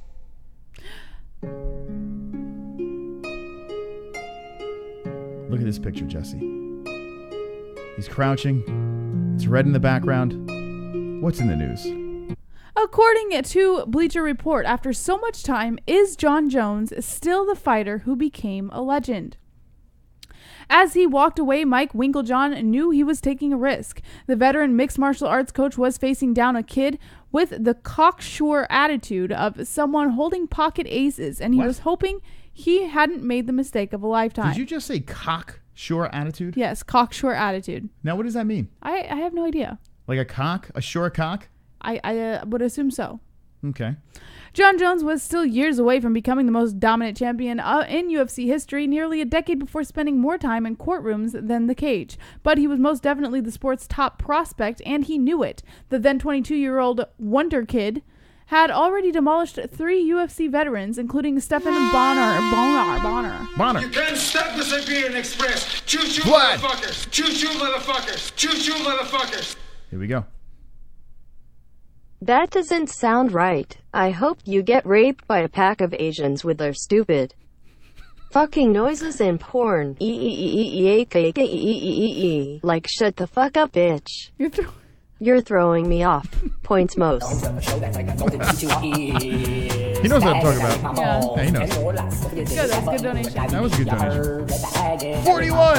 Look at this picture, Jessie. He's crouching. It's red in the background. What's in the news? According to Bleacher Report, after so much time, is Jon Jones still the fighter who became a legend? As he walked away, Mike Winkeljohn knew he was taking a risk. The veteran mixed martial arts coach was facing down a kid with the cocksure attitude of someone holding pocket aces, and he was hoping he hadn't made the mistake of a lifetime. Did you just say cocksure attitude? Yes, cocksure attitude. Now, what does that mean? I have no idea. Like a cock? A sure cock? I would assume so. Okay. Jon Jones was still years away from becoming the most dominant champion in UFC history, nearly a decade before spending more time in courtrooms than the cage. But he was most definitely the sport's top prospect, and he knew it. The then 22-year-old Wonder Kid had already demolished 3 UFC veterans, including Stephan Bonner. You can't stop the Siberian Express. Choo-choo, motherfuckers. Choo-choo, motherfuckers. Choo-choo, motherfuckers. Here we go. That doesn't sound right. I hope you get raped by a pack of Asians with their stupid fucking noises and porn. Like, shut the fuck up, bitch. You're throwing me off. Points most. He knows what I'm talking about. Yeah, he knows. Good, that was a good donation. That was a good donation. 41!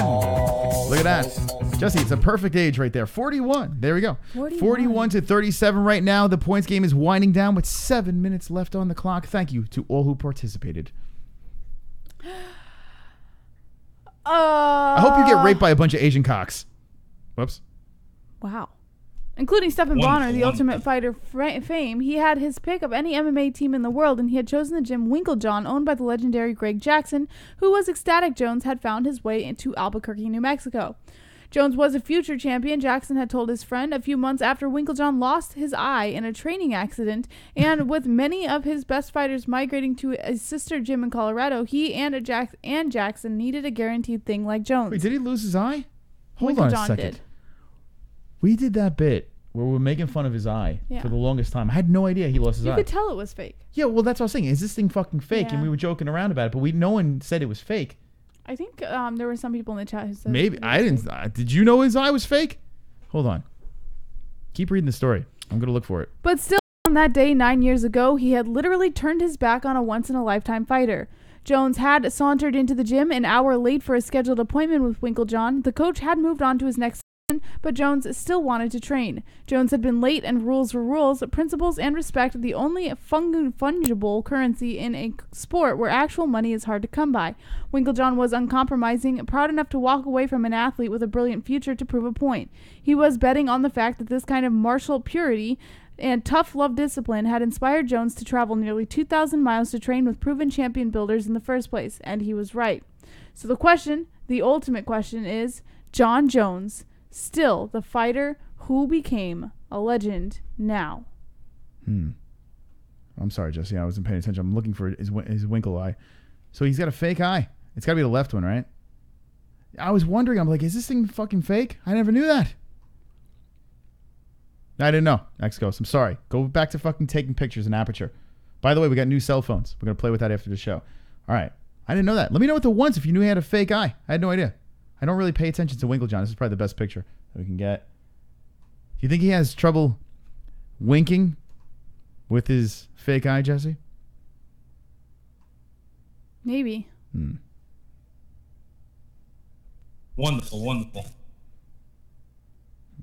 Look at that. Jessie, it's a perfect age right there. 41. There we go. 41-37 right now. The points game is winding down with 7 minutes left on the clock. Thank you to all who participated. I hope you get raped by a bunch of Asian cocks. Whoops. Wow. Including Stephan Bonner, the Ultimate Fighter fame. He had his pick of any MMA team in the world, and he had chosen the gym Winkeljohn, owned by the legendary Greg Jackson, who was ecstatic Jones had found his way into Albuquerque, New Mexico. Jones was a future champion, Jackson had told his friend a few months after Winkeljohn lost his eye in a training accident, and with many of his best fighters migrating to a sister gym in Colorado, he and Jackson needed a guaranteed thing like Jones. Wait, did he lose his eye? Hold on a second. Did. We did that bit where we were making fun of his eye for the longest time. I had no idea he lost his eye. You could tell it was fake. Yeah, well, that's what I was saying. Is this thing fucking fake? Yeah. And we were joking around about it, but no one said it was fake. I think there were some people in the chat who said maybe I didn't. Did you know his eye was fake? Hold on. Keep reading the story. I'm gonna look for it. But still, on that day 9 years ago, he had literally turned his back on a once-in-a-lifetime fighter. Jones had sauntered into the gym an hour late for a scheduled appointment with Winkeljohn. The coach had moved on to his next session, but Jones still wanted to train. Jones had been late, and rules were rules. Principles and respect, the only fungible currency in a sport where actual money is hard to come by. Winkeljohn was uncompromising, proud enough to walk away from an athlete with a brilliant future to prove a point. He was betting on the fact that this kind of martial purity and tough love discipline had inspired Jones to travel nearly 2,000 miles to train with proven champion builders in the first place, and he was right. So the ultimate question is, Jon Jones, still the fighter who became a legend now? I'm sorry, Jessie. I wasn't paying attention. I'm looking for his Winkle eye. So he's got a fake eye. It's got to be the left one, right? I was wondering. I'm like, is this thing fucking fake? I never knew that. I didn't know. Next Ghost. I'm sorry. Go back to fucking taking pictures in Aperture. By the way, we got new cell phones. We're going to play with that after the show. All right. I didn't know that. Let me know what the ones if you knew he had a fake eye. I had no idea. I don't really pay attention to Winkeljohn. This is probably the best picture that we can get. Do you think he has trouble winking with his fake eye, Jessie? Maybe. Wonderful, wonderful.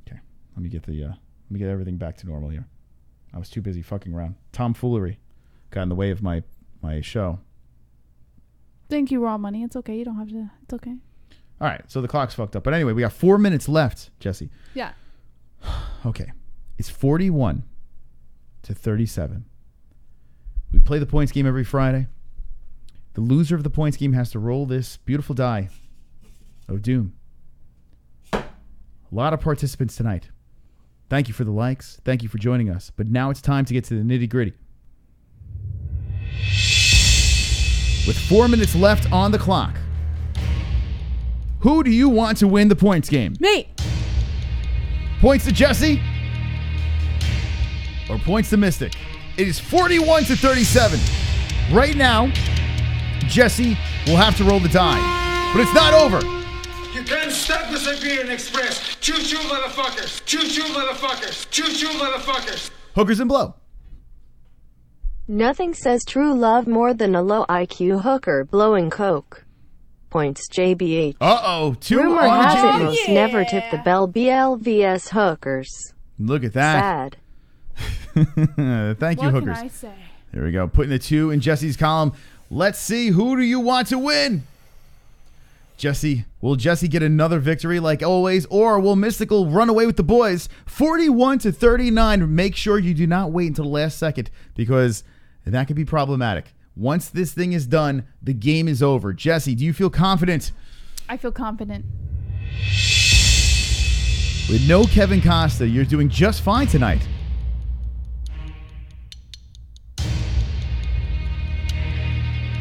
Okay. Let me get everything back to normal here. I was too busy fucking around. Tomfoolery got in the way of my show. Thank you, Raw Money. It's okay. You don't have to. It's okay. All right, so the clock's fucked up. But anyway, we got 4 minutes left, Jessie. Yeah. Okay. It's 41-37. We play the points game every Friday. The loser of the points game has to roll this beautiful die of doom. A lot of participants tonight. Thank you for the likes. Thank you for joining us. But now it's time to get to the nitty-gritty. With 4 minutes left on the clock, who do you want to win the points game? Me. Points to Jessie or points to Mystic? It is 41-37. Right now, Jessie will have to roll the die. But it's not over. You can't stop the Siberian Express. Choo-choo, motherfuckers. Choo-choo, motherfuckers. Choo-choo, motherfuckers. Hookers and blow. Nothing says true love more than a low IQ hooker blowing coke. Points JBH. Uh-oh. Two Rumor on has it JBH. most never tip the bell BLVS hookers. Look at that. Sad. Thank you, What hookers. can I say? There we go. Putting the 2 in Jessie's column. Let's see. Who do you want to win? Jessie. Will Jessie get another victory like always? Or will Mystical run away with the boys? 41-39. Make sure you do not wait until the last second because that could be problematic. Once this thing is done, the game is over. Jessie, do you feel confident? I feel confident. With no Kevin Costa, you're doing just fine tonight.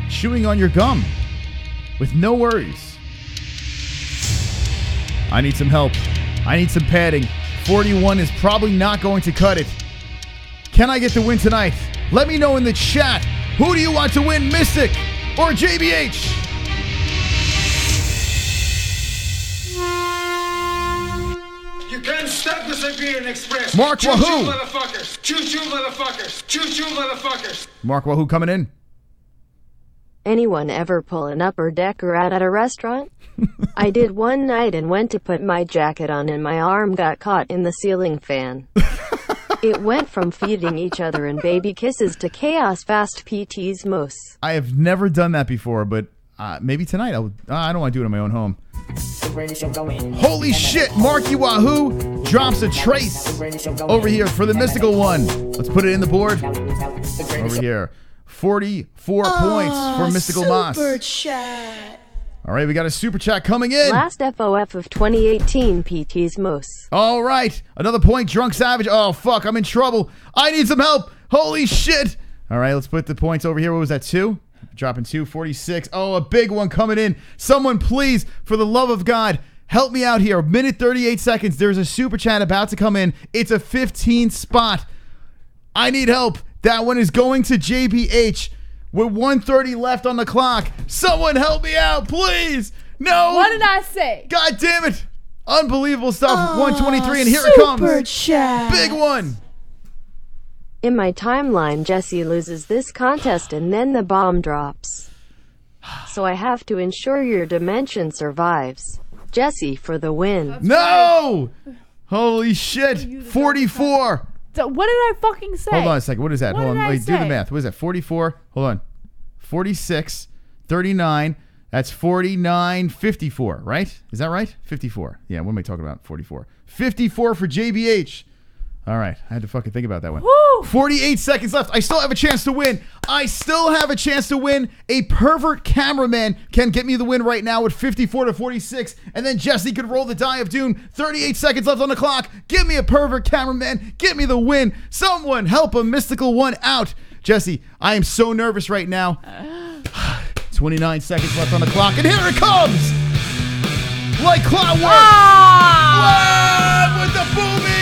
Chewing on your gum with no worries. I need some help. I need some padding. 41 is probably not going to cut it. Can I get the win tonight? Let me know in the chat. Who do you want to win, Mystic or JBH? You can't stop the Siberian Express. Mark Choo-choo, Wahoo. motherfuckers. Choo-choo, motherfuckers. Choo-choo, motherfuckers. Mark Wahoo coming in. Anyone ever pull an upper decker out at a restaurant? I did one night and went to put my jacket on and my arm got caught in the ceiling fan. It went from feeding each other and baby kisses to chaos fast PT's moose. I have never done that before, but maybe tonight I don't want to do it in my own home. Holy shit, Marky Wahoo drops a trace over here for the mystical one. Let's put it in the board. Over here. 44 points for Mystical Moss. Super chat. All right, we got a super chat coming in. Last FOF of 2018 PT's moose. All right, another point, Drunk Savage. Oh, fuck, I'm in trouble. I need some help. Holy shit. All right, let's put the points over here. What was that, 2? Dropping 2, 46. Oh, a big one coming in. Someone, please, for the love of God, help me out here. Minute 38 seconds. There's a super chat about to come in. It's a 15 spot. I need help. That one is going to JBH with 1:30 left on the clock. Someone help me out, please. No. What did I say? God damn it. Unbelievable stuff. 123, and here it comes. Super chat. Big one. In my timeline, Jessie loses this contest and then the bomb drops. So I have to ensure your dimension survives. Jessie for the win. No. Holy shit. 44. So what did I fucking say? Hold on a second. What is that? What Hold did on. I Wait, do the say? math. What is that? 44. Hold on. 46, 39. That's 49, 54, right? Is that right? 54. Yeah, what am I talking about? 44. 54 for JBH. All right. I had to fucking think about that one. Woo! 48 seconds left. I still have a chance to win. I still have a chance to win. A pervert cameraman can get me the win right now with 54-46. And then Jessie could roll the die of doom. 38 seconds left on the clock. Give me a pervert cameraman. Get me the win. Someone help a mystical one out. Jessie, I am so nervous right now. 29 seconds left on the clock. And here it comes. Like clockwork. What with the boobies.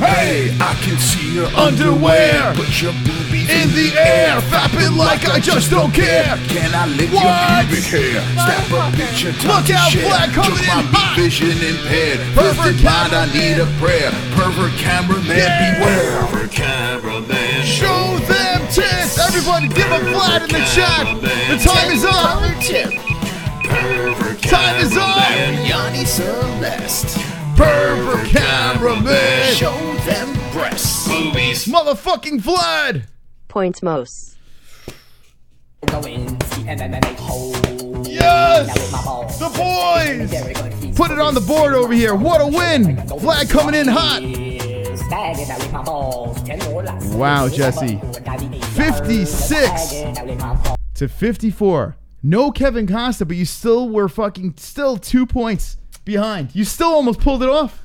Hey, I can see your Underwear. Put your boobies In the air, fapping like I just don't care. Can I lick What? your pubic hair? Snap a picture, time Look to out, share. Black coming Took in my hot. vision impaired. Pervert Perfect mind, I cameraman. need a prayer. Pervert cameraman, Yeah. beware. Pervert cameraman, Show them tits. Everybody give a Vlad in the chat. The time is up. Pervert Time is up. cameraman, Yanni Celeste. Pervert cameraman. Show them breasts. Boobies. Motherfucking Vlad. Points most. Yes! The boys! Put it on the board over here. What a win! Flag coming in hot. Wow, Jessie. 56 to 54. No Kevin Costa, but you still were still 2 points behind. You still almost pulled it off.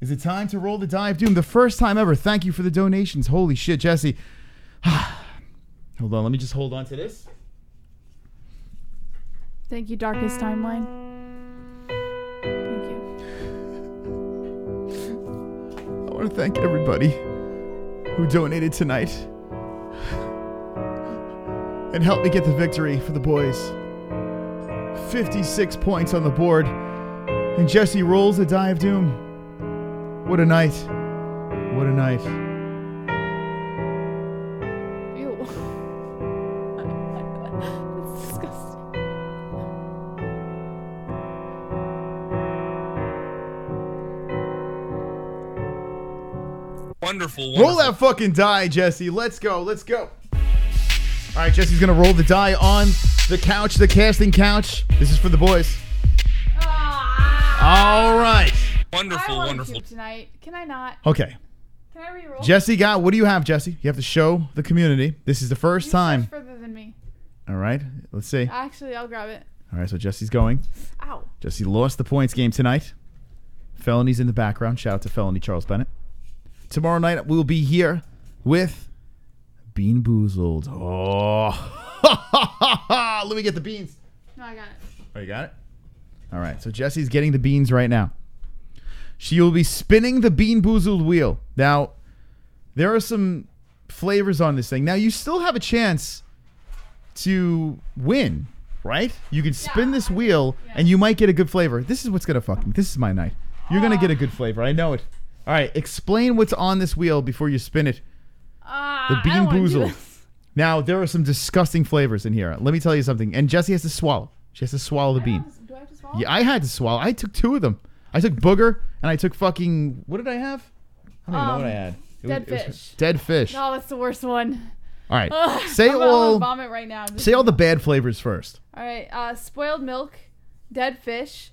Is it time to roll the die of doom? The first time ever. Thank you for the donations. Holy shit, Jessie. Hold on, let me just hold on to this. Thank you, Darkest Timeline. Thank you. I want to thank everybody who donated tonight and helped me get the victory for the boys. 56 points on the board. And Jessie rolls the die of doom. What a night. What a night. Ew. That's disgusting. Wonderful. Roll that fucking die, Jessie. Let's go. Let's go. All right, Jessie's going to roll the die on the couch, the casting couch. This is for the boys. All right. Wonderful, I want wonderful. to tonight. Can I not? Okay. Can I re-roll? Jessie got, what do you have, Jessie? You have to show the community. This is the first time. Further than me. All right. Let's see. Actually, I'll grab it. All right, so Jessie's going. Ow. Jessie lost the points game tonight. Felony's in the background. Shout out to Felony Charles Bennett. Tomorrow night, we'll be here with Bean Boozled. Oh. Let me get the beans. No, I got it. Oh, you got it? All right, so Jessie's getting the beans right now. She will be spinning the Bean Boozled wheel. Now, there are some flavors on this thing. Now, you still have a chance to win, right? You can spin this wheel, and you might get a good flavor. This is what's going to fuck me. This is my night. You're going to get a good flavor. I know it. All right, explain what's on this wheel before you spin it. The Bean Boozled. Now, there are some disgusting flavors in here. Let me tell you something. And Jessie has to swallow. She has to swallow the bean. Do I have to swallow? Yeah, I had to swallow. I took 2 of them. I took booger, and I took fucking... What did I have? I don't even know what I had. Dead fish. Dead fish. No, that's the worst one. All right. Ugh, Say I'm all... gonna vomit right now. Say all the bad flavors first. All right. Spoiled milk, dead fish,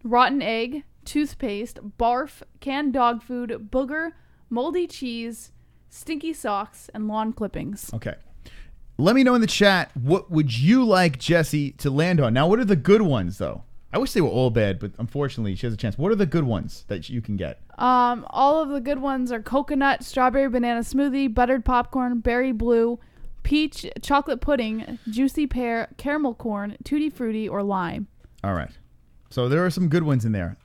rotten egg, toothpaste, barf, canned dog food, booger, moldy cheese, stinky socks, and lawn clippings. Okay. Let me know in the chat, what would you like Jessie to land on? Now, what are the good ones, though? I wish they were all bad, but unfortunately, she has a chance. What are the good ones that you can get? All of the good ones are coconut, strawberry banana smoothie, buttered popcorn, berry blue, peach, chocolate pudding, juicy pear, caramel corn, tutti frutti, or lime. All right. So there are some good ones in there.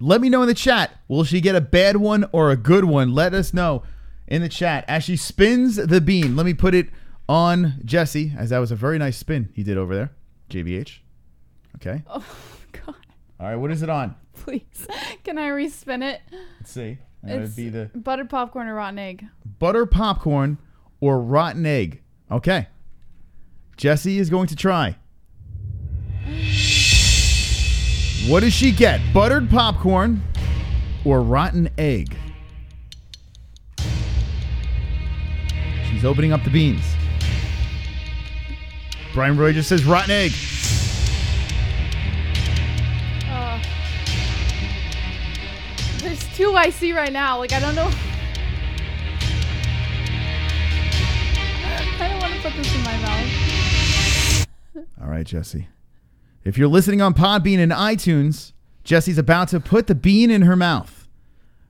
Let me know in the chat. Will she get a bad one or a good one? Let us know in the chat. As she spins the bean, let me put it on Jessie, as that was a very nice spin he did over there. JVH. Okay. Oh, God. All right, what is it on? Please. Can I respin it? Let's see. That would be the buttered popcorn or rotten egg. butter popcorn or rotten egg. Okay. Jessie is going to try. What does she get? Buttered popcorn or rotten egg? She's opening up the beans. Brian Roy just says rotten egg. There's 2 I see right now. Like, I don't know. I don't want to put this in my mouth. All right, Jessie. If you're listening on Podbean and iTunes, Jessie's about to put the bean in her mouth.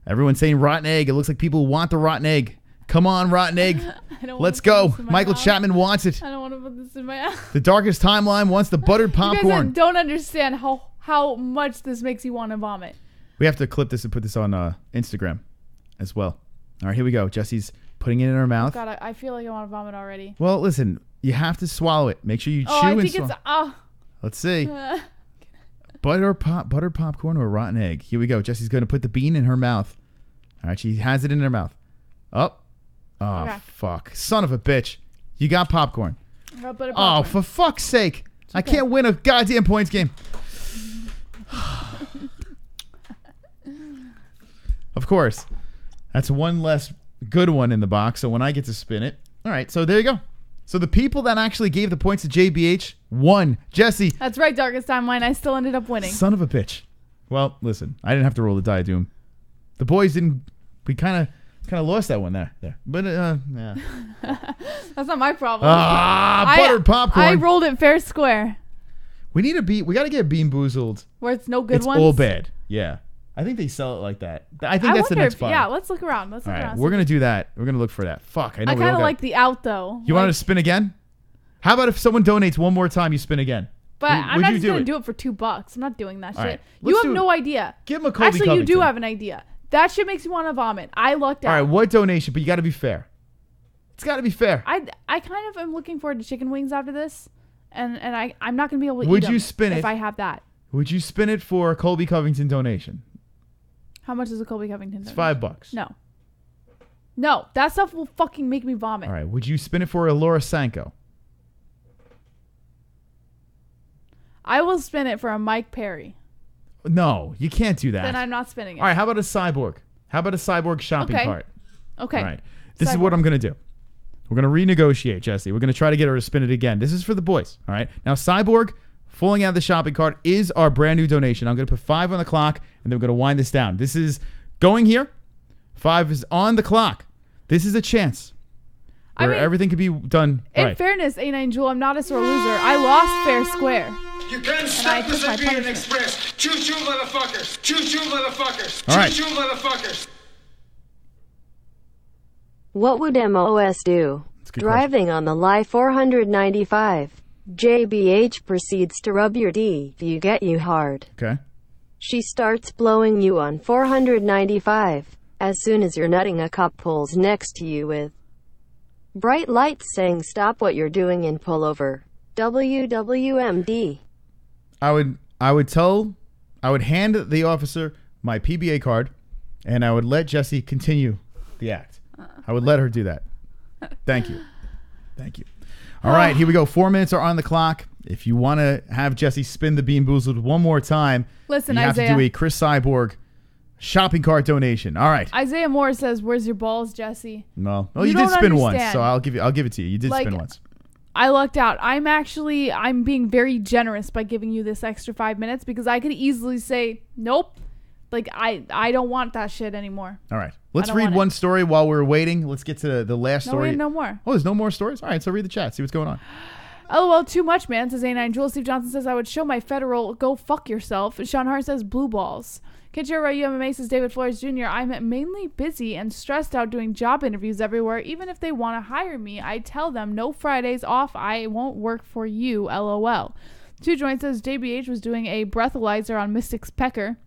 Everyone's saying rotten egg. It looks like people want the rotten egg. Come on, rotten egg. Let's go. Michael Chapman wants it. I don't want to put this in my mouth. The Darkest Timeline wants the buttered popcorn. You guys don't understand how much this makes you want to vomit. We have to clip this and put this on Instagram as well. All right, here we go. Jessie's putting it in her mouth. God, I feel like I want to vomit already. Well, listen, you have to swallow it. Make sure you chew I and think swallow. it's... Let's see. Buttered popcorn or rotten egg. Here we go. Jessie's going to put the bean in her mouth. All right, she has it in her mouth. Oh, Okay. fuck. Son of a bitch. You got popcorn. Buttered Oh, popcorn. for fuck's sake. I can't win a goddamn points game. Of course. That's one less good one in the box, so when I get to spin it. All right, so there you go. So the people that actually gave the points to JBH won. Jessie. That's right, Darkest Timeline. I still ended up winning. Son of a bitch. Well, listen, I didn't have to roll the die doom. The boys didn't. We kind of lost that one there. But yeah. That's not my problem. Buttered popcorn. I rolled it fair square. We got to get Bean Boozled. Where it's no good ones. It's all bad. Yeah. I think they sell it like that. I think that's the next fight. Yeah, let's look around. All right, we're going to do that. We're going to look for that. Fuck, I know. I kind of like the out, though. You want to spin again? How about if someone donates one more time, you spin again? But I'm not just going to do it for $2. I'm not doing that shit. Right, you have no idea. Give him a Colby Actually, Covington. you do have an idea. That shit makes you want to vomit. I lucked out. All right, what donation? But you got to be fair. It's got to be fair. I kind of am looking forward to chicken wings after this, and I'm not going to be able to Would eat you them spin if it? I have that. Would you spin it for a Colby Covington donation? How much is a Colby Covington It's donation? $5. No, that stuff will fucking make me vomit. All right, would you spin it for a Laura Sanko? I will spin it for a Mike Perry. No, you can't do that. Then I'm not spinning it. All right, how about a Cyborg? How about a Cyborg shopping cart? Okay. All right, this is what I'm going to do. We're going to renegotiate, Jessie. We're going to try to get her to spin it again. This is for the boys, all right? Now, Cyborg, falling out of the shopping cart, is our brand new donation. I'm going to put 5 on the clock, and then we're going to wind this down. This is going here. 5 is on the clock. This is a chance where everything could be done right. In fairness, A9 Jewel, I'm not a sore loser. I lost fair square. You can't stop the Siberian Express. Choo-choo, motherfuckers. Choo-choo, motherfuckers. All right. Choo-choo, motherfuckers. What would MOS do? Driving on the Lie 495. JBH proceeds to rub your D. You get you hard. Okay. She starts blowing you on 495. As soon as you're nutting, a cop pulls next to you with bright lights saying stop what you're doing and pull over. WWMD. I would hand the officer my PBA card, and I would let Jessie continue the act. I would let her do that. Thank you. All right, here we go. 4 minutes are on the clock. If you want to have Jessie spin the Bean Boozled one more time, listen, you have Isaiah, to do a Cris Cyborg shopping cart donation. All right. Isaiah Moore says, "Where's your balls, Jessie?" Well, you did spin once, so I'll give it to you. You did spin once. I lucked out. I'm being very generous by giving you this extra 5 minutes because I could easily say nope. Like I don't want that shit anymore. All right. Let's read one story while we're waiting. Let's get to the last story. No more. Oh, there's no more stories? All right, so read the chat. See what's going on. LOL, too much, man, says A9 Jewel. Steve Johnson says, I would show my federal, go fuck yourself. Sean Hart says, blue balls. Kenshiro MMA says, David Flores Jr., I'm mainly busy and stressed out doing job interviews everywhere. Even if they want to hire me, I tell them, no Fridays off, I won't work for you, LOL. Two Joint says, JBH was doing a breathalyzer on Mystic's pecker.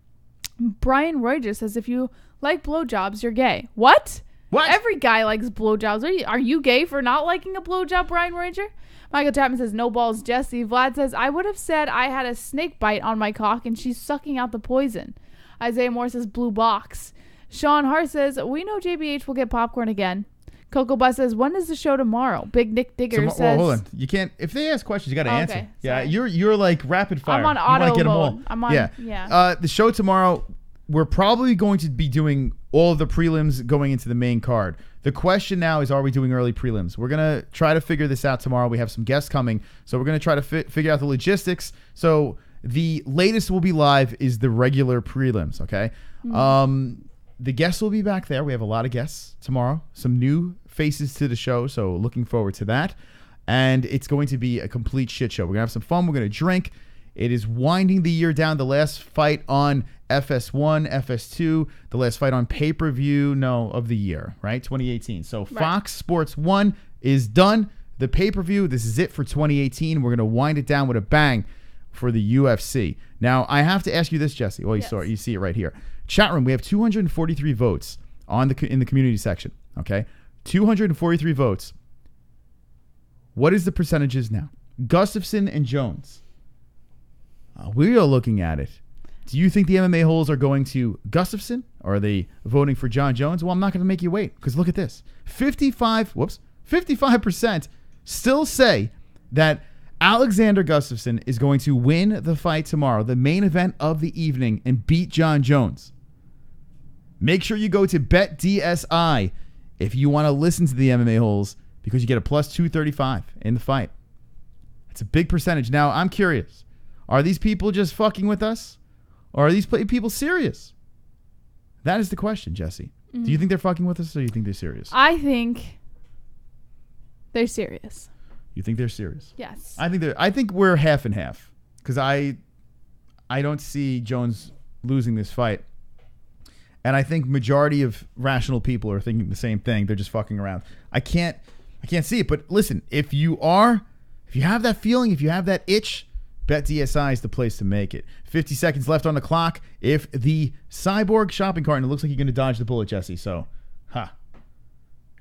Brian Reuters says, if you like blowjobs, you're gay. What? Every guy likes blowjobs. Are you gay for not liking a blowjob, Brian Reuters? Michael Chapman says, no balls, Jessie. Vlad says, I would have said I had a snake bite on my cock and she's sucking out the poison. Isaiah Moore says, blue box. Sean Hart says, we know JBH will get popcorn again. Coco Bus says, when is the show tomorrow? Big Nick Digger says... Well, hold on. You can't... If they ask questions, you got to answer. Okay, yeah, you're like rapid fire. I'm on auto mode. I'm on... Yeah. The show tomorrow, we're probably going to be doing all of the prelims going into the main card. The question now is, are we doing early prelims? We're going to try to figure this out tomorrow. We have some guests coming, so we're going to try to figure out the logistics. So the latest will be live is the regular prelims, okay? The guests will be back there. We have a lot of guests tomorrow. Some new faces to the show, so looking forward to that. And it's going to be a complete shit show. We're going to have some fun. We're going to drink. It is winding the year down. The last fight on FS1, FS2, the last fight on pay-per-view, of the year, right? 2018. So Fox Sports 1 is done. The pay-per-view, this is it for 2018. We're going to wind it down with a bang for the UFC. Now, I have to ask you this, Jessie. Well, you see it right here. Chat room, we have 243 votes in the community section, okay? 243 votes. What is the percentages now? Gustafsson and Jones. We are looking at it. Do you think the MMA holes are going to Gustafsson, or are they voting for Jon Jones? Well, I'm not going to make you wait, because look at this. 55% still say that Alexander Gustafsson is going to win the fight tomorrow, the main event of the evening, and beat Jon Jones. Make sure you go to BetDSI if you want to listen to the MMA holes because you get a plus 235 in the fight. It's a big percentage. Now, I'm curious. Are these people just fucking with us? Or are these people serious? That is the question, Jessie. Do you think they're fucking with us, or do you think they're serious? I think they're serious. You think they're serious? Yes. I think we're half and half, because I don't see Jones losing this fight, and I think majority of rational people are thinking the same thing. They're just fucking around. I can't see it. But listen, if you have that feeling, if you have that itch, BetDSI is the place to make it. 50 seconds left on the clock. If the Cyborg shopping cart, and it looks like you're going to dodge the bullet, Jessie. So,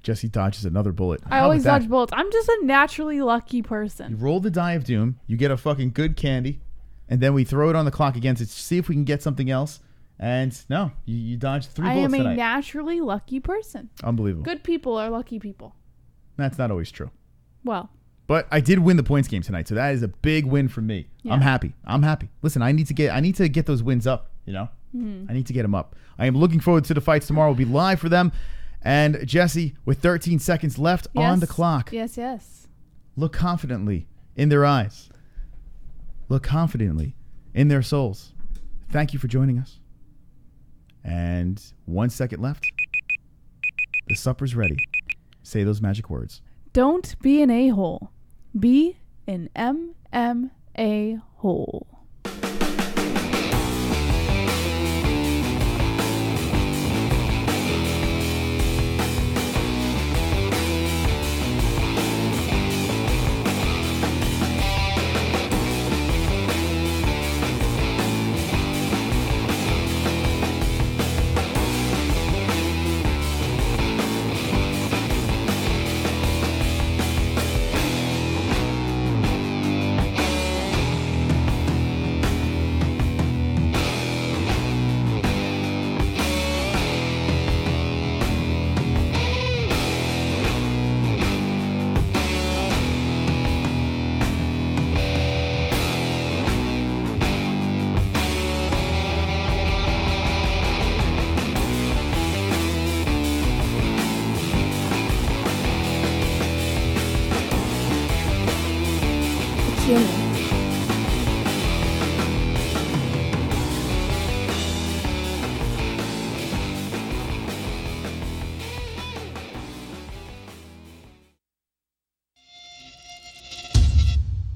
Jessie dodges another bullet. I always dodge bullets. I'm just a naturally lucky person. You roll the die of doom. You get a fucking good candy. And then we throw it on the clock against it to see if we can get something else. And no, you dodged 3 bullets tonight. I am a naturally lucky person. Unbelievable. Good people are lucky people. That's not always true. Well. But I did win the points game tonight, so that is a big win for me. Yeah. I'm happy. Listen, I need to get those wins up, you know? I need to get them up. I am looking forward to the fights tomorrow. We'll be live for them. And Jessie, with 13 seconds left on the clock. Yes, yes. Look confidently in their eyes. Look confidently in their souls. Thank you for joining us. And 1 second left. The supper's ready. Say those magic words. Don't be an a-hole. Be an MMA-Hole. Human.